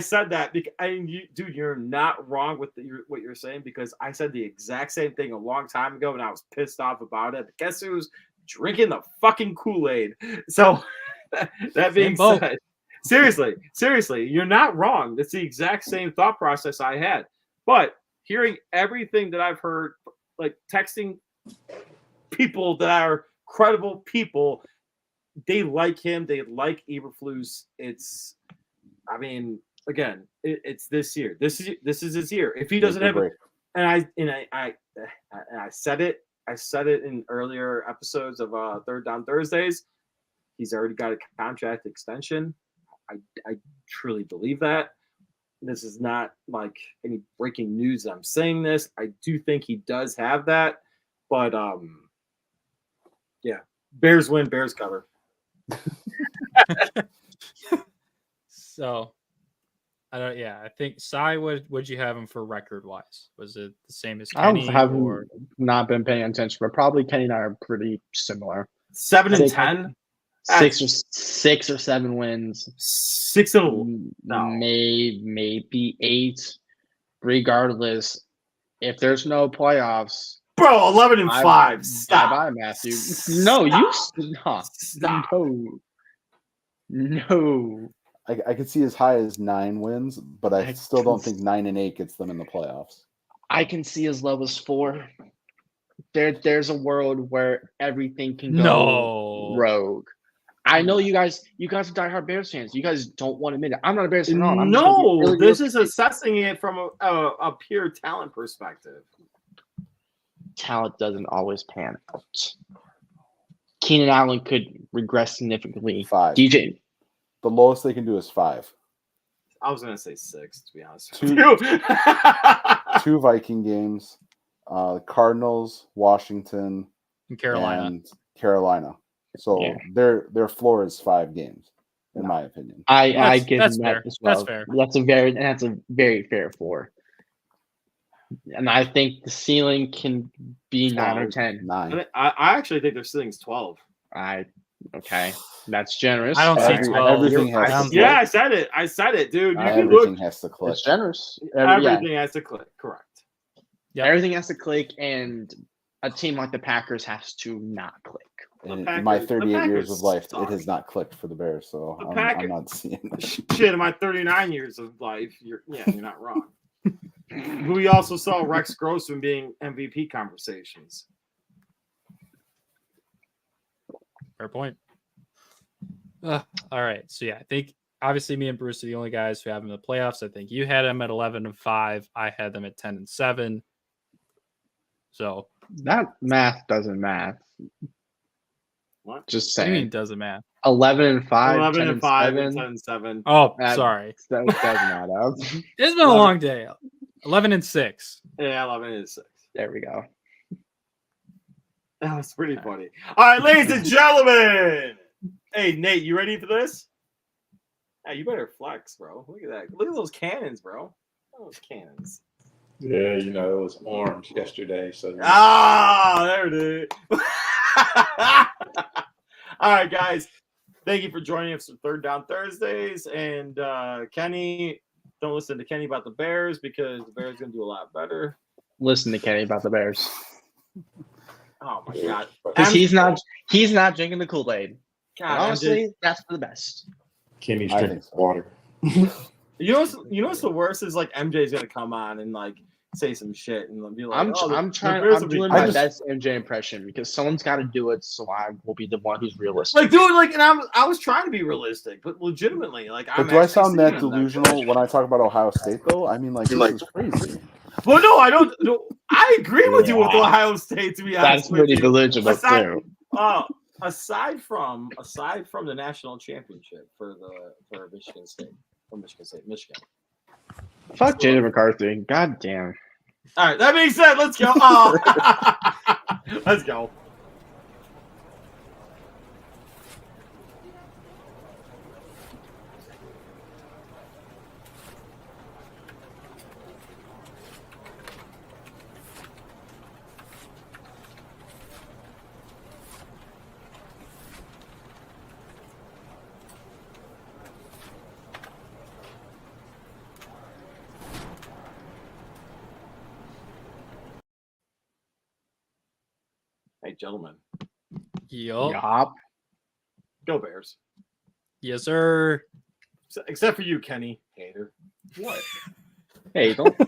said that because dude, you're not wrong with what you're saying, because I said the exact same thing a long time ago and I was pissed off about it. But guess who's drinking the fucking Kool-Aid? So that being said, seriously, you're not wrong. That's the exact same thought process I had. But hearing everything that I've heard, like texting people that are credible people, they like him. They like Eberflus. It's this year. This is his year. If he doesn't have it, and I said it. I said it in earlier episodes of Third Down Thursdays. He's already got a contract extension. I truly believe that. This is not like any breaking news that I'm saying this. I do think he does have that. But Bears win, Bears cover. So I don't. Yeah, I think Cy. Would you have him for record wise? Was it the same as I Kenny? have Or not been paying attention, but probably Kenny and I are pretty similar. 7 and 10. 6 or 7 wins. 6 and maybe 8. Regardless, if there's no playoffs, bro, 11 and 5. Stop. Bye, Matthew. No, you stop. Stop. No. I could see as high as 9 wins, but I still don't think 9 and 8 gets them in the playoffs. I can see as low as 4. There's a world where everything can go rogue. I know you guys are diehard Bears fans. You guys don't want to admit it. I'm not a Bears fan at all. No, this is assessing it from a pure talent perspective. Talent doesn't always pan out. Keenan Allen could regress significantly. 5. DJ. The lowest they can do is 5. I was gonna say 6, to be honest. 2 Viking games, Cardinals, Washington, and Carolina. So their floor is 5 games, in my opinion. I give them fair. that as well. That's fair. That's a very fair floor. And I think the ceiling can be 9 or 10. 9. I actually think their ceiling's 12. Okay, that's generous. I don't see 12. Everything has to I said it. I said it, dude. You can everything look. has to click. It's generous. Everything has to click. Correct. Yep. Everything has to click, and a team like the Packers has to not click. In my 38 years of life, it has not clicked for the Bears, so I'm not seeing it. Shit, in my 39 years of life, you're not wrong. We also saw Rex Grossman being MVP conversations. Fair point. All right. So yeah, I think obviously me and Bruce are the only guys who have him in the playoffs. I think you had him at 11 and 5. I had them at 10 and 7. So that math doesn't math. What? Just what saying. do you mean doesn't math? 11 and 5. 11 and 5 7. and 10 and 7. Oh, sorry. That doesn't add up. It's been a long day. 11 and 6. Yeah, 11 and 6. There we go. That was pretty funny. All right, ladies and gentlemen. Hey, Nate, you ready for this? Hey, you better flex, bro. Look at that. Look at those cannons, bro. Those cannons. Yeah, it was orange yesterday. So there it is. All right, guys. Thank you for joining us for Third Down Thursdays. And Kenny, don't listen to Kenny about the Bears because the Bears are going to do a lot better. Listen to Kenny about the Bears. Oh my God! Because he's not drinking the Kool-Aid. Honestly, that's for the best. Kenny's drinking water. You know what's the worst is like MJ's gonna come on and like say some shit and be like, I'm doing my best MJ impression because someone's got to do it, so I will be the one who's realistic. Like, dude, and I was trying to be realistic, but legitimately, like, but do I sound that delusional when I talk about Ohio State though? I mean, like, this is crazy. Well, no, I don't. No, I agree with you with Ohio State. To be honest, that's pretty delusional too. Aside from the national championship for Michigan State, Michigan. Fuck Jaden McCarthy. God damn. All right, that being said, let's go. Oh. Let's go. Hey, gentlemen. Yup. Go Bears. Yes, sir. Except for you, Kenny. Hater. What? Hey, don't